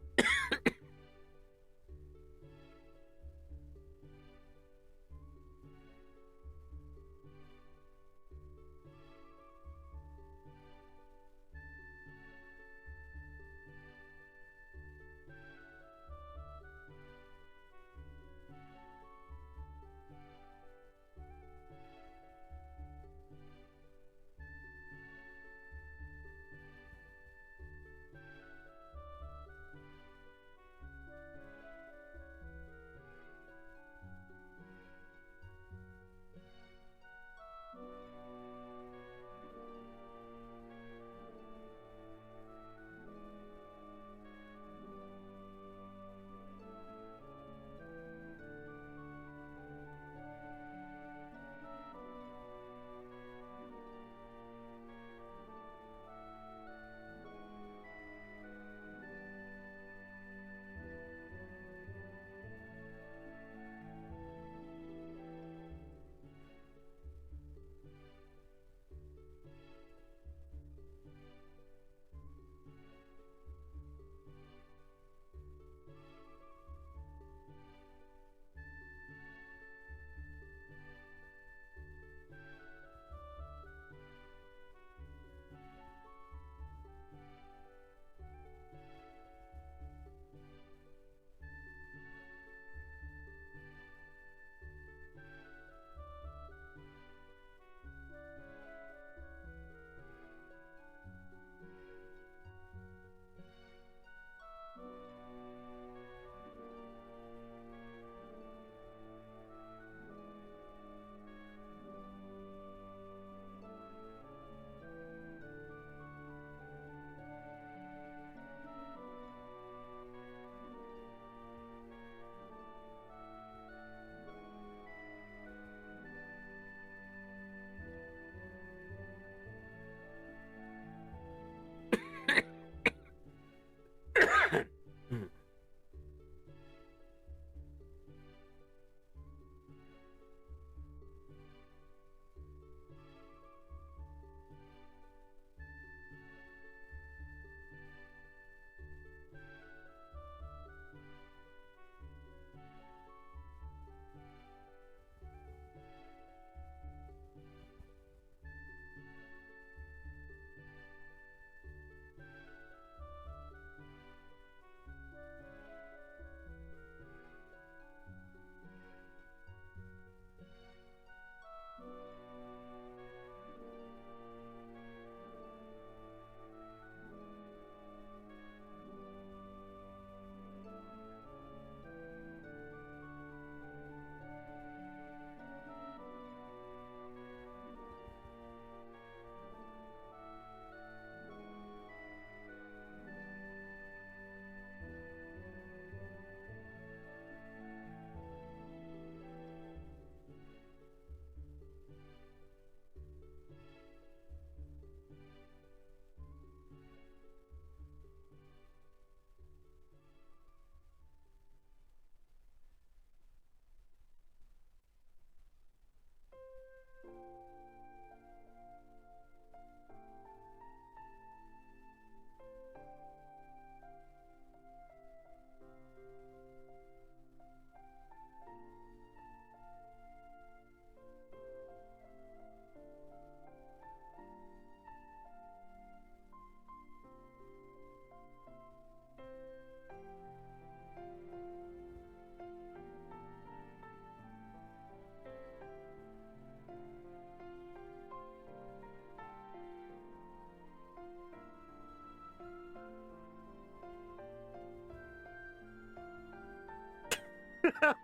I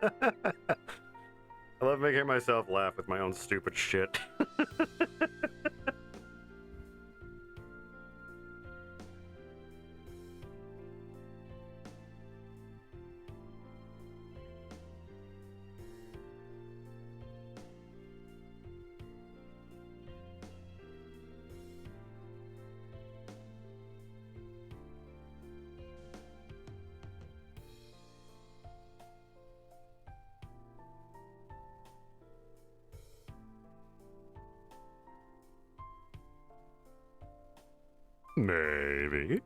love making myself laugh with my own stupid shit. Maybe.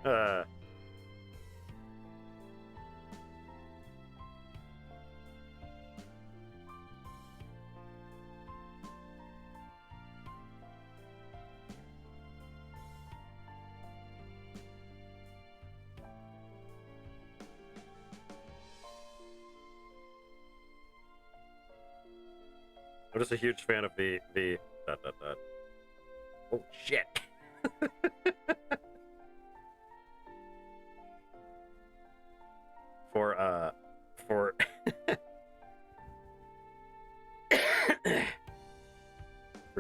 uh, I'm just a huge fan of the dot dot dot. Oh shit. For for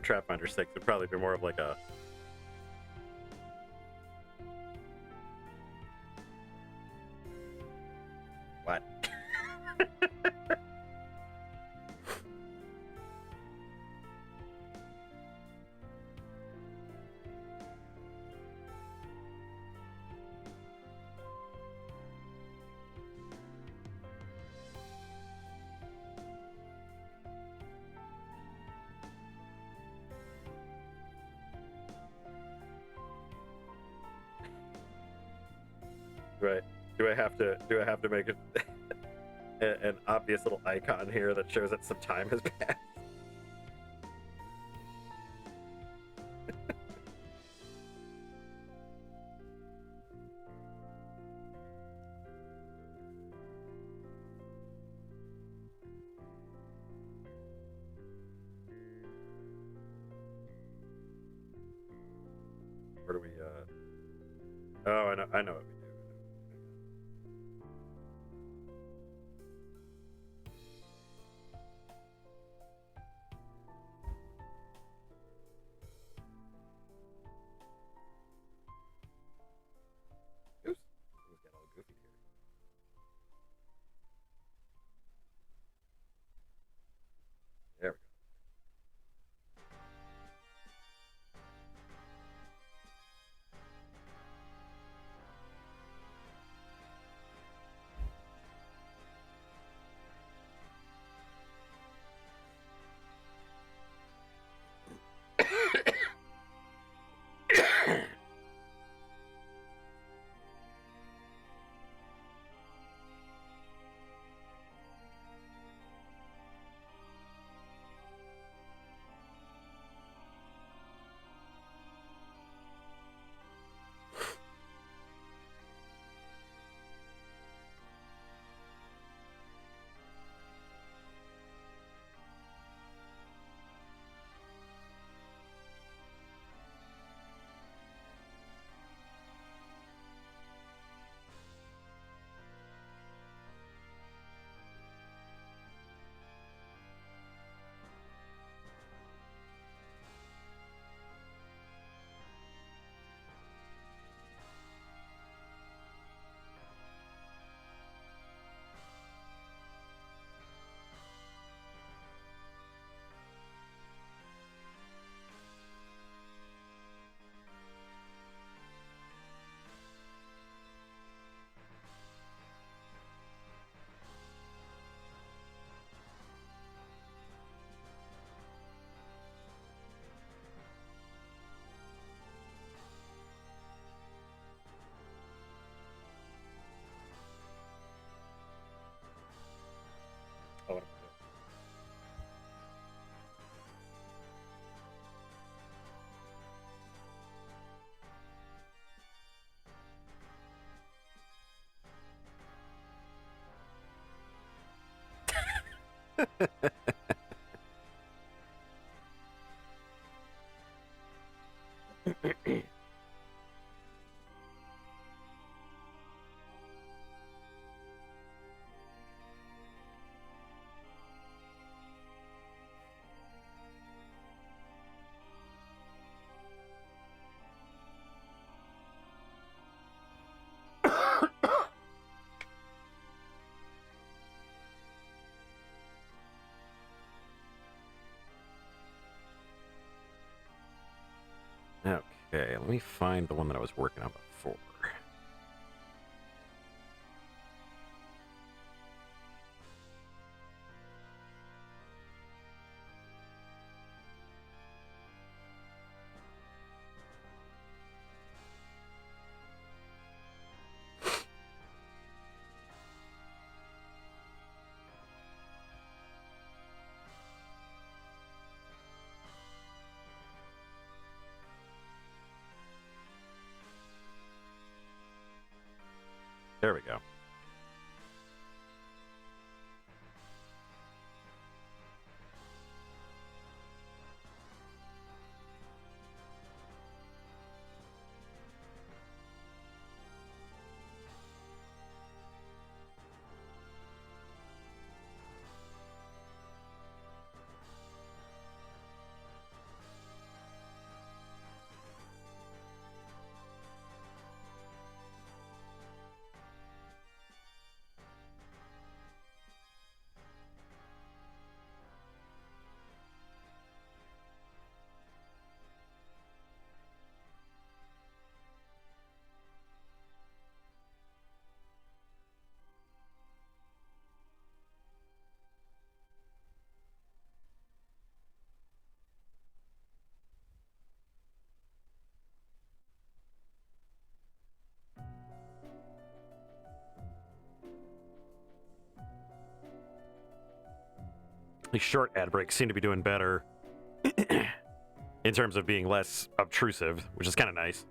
Trapfinder 6, it'd probably be more of like a what? Right. Do I have to make it an obvious little icon here that shows that some time has passed? Where do we oh, I know what we do. Oops. Things got all goofy here. There we go. Okay, let me find the one that I was working on before. There we go. These short ad breaks seem to be doing better in terms of being less obtrusive, which is kind of nice.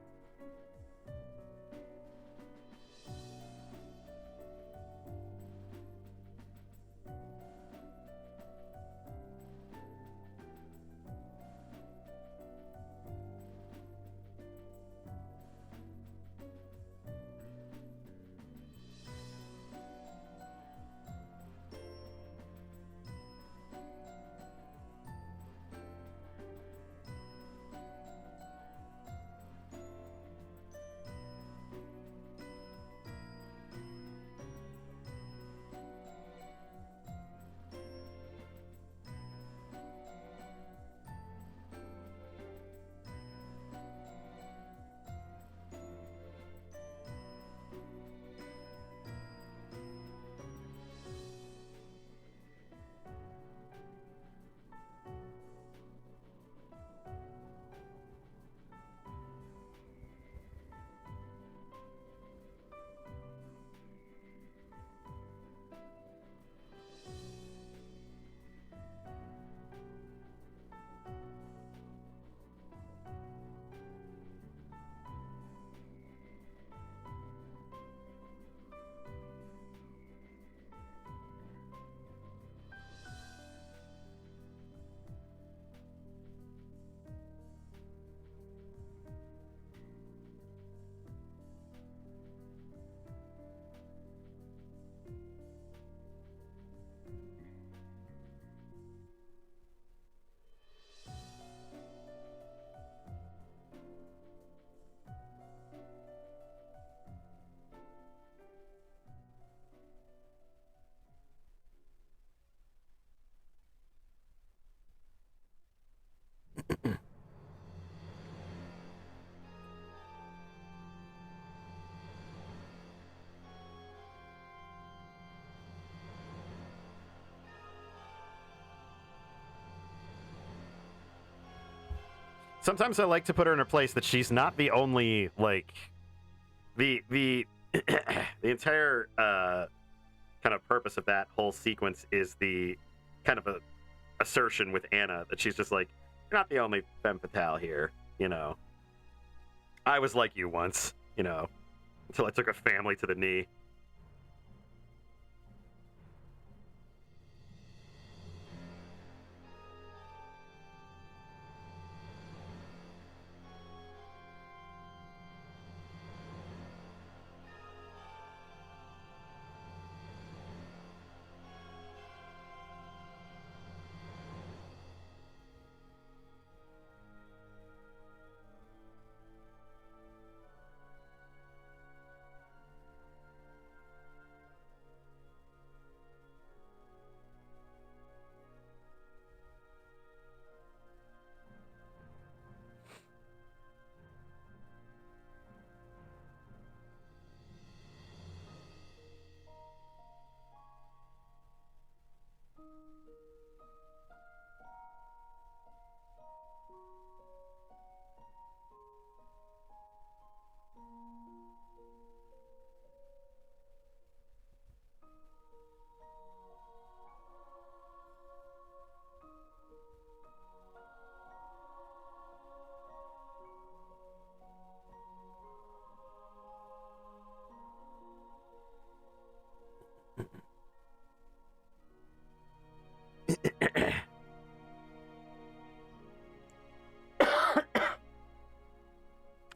Sometimes I like to put her in her place that she's not the only, like, the the entire kind of purpose of that whole sequence is the kind of a assertion with Anna that she's just like, you're not the only femme fatale here, you know. I was like you once, you know, until I took a family to the knee.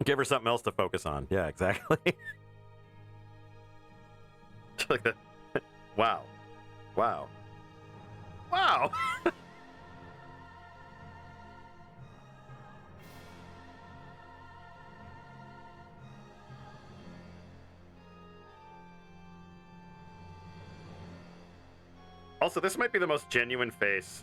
Give her something else to focus on. Yeah, exactly. Like the, wow, wow, wow. Also, this might be the most genuine face.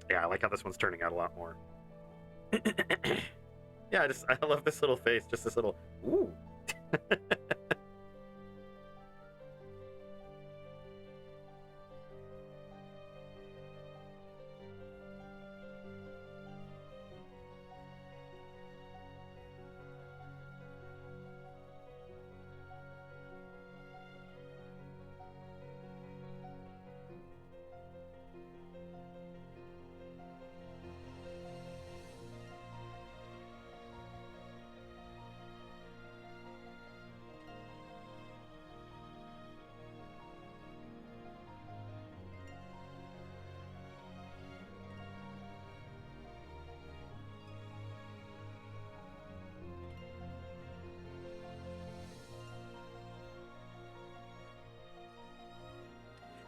Yeah, I like how this one's turning out a lot more. Yeah, I love this little face, just this little ooh.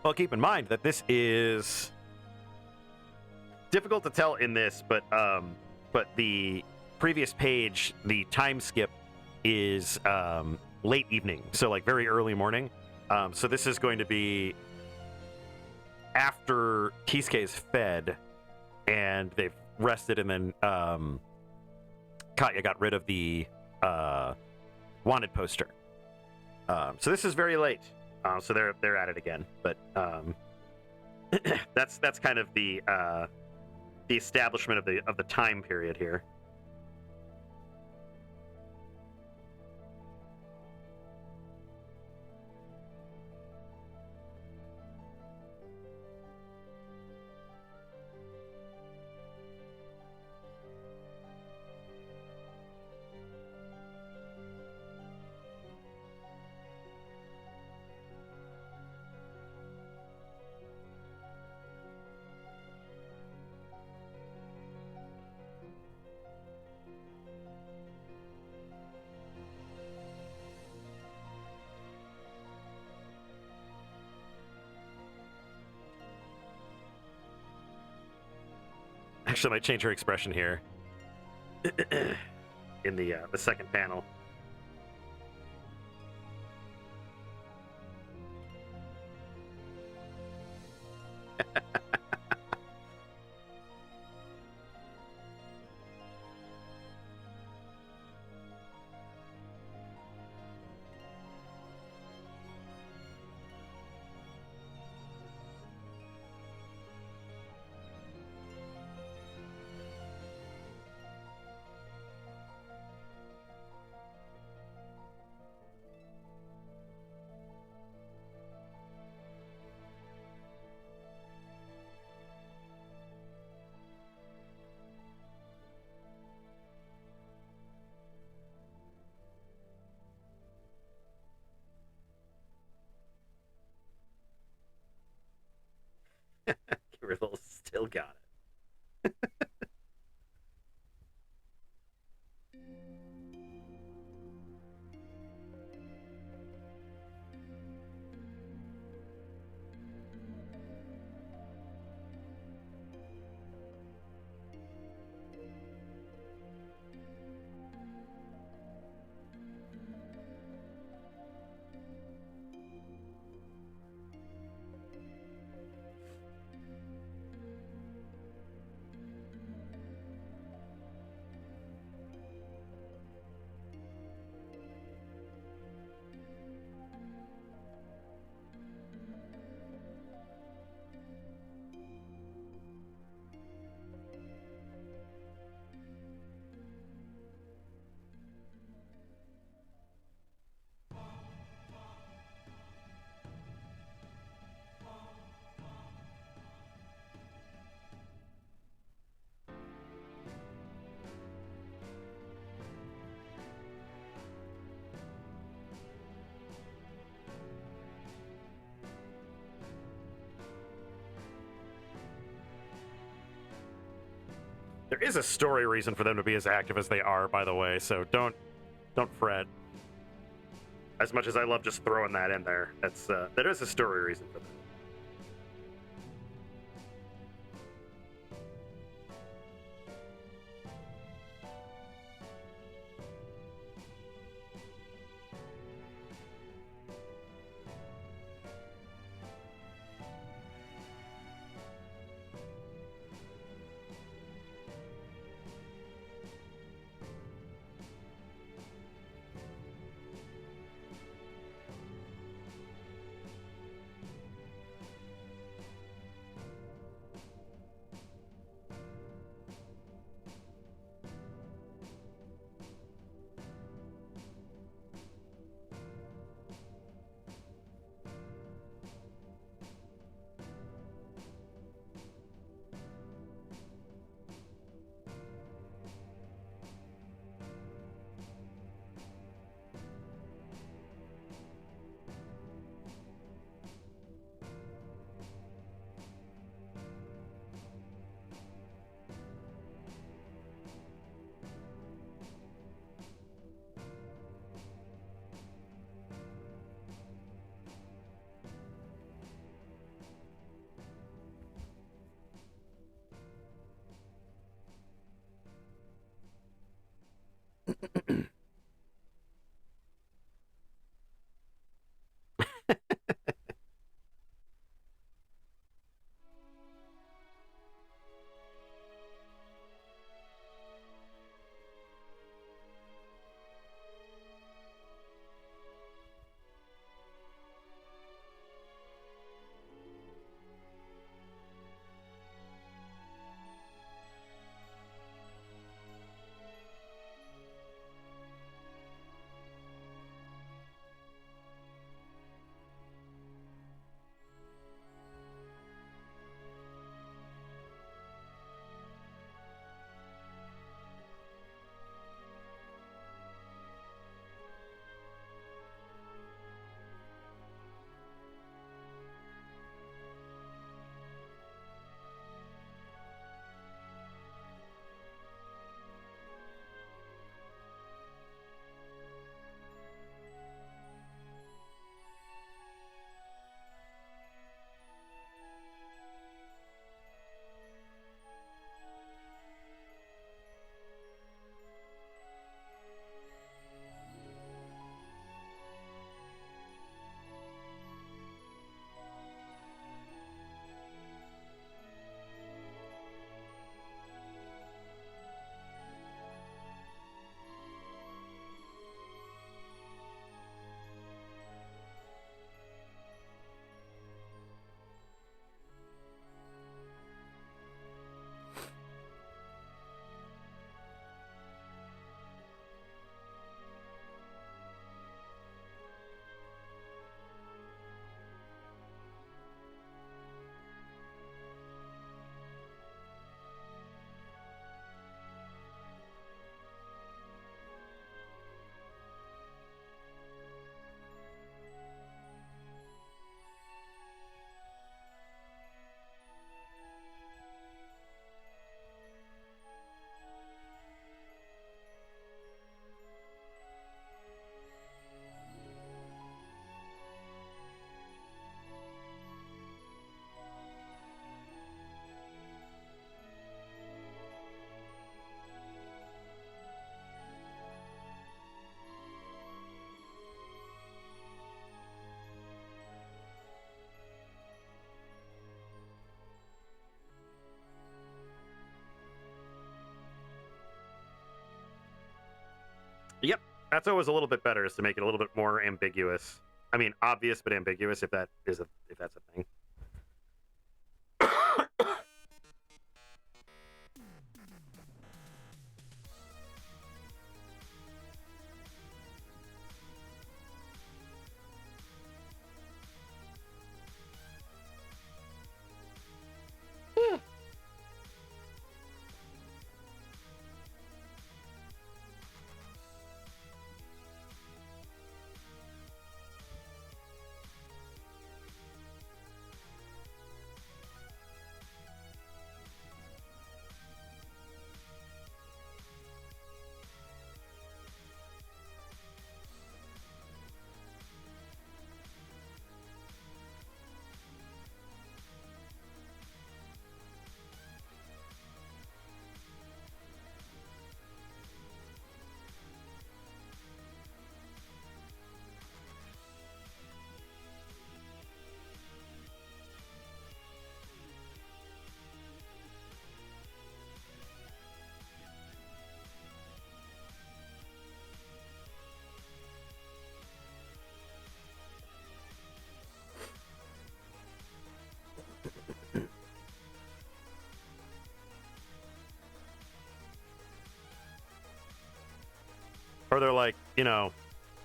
Well, keep in mind that this is Difficult to tell in this, but the previous page, the time skip is late evening, so like very early morning. So this is going to be after Kisuke is fed and they've rested, and then Katya got rid of the wanted poster. so this is very late. So they're at it again, but that's kind of the establishment of the time period here. Actually, I might change her expression here. In the second panel. Riddle still got it. There is a story reason for them to be as active as they are, by the way, so don't fret. As much as I love just throwing that in there, there is a story reason for that. That's always a little bit better, is to make it a little bit more ambiguous. I mean, obvious but ambiguous, if that's a thing. Or they're like,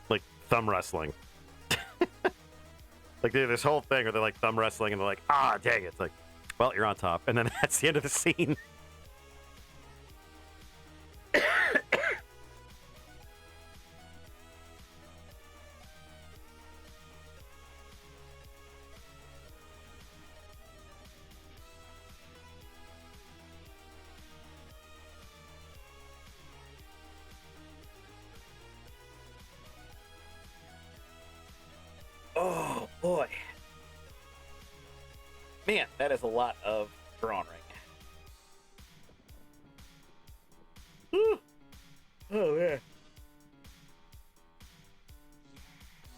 like thumb wrestling. Like they do this whole thing, or they're like thumb wrestling, and they're like, ah, dang it. It's like, well, you're on top. And then that's the end of the scene. Oh boy, man, that is a lot of drawn ring. Oh man.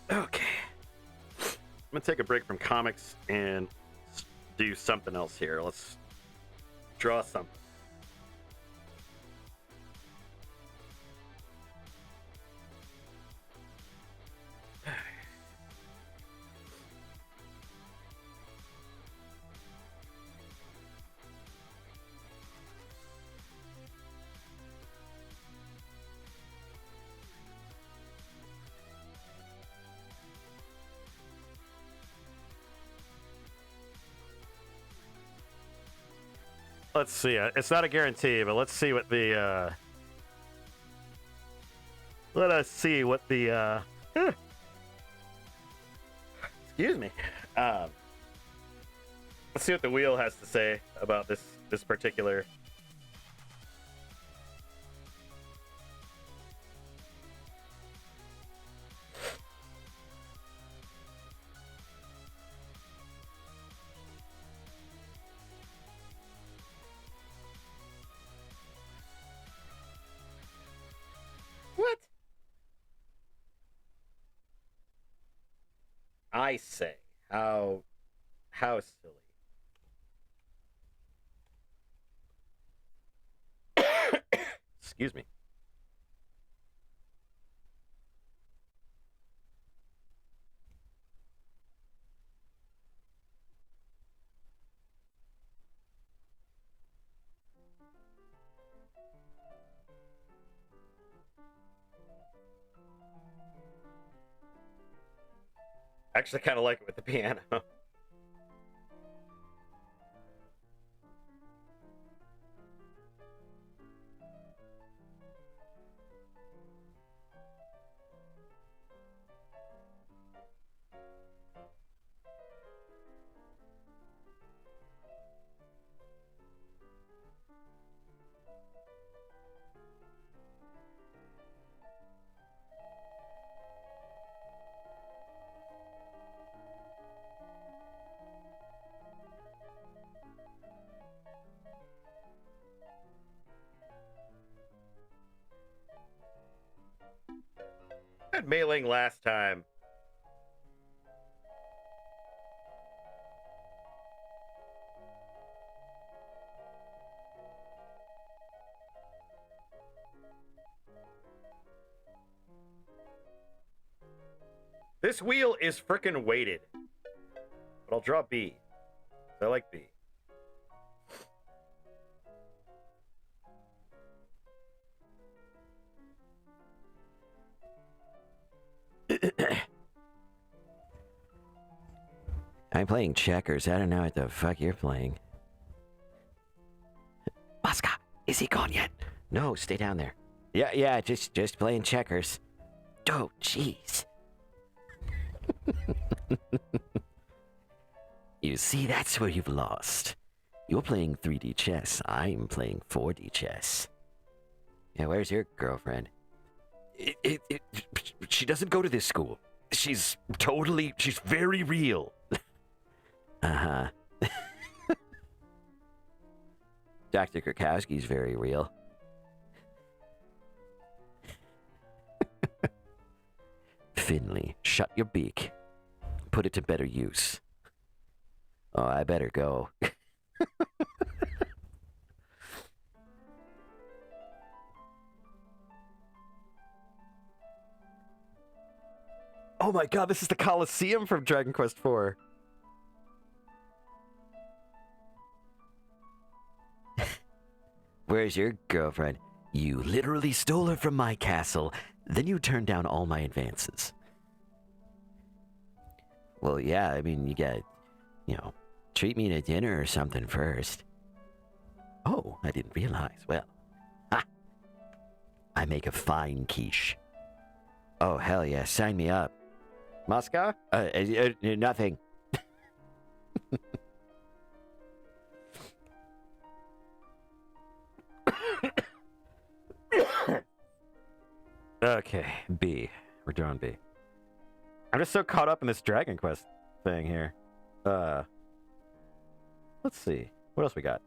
Okay. I'm gonna take a break from comics and do something else here. Let's draw something. Let's see. It's not a guarantee, but let's see what the. Let us see what the. Excuse me. Let's see what the wheel has to say about this particular. What? I say, how silly. Excuse me. I actually kind of like it with the piano. Had mailing last time. This wheel is frickin' weighted. But I'll draw B. I like B. I'm playing checkers. I don't know what the fuck you're playing. Masca, is he gone yet? No, stay down there. Yeah, just playing checkers. Oh, jeez. You see, that's where you've lost. You're playing 3D chess. I'm playing 4D chess. Yeah, where's your girlfriend? She doesn't go to this school. She's very real. Uh-huh. Dr. Krakowski's very real. Finley, shut your beak. Put it to better use. Oh, I better go. Oh my god, this is the Colosseum from Dragon Quest IV. Where's your girlfriend? You literally stole her from my castle, then you turned down all my advances. Well, yeah, I mean, you gotta, treat me to dinner or something first. Oh, I didn't realize. Well, I make a fine quiche. Oh, hell yeah, sign me up. Moscow? Nothing. Okay, B. We're drawing B. I'm just so caught up in this Dragon Quest thing here. Let's see. What else we got?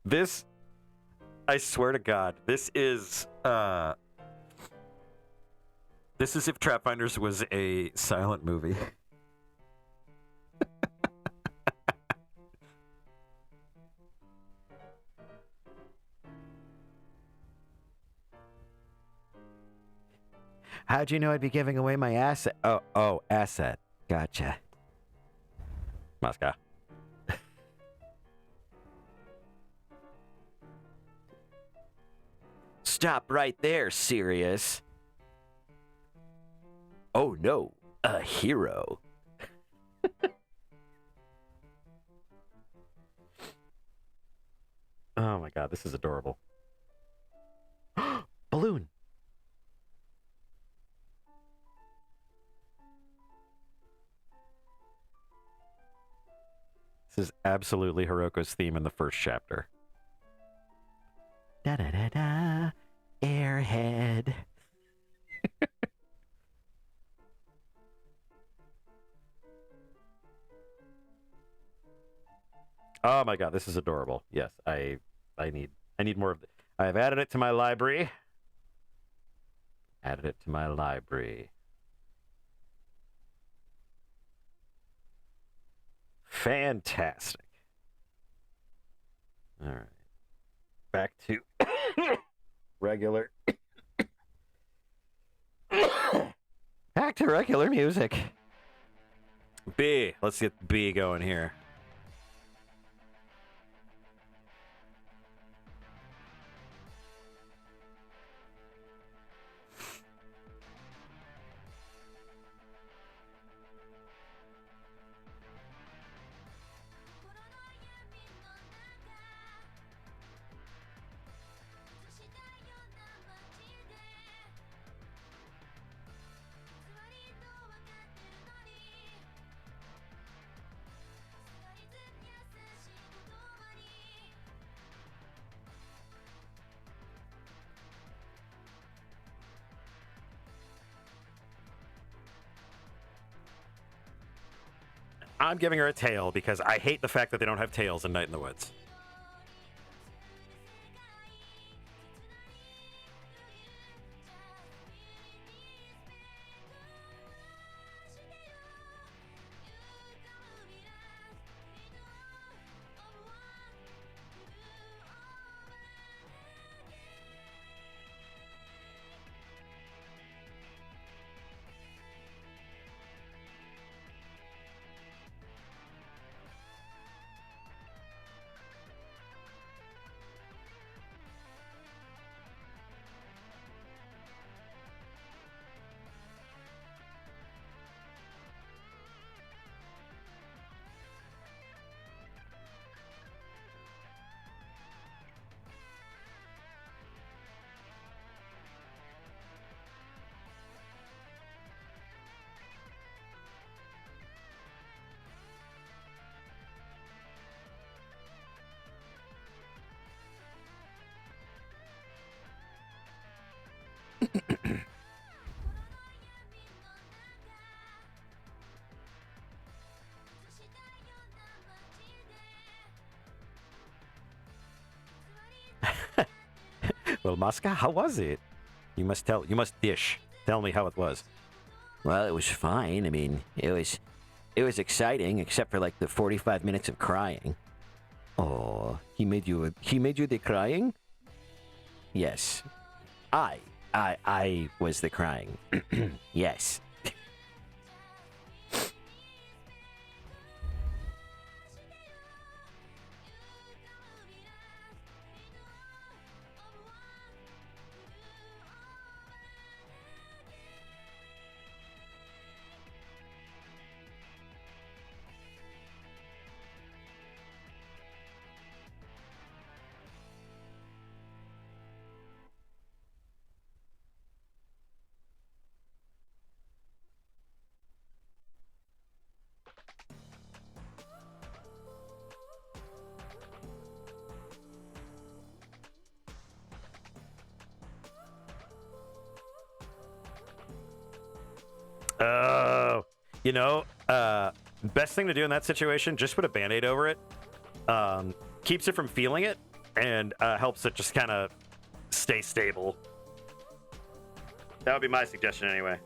This, I swear to God, this is if Trapfinders was a silent movie. How'd you know I'd be giving away my asset? Oh, asset. Gotcha. Moscow. Stop right there, Sirius. Oh no, a hero. Oh my god, this is adorable. Balloon. This is absolutely Hiroko's theme in the first chapter. Da da da da. Airhead. Oh my god, this is adorable. Yes, I need more of it. I've added it to my library. Added it to my library. Fantastic. All right. Back to regular. Back to regular music. B. Let's get B going here. I'm giving her a tail because I hate the fact that they don't have tails in Night in the Woods. Well, Mosca, how was it? You must dish. Tell me how it was. Well, it was fine. I mean, it was exciting, except for like the 45 minutes of crying. Oh, he made you the crying? Yes. I was the crying. Yes. Oh, best thing to do in that situation, just put a Band-Aid over it. Keeps it from feeling it and helps it just kind of stay stable. That would be my suggestion anyway.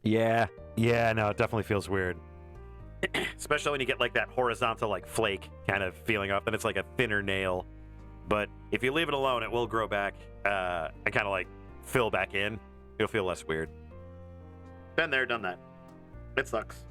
Yeah, no, it definitely feels weird. Especially when you get like that horizontal like flake kind of feeling up, and it's like a thinner nail. But if you leave it alone, it will grow back and kind of like fill back in. You'll feel less weird. Been there, done that. It sucks.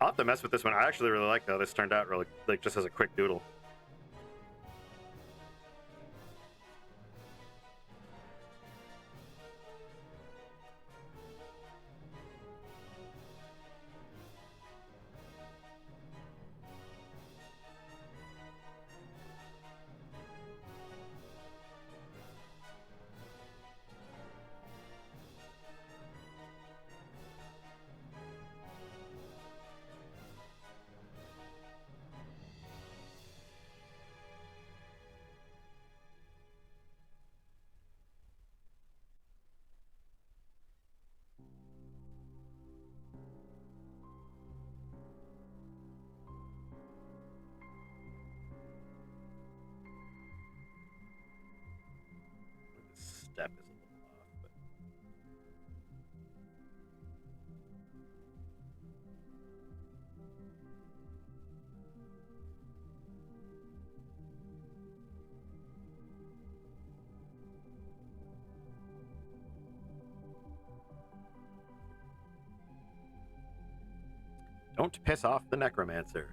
I'll have to mess with this one. I actually really like how this turned out, really, like just as a quick doodle. Step is a little off, but don't piss off the necromancer.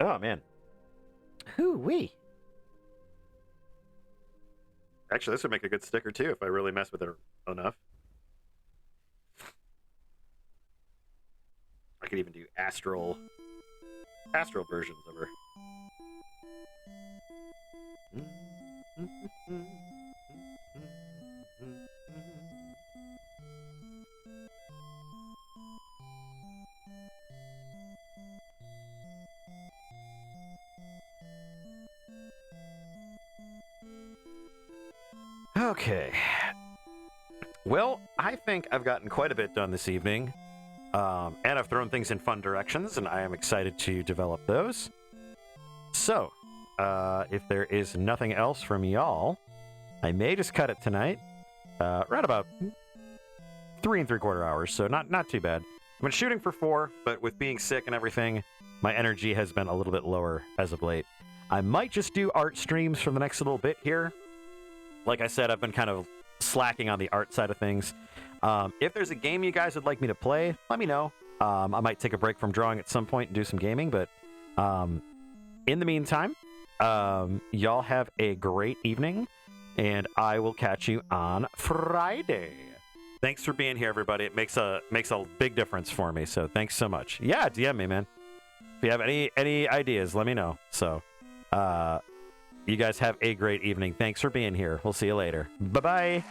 Oh man. Hoo-wee. Actually, this would make a good sticker too if I really mess with it enough. I could even do astral versions of her. Okay. Well, I think I've gotten quite a bit done this evening. And I've thrown things in fun directions, and I am excited to develop those. So, if there is nothing else from y'all, I may just cut it tonight. Right about 3 3/4 hours, so not too bad. I've been shooting for 4, but with being sick and everything, my energy has been a little bit lower as of late. I might just do art streams for the next little bit here. Like I said, I've been kind of slacking on the art side of things. If there's a game you guys would like me to play, let me know. I might take a break from drawing at some point and do some gaming, but in the meantime, y'all have a great evening, and I will catch you on Friday. Thanks for being here, everybody. It makes a big difference for me, so thanks so much. Yeah, DM me, man. If you have any ideas, let me know. So, you guys have a great evening. Thanks for being here. We'll see you later. Bye-bye.